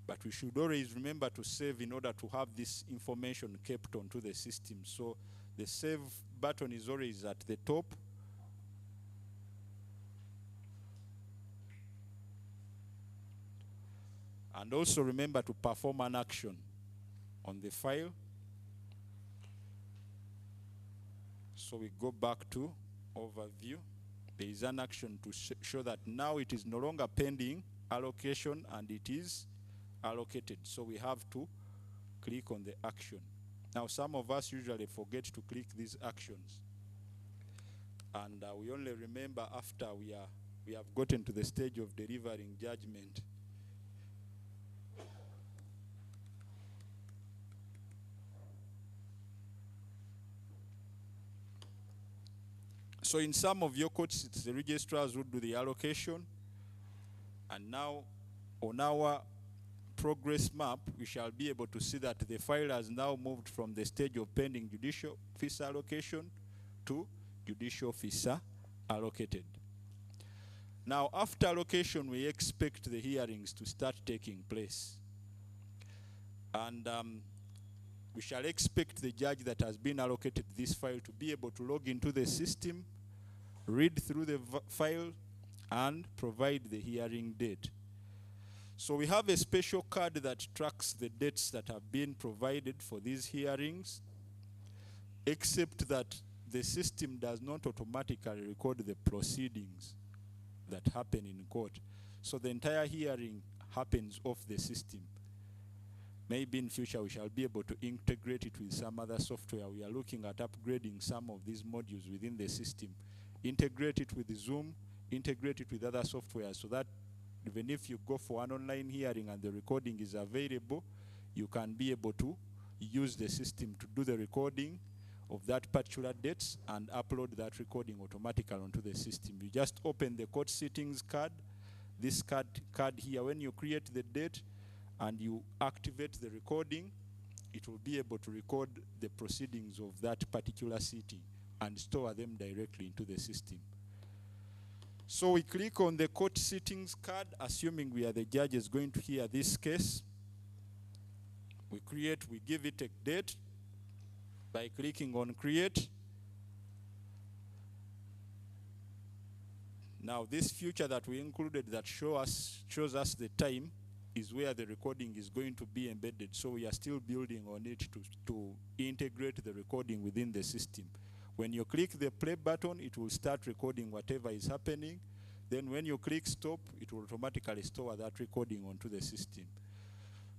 Speaker 9: But we should always remember to save in order to have this information kept onto the system. So the save button is always at the top. And also remember to perform an action on the file. So we go back to overview. There is an action to show that now it is no longer pending allocation and it is allocated. So we have to click on the action. Now some of us usually forget to click these actions. And we only remember after we have gotten to the stage of delivering judgment. So in some of your courts, it's the registrars who do the allocation. And now on our progress map, we shall be able to see that the file has now moved from the stage of pending judicial officer allocation to judicial officer allocated. Now, after allocation, we expect the hearings to start taking place. And we shall expect the judge that has been allocated this file to be able to log into the system, read through the file, and provide the hearing date. So we have a special card that tracks the dates that have been provided for these hearings, except that the system does not automatically record the proceedings that happen in court. So the entire hearing happens off the system. Maybe in future we shall be able to integrate it with some other software. We are looking at upgrading some of these modules within the system. Integrate it with Zoom, integrate it with other software so that even if you go for an online hearing and the recording is available, you can be able to use the system to do the recording of that particular dates and upload that recording automatically onto the system. You just open the court sittings card, this card here. When you create the date and you activate the recording, it will be able to record the proceedings of that particular sitting and store them directly into the system. So we click on the court sittings card, assuming we are the judges going to hear this case. We give it a date by clicking on create. Now this feature that we included that shows us the time is where the recording is going to be embedded. So we are still building on it to integrate the recording within the system. When you click the play button, it will start recording whatever is happening. Then when you click stop, it will automatically store that recording onto the system.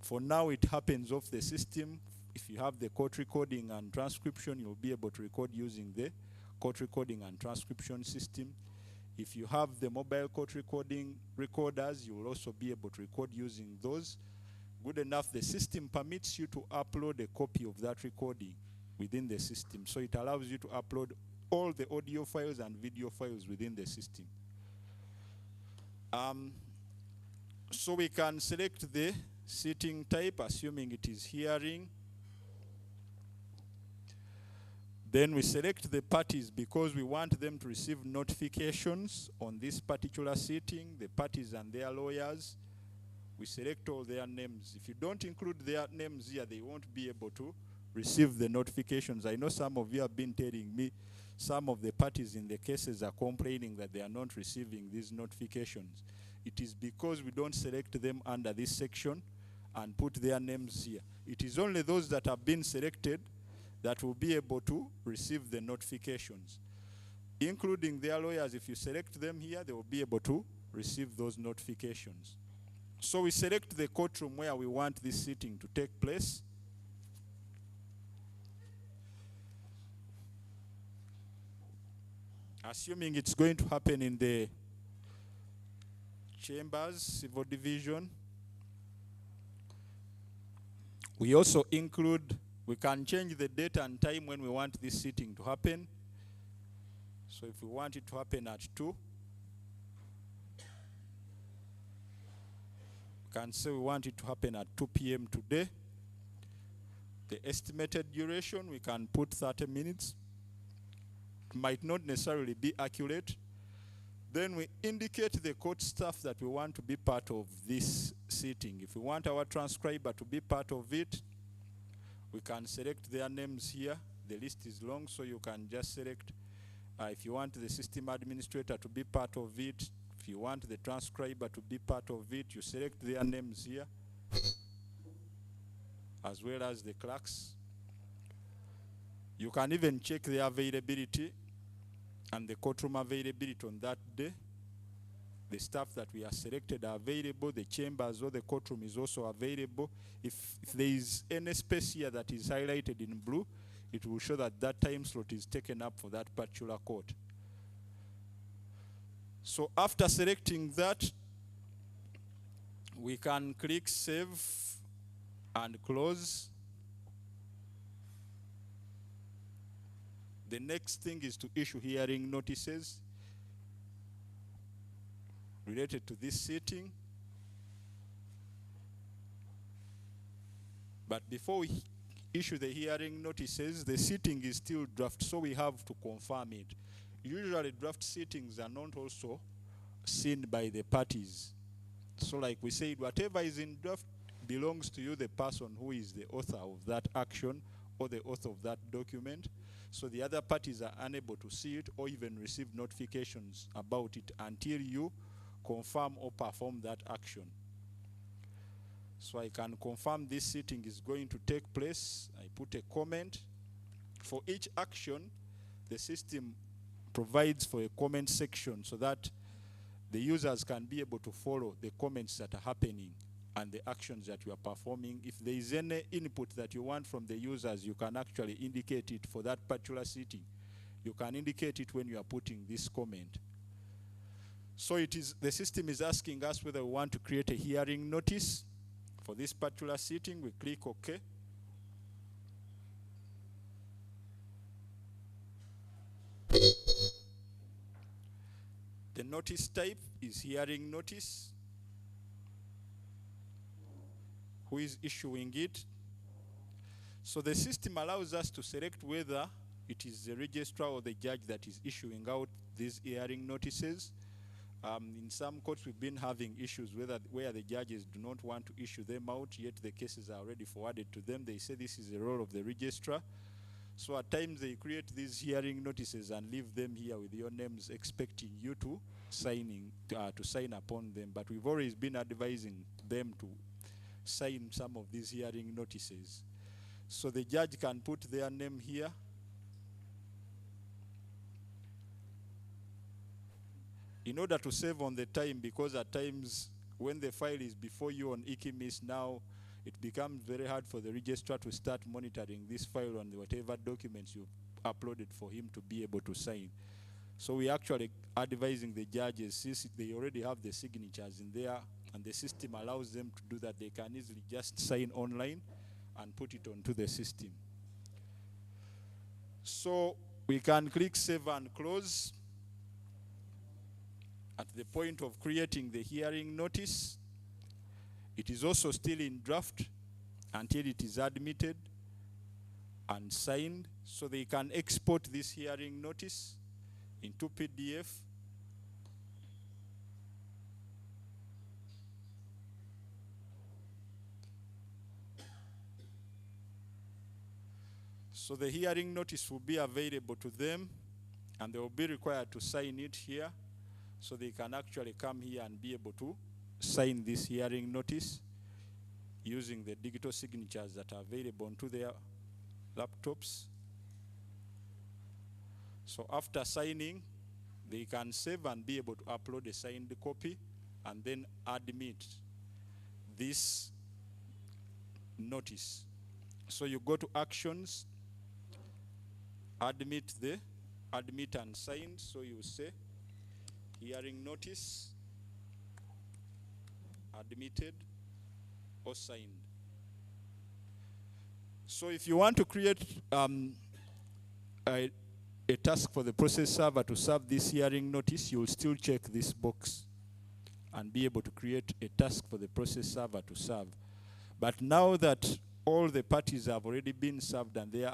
Speaker 9: For now, it happens off the system. If you have the court recording and transcription, you'll be able to record using the court recording and transcription system. If you have the mobile court recording recorders, you will also be able to record using those. Good enough, the system permits you to upload a copy of that recording within the system. So it allows you to upload all the audio files and video files within the system. So we can select the sitting type, assuming it is hearing. Then we select the parties because we want them to receive notifications on this particular sitting, the parties and their lawyers. We select all their names. If you don't include their names here, they won't be able to receive the notifications. I know some of you have been telling me some of the parties in the cases are complaining that they are not receiving these notifications. It is because we don't select them under this section and put their names here. It is only those that have been selected that will be able to receive the notifications, including their lawyers. If you select them here, they will be able to receive those notifications. So we select the courtroom where we want this sitting to take place. Assuming it's going to happen in the Chambers, Civil Division. We also include, we can change the date and time when we want this sitting to happen. So if we want it to happen at 2, we can say we want it to happen at 2 p.m. today. The estimated duration, we can put 30 minutes. It might not necessarily be accurate. Then we indicate the court staff that we want to be part of this sitting. If we want our transcriber to be part of it, we can select their names here. The list is long, so you can just select if you want the system administrator to be part of it, if you want the transcriber to be part of it, you select their names here. as well as the clerks. You can even check the availability and the courtroom availability on that day. The staff that we are selected are available, the chambers or the courtroom is also available. If there is any space here that is highlighted in blue, it will show that that time slot is taken up for that particular court. So after selecting that, we can click save and close. The next thing is to issue hearing notices related to this sitting. But before we issue the hearing notices, the sitting is still draft, so we have to confirm it. Usually draft sittings are not also seen by the parties. So like we said, whatever is in draft belongs to you, the person who is the author of that action or the author of that document. So the other parties are unable to see it or even receive notifications about it until you confirm or perform that action. So I can confirm this sitting is going to take place. I put a comment. For each action, the system provides for a comment section so that the users can be able to follow the comments that are happening and the actions that you are performing. If there is any input that you want from the users, you can actually indicate it for that particular sitting. You can indicate it when you are putting this comment. So it is, the system is asking us whether we want to create a hearing notice for this particular sitting. We click OK. The notice type is hearing notice. Who is issuing it? So the system allows us to select whether it is the registrar or the judge that is issuing out these hearing notices. In some courts, we've been having issues where the judges do not want to issue them out, yet the cases are already forwarded to them. They say this is the role of the registrar. So at times they create these hearing notices and leave them here with your names, expecting you to sign upon them. But we've always been advising them to sign some of these hearing notices. So the judge can put their name here. In order to save on the time, because at times when the file is before you on IKIMIS now, it becomes very hard for the registrar to start monitoring this file and whatever documents you've uploaded for him to be able to sign. So we actually advising the judges, since they already have the signatures in there and the system allows them to do that, they can easily just sign online and put it onto the system. So we can click save and close. At the point of creating the hearing notice, it is also still in draft until it is admitted and signed. So they can export this hearing notice into PDF. So the hearing notice will be available to them and they will be required to sign it here. So they can actually come here and be able to sign this hearing notice using the digital signatures that are available onto their laptops. So after signing, they can save and be able to upload a signed copy and then admit this notice. So you go to actions, admit and sign. So you say hearing notice, admitted or signed. So if you want to create a task for the process server to serve this hearing notice, you'll still check this box and be able to create a task for the process server to serve. But now that all the parties have already been served and their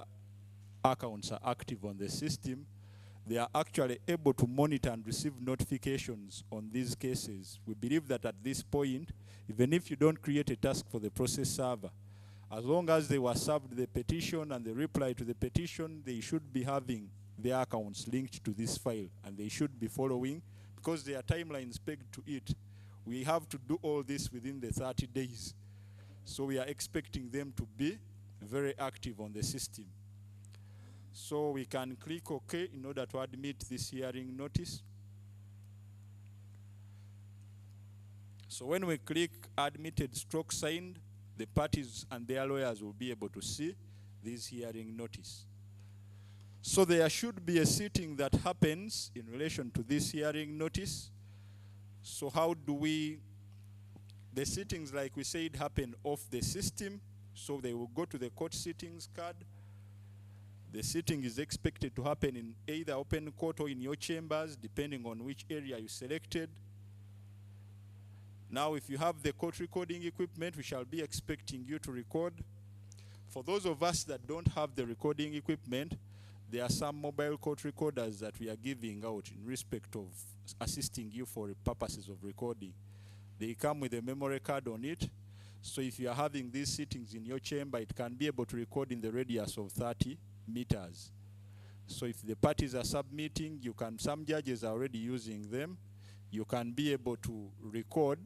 Speaker 9: accounts are active on the system, they are actually able to monitor and receive notifications on these cases. We believe that at this point, even if you don't create a task for the process server, as long as they were served the petition and the reply to the petition, they should be having their accounts linked to this file and they should be following, because their timelines pegged to it. We have to do all this within the 30 days. So we are expecting them to be very active on the system. So we can click OK in order to admit this hearing notice. So when we click admitted stroke signed, the parties and their lawyers will be able to see this hearing notice. So there should be a sitting that happens in relation to this hearing notice. So how do we, the sittings, like we said, happen off the system. So they will go to the court sittings card. The sitting is expected to happen in either open court or in your chambers, depending on which area you selected. Now, if you have the court recording equipment, we shall be expecting you to record. For those of us that don't have the recording equipment, there are some mobile court recorders that we are giving out in respect of assisting you for purposes of recording. They come with a memory card on it. So if you are having these sittings in your chamber, it can be able to record in the radius of 30 meters. So if the parties are submitting, you can, some judges are already using them. You can be able to record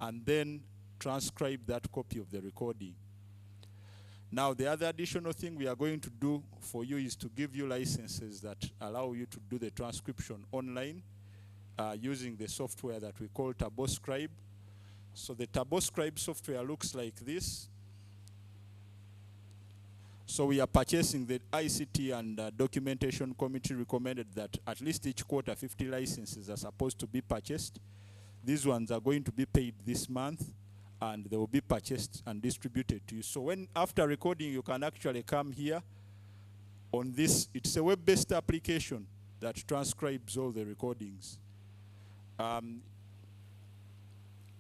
Speaker 9: and then transcribe that copy of the recording. Now, the other additional thing we are going to do for you is to give you licenses that allow you to do the transcription online using the software that we call TurboScribe. So the TurboScribe software looks like this. So we are purchasing the ICT and documentation committee recommended that at least each quarter 50 licenses are supposed to be purchased. These ones are going to be paid this month and they will be purchased and distributed to you. So when after recording, you can actually come here on this. It's a web-based application that transcribes all the recordings.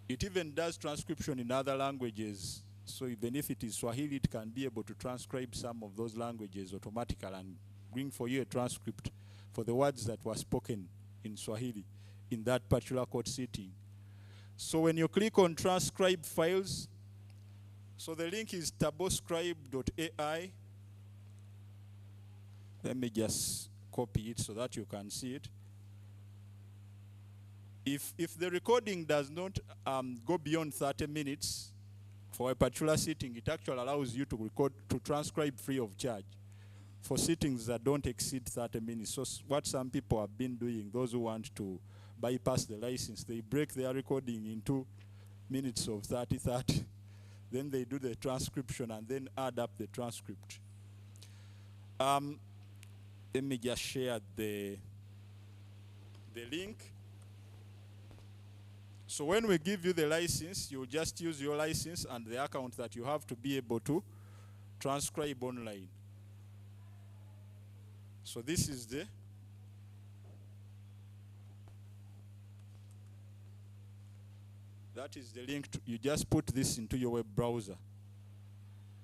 Speaker 9: It even does transcription in other languages. So even if it is Swahili, it can be able to transcribe some of those languages automatically and bring for you a transcript for the words that were spoken in Swahili in that particular court sitting. So when you click on transcribe files, so the link is turboscribe.ai. Let me just copy it so that you can see it. If the recording does not go beyond 30 minutes for a particular sitting, it actually allows you to record, to transcribe free of charge for sittings that don't exceed 30 minutes. So what some people have been doing, those who want to bypass the license, they break their recording into minutes of 30. Then they do the transcription and then add up the transcript. Let me just share the link. So when we give you the license, you just use your license and the account that you have to be able to transcribe online. So this is that is the link. You just put this into your web browser,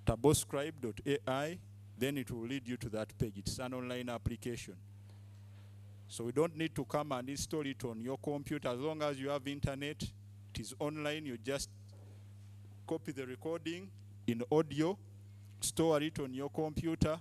Speaker 9: turboscribe.ai, then it will lead you to that page. It's an online application. So we don't need to come and install it on your computer. As long as you have internet, it is online. You just copy the recording in audio, store it on your computer.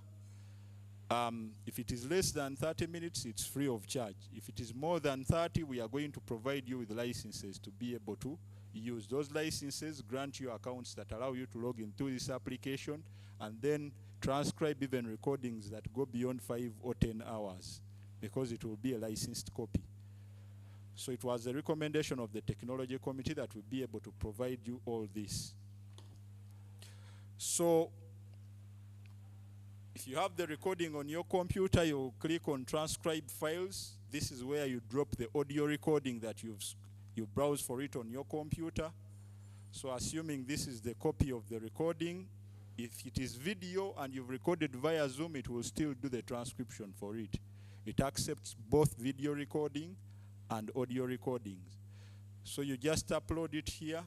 Speaker 9: If it is less than 30 minutes, it's free of charge. If it is more than 30, we are going to provide you with licenses to be able to use. Those licenses grant you accounts that allow you to log into this application and then transcribe even recordings that go beyond 5 or 10 hours. Because it will be a licensed copy. So it was a recommendation of the technology committee that will be able to provide you all this. So if you have the recording on your computer, you click on transcribe files. This is where you drop the audio recording that you browse for it on your computer. So assuming this is the copy of the recording, if it is video and you've recorded via Zoom, it will still do the transcription for it. It accepts both video recording and audio recordings. So you just upload it here.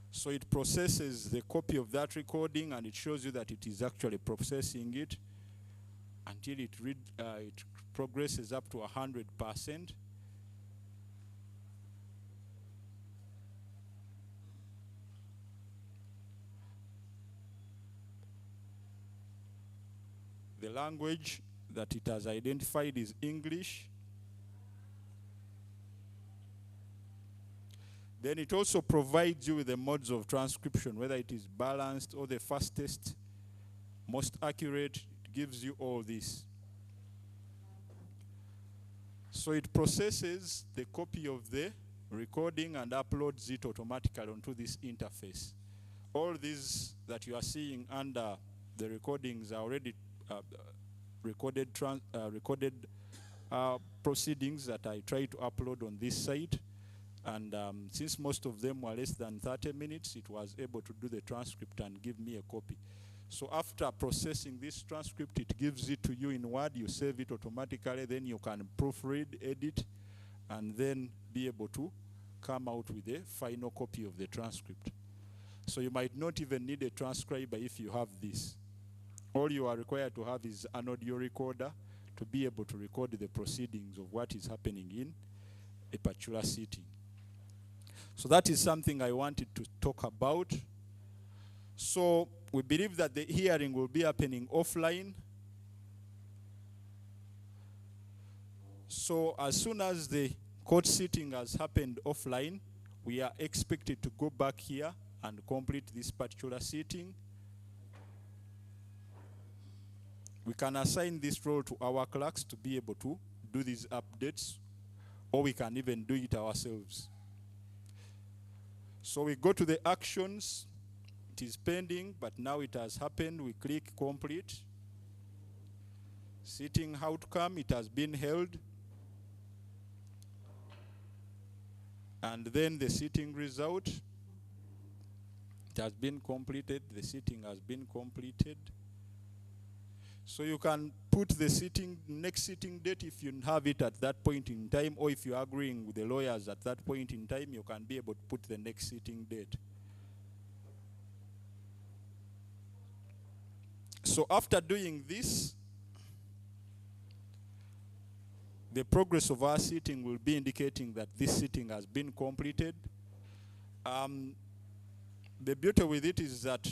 Speaker 9: So it processes the copy of that recording and it shows you that it is actually processing it until it progresses up to 100%. that it has identified is English. Then it also provides you with the modes of transcription, whether it is balanced or the fastest, most accurate. It gives you all this. So it processes the copy of the recording and uploads it automatically onto this interface. All these that you are seeing under the recordings are already recorded proceedings that I try to upload on this site. And since most of them were less than 30 minutes, it was able to do the transcript and give me a copy. So after processing this transcript, it gives it to you in Word. You save it automatically. Then you can proofread, edit, and then be able to come out with a final copy of the transcript. So you might not even need a transcriber if you have this. All you are required to have is an audio recorder to be able to record the proceedings of what is happening in a particular sitting. So that is something I wanted to talk about. So we believe that the hearing will be happening offline. So as soon as the court sitting has happened offline, we are expected to go back here and complete this particular sitting. We can assign this role to our clerks to be able to do these updates, or we can even do it ourselves. So we go to the actions. It is pending, but now it has happened. We click complete. Sitting outcome, it has been held. And then the sitting result, it has been completed. The sitting has been completed. So you can put the next sitting date if you have it at that point in time, or if you're agreeing with the lawyers at that point in time, you can be able to put the next sitting date. So after doing this, the progress of our sitting will be indicating that this sitting has been completed. The beauty with it is that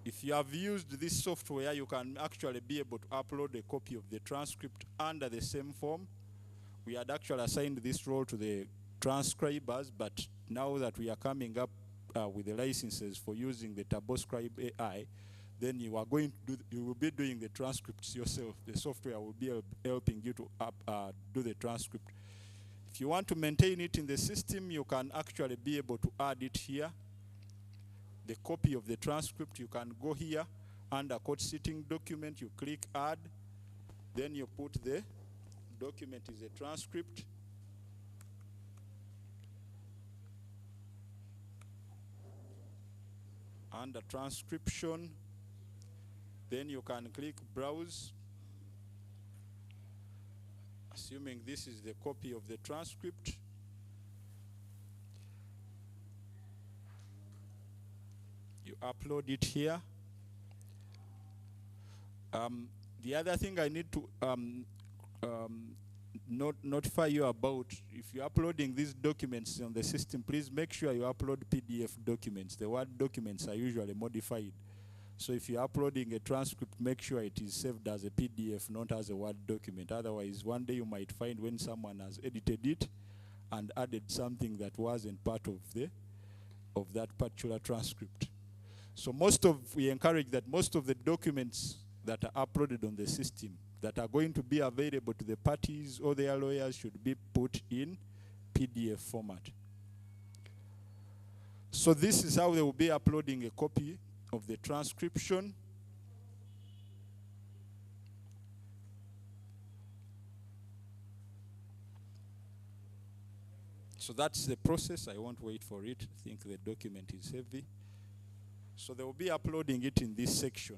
Speaker 9: if you have used this software, you can actually be able to upload a copy of the transcript under the same form. We had actually assigned this role to the transcribers, but now that we are coming up with the licenses for using the TurboScribe AI, then you will be doing the transcripts yourself. The software will be helping you to do the transcript. If you want to maintain it in the system, you can actually be able to add it here. The copy of the transcript, you can go here under court sitting document, you click add, then you put the document is a transcript. Under transcription, then you can click browse. Assuming this is the copy of the transcript. You upload it here. The other thing I need to notify you about, if you're uploading these documents on the system, please make sure you upload PDF documents. The Word documents are usually modified. So if you're uploading a transcript, make sure it is saved as a PDF, not as a Word document. Otherwise, one day you might find when someone has edited it and added something that wasn't part of that particular transcript. So we encourage that most of the documents that are uploaded on the system that are going to be available to the parties or their lawyers should be put in PDF format. So this is how they will be uploading a copy of the transcription. So that's the process. I won't wait for it. I think the document is heavy. So they will be uploading it in this section.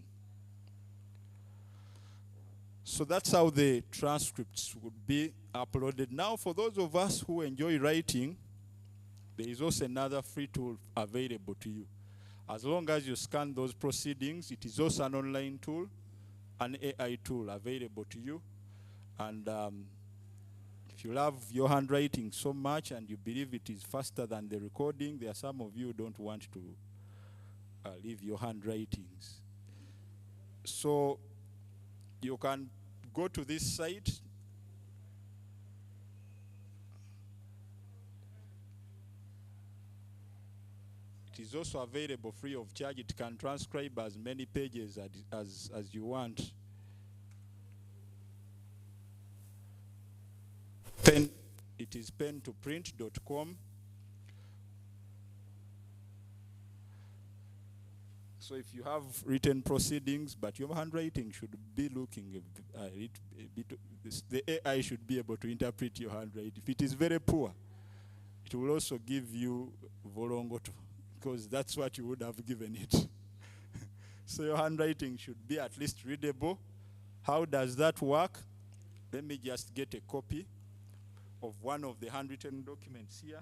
Speaker 9: So that's how the transcripts would be uploaded. Now, for those of us who enjoy writing, there is also another free tool available to you. As long as you scan those proceedings, it is also an online tool, an AI tool available to you. And if you love your handwriting so much and you believe it is faster than the recording, there are some of you who don't want to leave your handwritings. So you can go to this site, it is also available free of charge. It can transcribe as many pages as you want. It is pen2print.com. So if you have written proceedings, but your handwriting should be looking a bit, the AI should be able to interpret your handwriting. If it is very poor, it will also give you volongoto, because that's what you would have given it. So your handwriting should be at least readable. How does that work? Let me just get a copy of one of the handwritten documents here,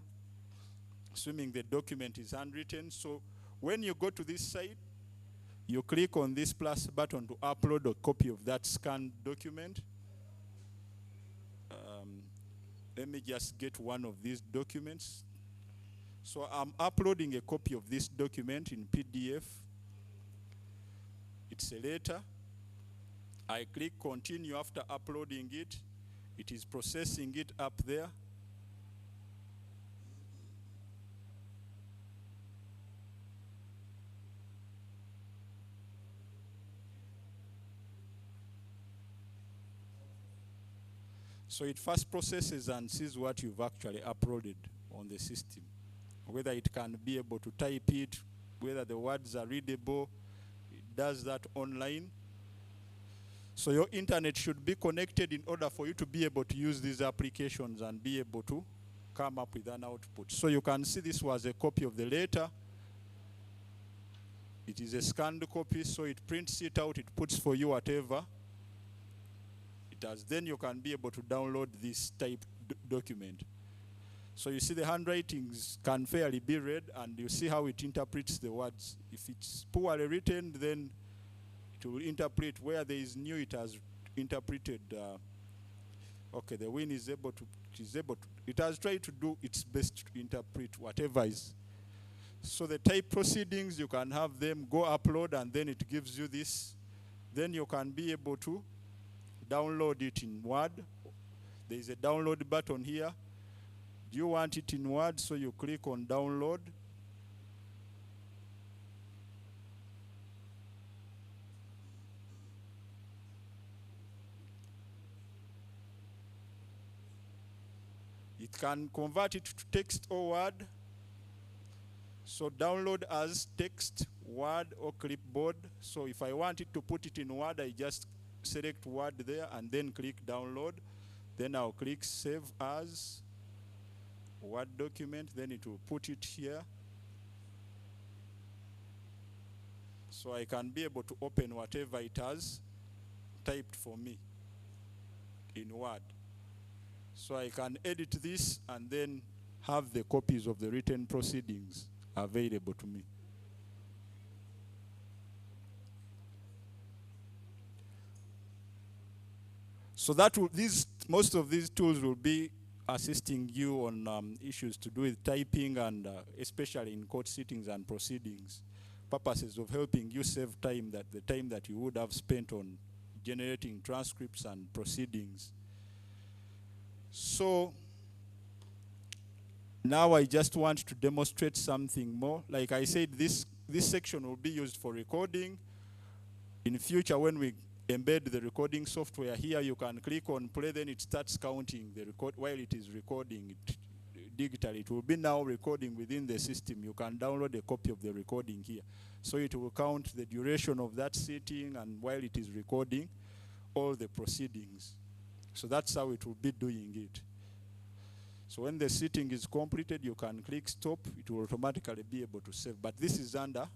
Speaker 9: assuming the document is handwritten. So when you go to this site, you click on this plus button to upload a copy of that scanned document. Let me just get one of these documents. So I'm uploading a copy of this document in PDF. It's a letter. I click continue after uploading it. It is processing it up there. So it first processes and sees what you've actually uploaded on the system, whether it can be able to type it, whether the words are readable. It does that online. So your internet should be connected in order for you to be able to use these applications and be able to come up with an output. So you can see this was a copy of the letter. It is a scanned copy, so it prints it out, it puts for you whatever it has. Then you can be able to download this type document. So you see the handwritings can fairly be read, and you see how it interprets the words. If it's poorly written, then it will interpret where there is new. It has interpreted. Okay, the win is able to. It has tried to do its best to interpret whatever is. So the type proceedings, you can have them go upload, and then it gives you this. Then you can be able to download it in Word. There is a download button here. Do you want it in Word? So you click on download. It can convert it to text or Word. So download as text, Word, or clipboard. So if I want it to put it in Word, I just select Word there and then click download. Then I'll click save as Word document. Then it will put it here. So I can be able to open whatever it has typed for me in Word. So I can edit this and then have the copies of the written proceedings available to me. So that will, most of these tools will be assisting you on issues to do with typing, and especially in court sittings and proceedings, purposes of helping you save time, that the time that you would have spent on generating transcripts and proceedings. So now I just want to demonstrate something more. Like I said, this section will be used for recording. In future, when we embed the recording software here, you can click on play, then it starts counting the record while it is recording it digitally. It will be now recording within the system. You can download a copy of the recording here. So it will count the duration of that sitting, and while it is recording, all the proceedings. So that's how it will be doing it. So when the sitting is completed, you can click stop. It will automatically be able to save. But this is under,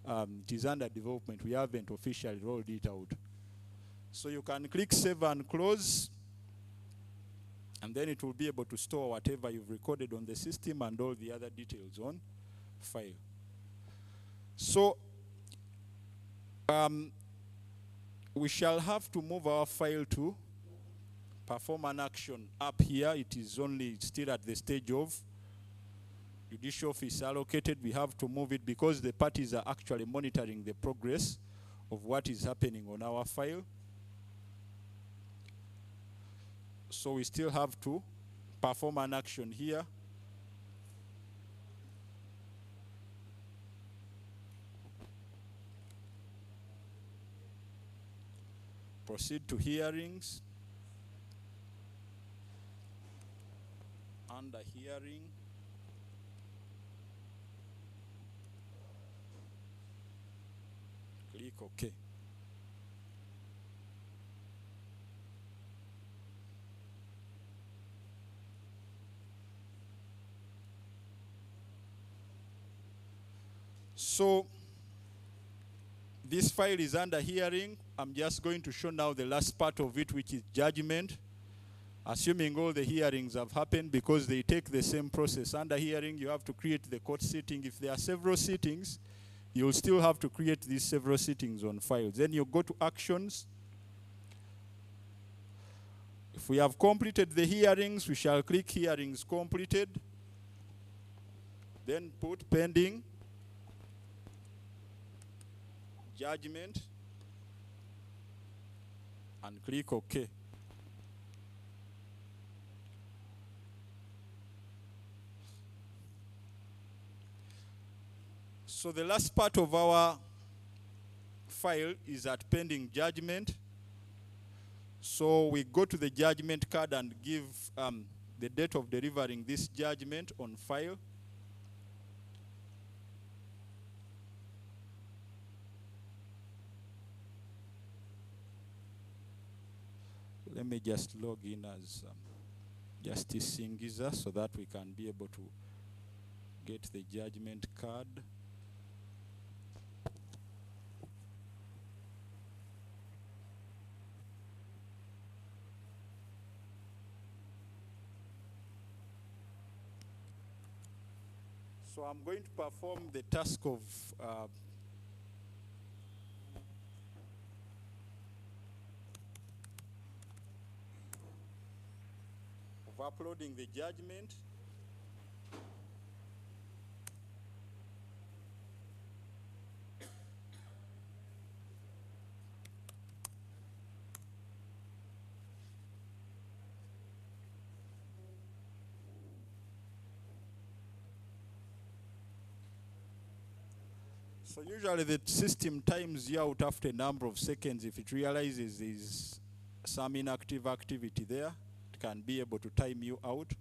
Speaker 9: it is under development. We haven't officially rolled it out. So you can click save and close, and then it will be able to store whatever you've recorded on the system and all the other details on file. So we shall have to move our file to perform an action up here. It is only still at the stage of judicial office allocated. We have to move it because the parties are actually monitoring the progress of what is happening on our file. So we still have to perform an action here. Proceed to hearings. Under hearing, click OK. So this file is under hearing. I'm just going to show now the last part of it, which is judgment. Assuming all the hearings have happened, because they take the same process. Under hearing, you have to create the court sitting. If there are several sittings, you'll still have to create these several sittings on files. Then you go to actions. If we have completed the hearings, we shall click hearings completed. Then put pending judgment and click OK. So the last part of our file is at pending judgment. So we go to the judgment card and give the date of delivering this judgment on file. Let me just log in as Justice Singiza so that we can be able to get the judgment card. So I'm going to perform the task of uploading the judgment. So usually the system times you out after a number of seconds. If it realizes there's some inactive activity there, it can be able to time you out.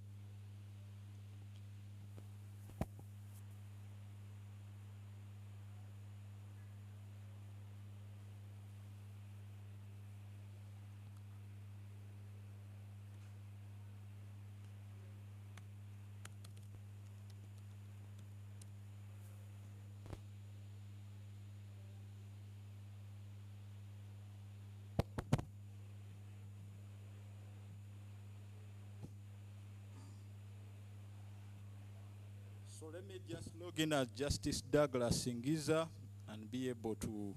Speaker 9: So let me just log in as Justice Douglas Singiza and be able to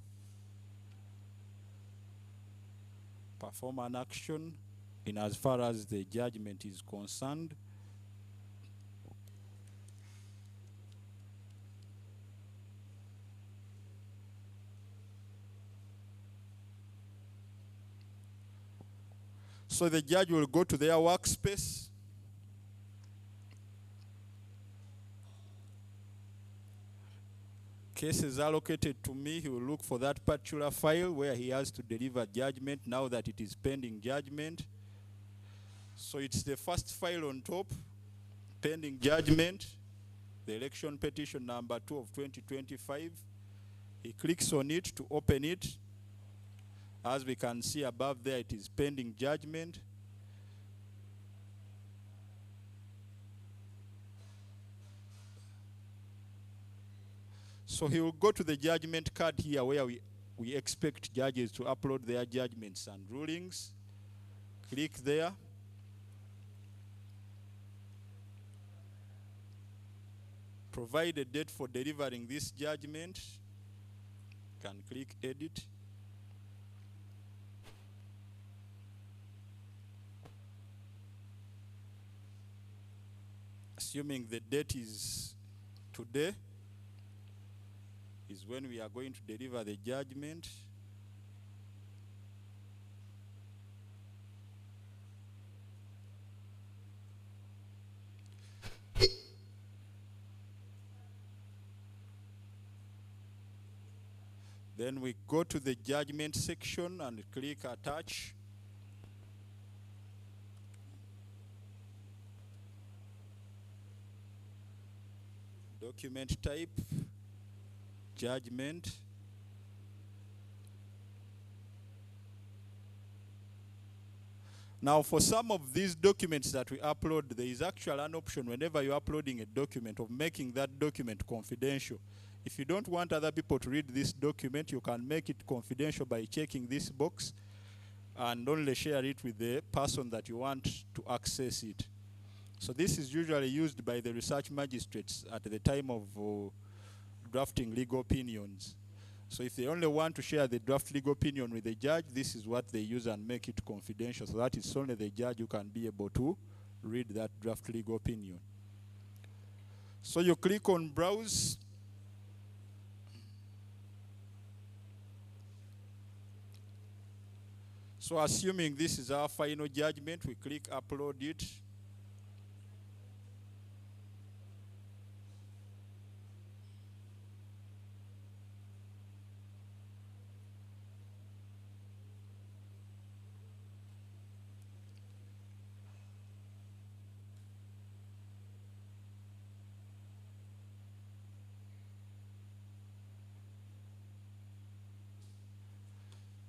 Speaker 9: perform an action in as far as the judgment is concerned. So the judge will go to their workspace. Cases allocated to me, he will look for that particular file where he has to deliver judgment now that it is pending judgment. So it's the first file on top, pending judgment, the election petition number 2 of 2025. He clicks on it to open it. As we can see above there, it is pending judgment. So he will go to the judgment card here where we expect judges to upload their judgments and rulings. Click there. Provide a date for delivering this judgment. Can click edit. Assuming the date is today, is when we are going to deliver the judgment. Then we go to the judgment section and click attach. Document type, judgment. Now for some of these documents that we upload, there is actually an option whenever you're uploading a document of making that document confidential. If you don't want other people to read this document, you can make it confidential by checking this box and only share it with the person that you want to access it. So this is usually used by the research magistrates at the time of drafting legal opinions. So if they only want to share the draft legal opinion with the judge, this is what they use and make it confidential, so that it's only the judge who can be able to read that draft legal opinion. So you click on browse. So assuming this is our final judgment, we click upload it.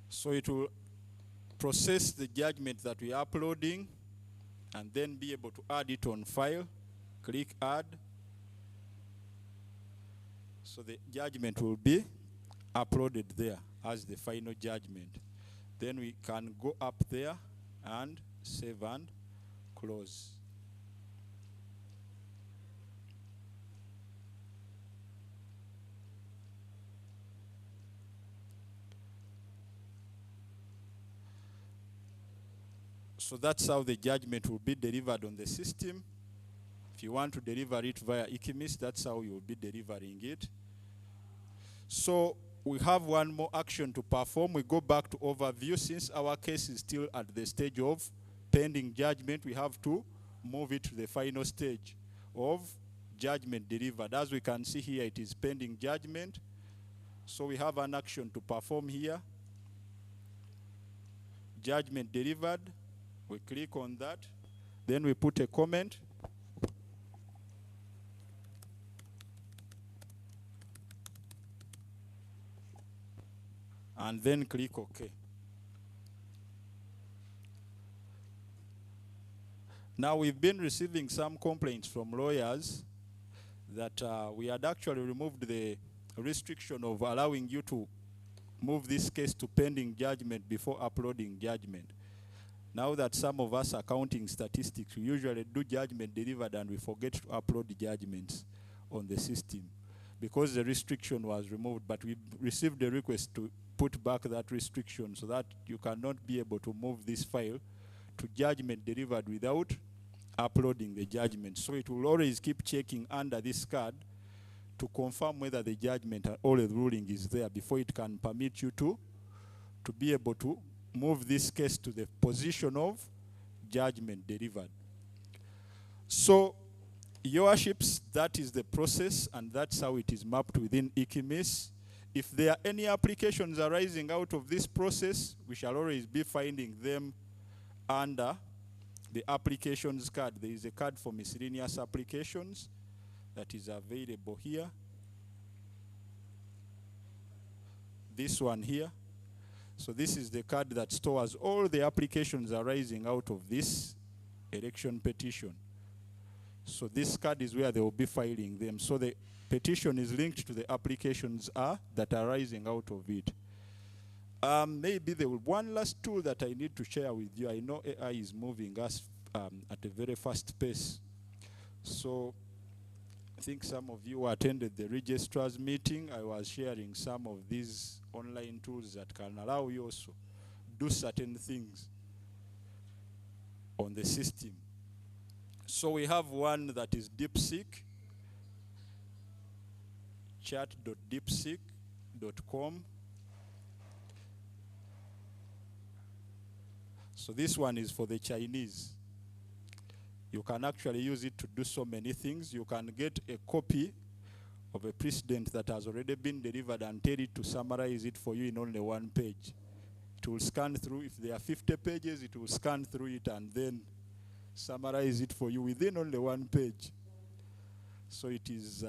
Speaker 9: So it will process the judgment that we are uploading and then be able to add it on file. Click add. So the judgment will be uploaded there as the final judgment. Then we can go up there and save and close. So that's how the judgment will be delivered on the system. If you want to deliver it via ECMIS, that's how you will be delivering it. So we have one more action to perform. We go back to overview. Since our case is still at the stage of pending judgment, we have to move it to the final stage of judgment delivered. As we can see here, it is pending judgment. So we have an action to perform here. Judgment delivered. We click on that. Then we put a comment. And then click OK. Now we've been receiving some complaints from lawyers that we had actually removed the restriction of allowing you to move this case to pending judgment before uploading judgment. Now that some of us are counting statistics, we usually do judgment delivered and we forget to upload the judgments on the system because the restriction was removed, but we received a request to put back that restriction so that you cannot be able to move this file to judgment delivered without uploading the judgment. So it will always keep checking under this card to confirm whether the judgment or the ruling is there before it can permit you to be able to move this case to the position of judgment delivered. So, your worships, that is the process, and that's how it is mapped within ECMIS. If there are any applications arising out of this process, we shall always be finding them under the applications card. There is a card for miscellaneous applications that is available here. This one here. So this is the card that stores all the applications arising out of this election petition. So this card is where they will be filing them. So the petition is linked to the applications that are arising out of it. Maybe there will be one last tool that I need to share with you. I know AI is moving us at a very fast pace. So I think some of you attended the Registrars meeting. I was sharing some of these online tools that can allow you also do certain things on the system. So we have one that is DeepSeek, chat.deepseek.com. So this one is for the Chinese. You can actually use it to do so many things. You can get a copy of a precedent that has already been delivered and tell it to summarize it for you in only one page. It will scan through, if there are 50 pages, it will scan through it and then summarize it for you within only one page. So it is,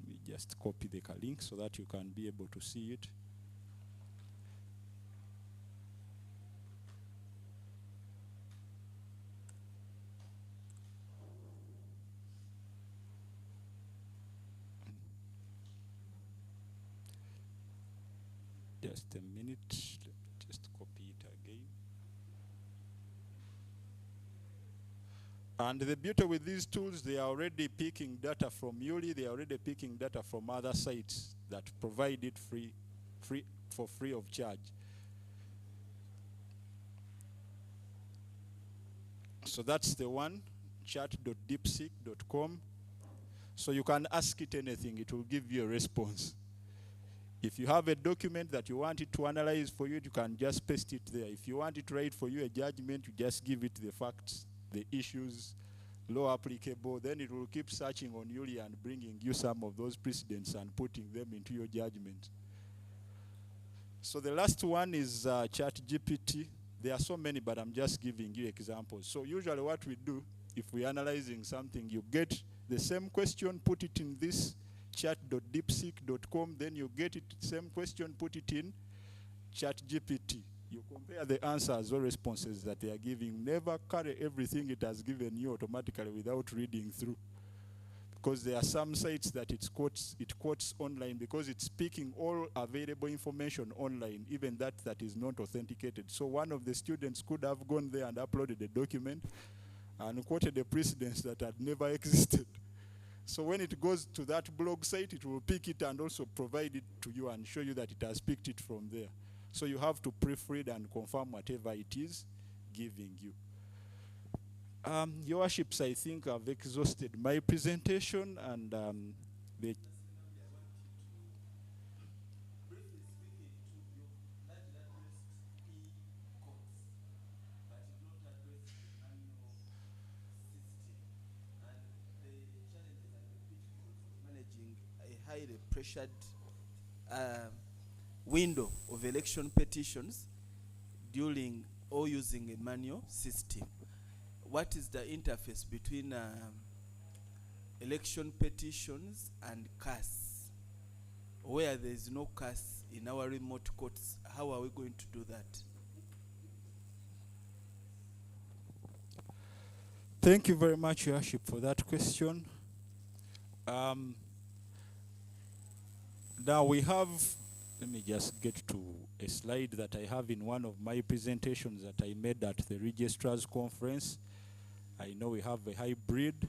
Speaker 9: we just copy the link so that you can be able to see it. Just a minute, let me just copy it again. And the beauty with these tools, they are already picking data from Yuli, they are already picking data from other sites that provide it for free of charge. So that's the one, chat.deepseek.com. So you can ask it anything, it will give you a response. If you have a document that you want it to analyze for you, you can just paste it there. If you want it to write for you a judgment, you just give it the facts, the issues, law applicable, then it will keep searching on Yuli and bringing you some of those precedents and putting them into your judgment. So the last one is ChatGPT. There are so many, but I'm just giving you examples. So usually what we do, if we're analyzing something, you get the same question, put it in this chat.deepseek.com, then you get it, same question, put it in ChatGPT. You compare the answers or responses that they are giving. Never carry everything it has given you automatically without reading through. Because there are some sites that it quotes online because it's picking all available information online, even that is not authenticated. So one of the students could have gone there and uploaded a document and quoted a precedence that had never existed. So when it goes to that blog site, it will pick it and also provide it to you and show you that it has picked it from there. So you have to proofread and confirm whatever it is giving you. Your worships, I think I've exhausted my presentation and the
Speaker 10: highly pressured window of election petitions during or using a manual system. What is the interface between election petitions and CAS? Where there is no CAS in our remote courts, how are we going to do that?
Speaker 9: Thank you very much, Your Worship, for that question. Now we have, let me just get to a slide that I have in one of my presentations that I made at the Registrars conference. I know we have a hybrid.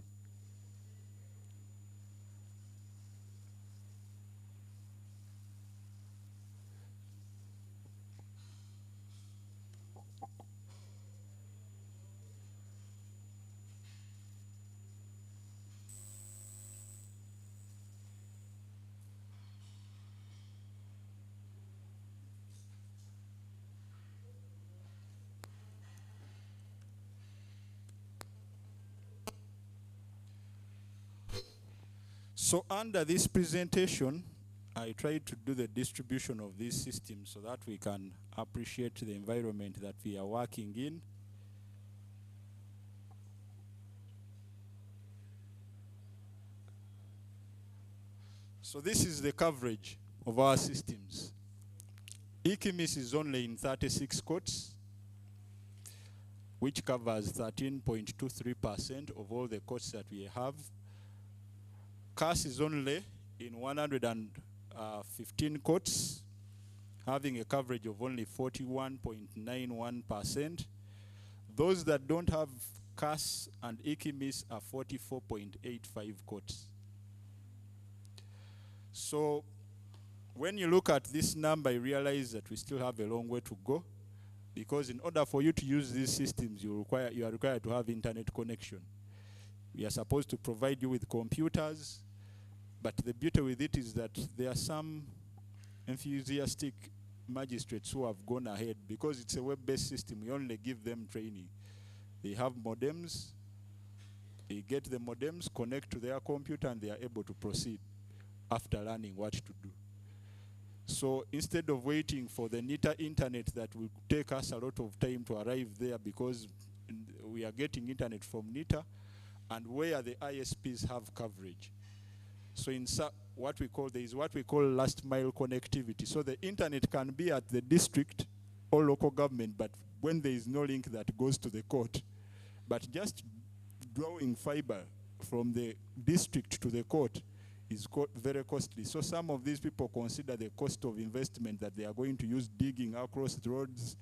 Speaker 9: So under this presentation, I tried to do the distribution of this system so that we can appreciate the environment that we are working in. So this is the coverage of our systems. EKIMIS is only in 36 courts, which covers 13.23% of all the courts that we have. CAS is only in 115 courts, having a coverage of only 41.91%. Those that don't have CAS and EKIMIS are 44.85 courts. So when you look at this number, you realize that we still have a long way to go, because in order for you to use these systems, you are required to have internet connection. We are supposed to provide you with computers, but the beauty with it is that there are some enthusiastic magistrates who have gone ahead. Because it's a web-based system, we only give them training. They have modems, they get the modems, connect to their computer, and they are able to proceed. after learning what to do. So instead of waiting for the neater internet that will take us a lot of time to arrive there, because we are getting internet from NITA and where the ISPs have coverage. So in there is what we call last mile connectivity. So the internet can be at the district or local government, but when there is no link that goes to the court, but just drawing fiber from the district to the court is very costly. So some of these people consider the cost of investment that they are going to use digging across the roads,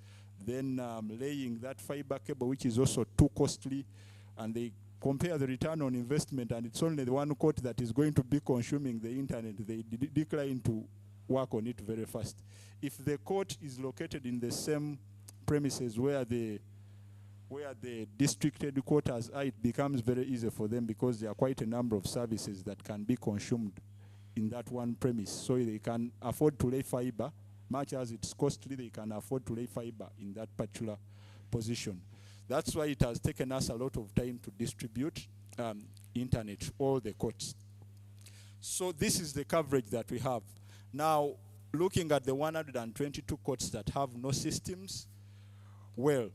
Speaker 9: then laying that fiber cable, which is also too costly, and they compare the return on investment, and it's only the one court that is going to be consuming the internet. They decline to work on it very fast. If the court is located in the same premises where the district headquarters are, it becomes very easy for them because there are quite a number of services that can be consumed in that one premise. So they can afford to lay fiber, much as it's costly, they can afford to lay fiber in that particular position. That's why it has taken us a lot of time to distribute internet to all the courts. So this is the coverage that we have. Now, looking at the 122 courts that have no systems, well,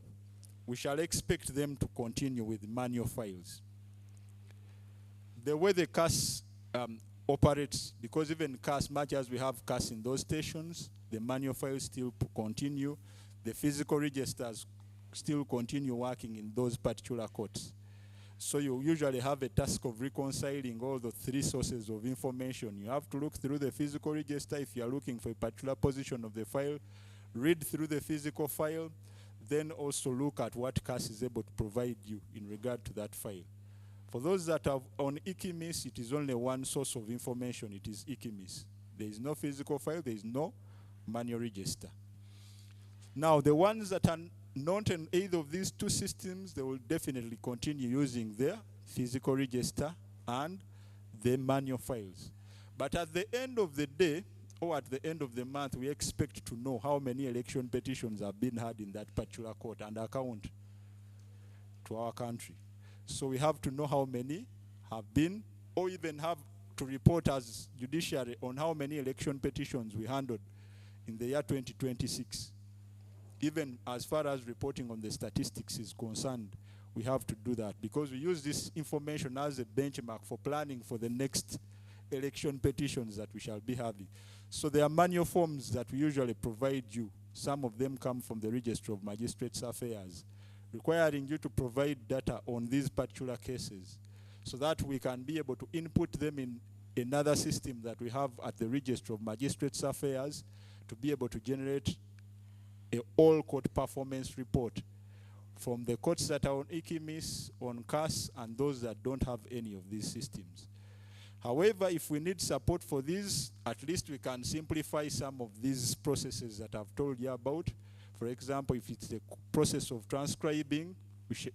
Speaker 9: we shall expect them to continue with manual files. The way the CAS operates, because even CAS, much as we have CAS in those stations, the manual files still continue. The physical registers still continue working in those particular courts. So you usually have a task of reconciling all the three sources of information. You have to look through the physical register if you are looking for a particular position of the file, read through the physical file, then also look at what CAS is able to provide you in regard to that file. For those that are on EKIMIS, it is only one source of information. It is EKIMIS. There is no physical file. There is no manual register. Now, the ones that are not in either of these two systems, they will definitely continue using their physical register and the manual files. But at the end of the day, or at the end of the month, we expect to know how many election petitions have been had in that particular court and account to our country. So we have to know how many have been, or even have to report as judiciary on how many election petitions we handled in the year 2026. Even as far as reporting on the statistics is concerned, we have to do that because we use this information as a benchmark for planning for the next election petitions that we shall be having. So there are manual forms that we usually provide you. Some of them come from the Register of Magistrates' Affairs, requiring you to provide data on these particular cases so that we can be able to input them in another system that we have at the Register of Magistrates' Affairs to be able to generate an all-court performance report from the courts that are on EKIMIS, on CAS, and those that don't have any of these systems. However, if we need support for these, at least we can simplify some of these processes that I've told you about. For example, if it's the process of transcribing,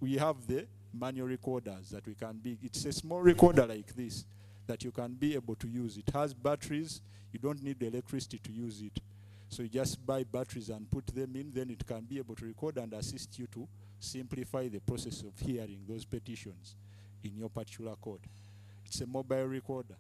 Speaker 9: we have the manual recorders that we can be. It's a small recorder like this that you can be able to use. It has batteries. You don't need electricity to use it. So you just buy batteries and put them in, then it can be able to record and assist you to simplify the process of hearing those petitions in your particular court. It's a mobile recorder.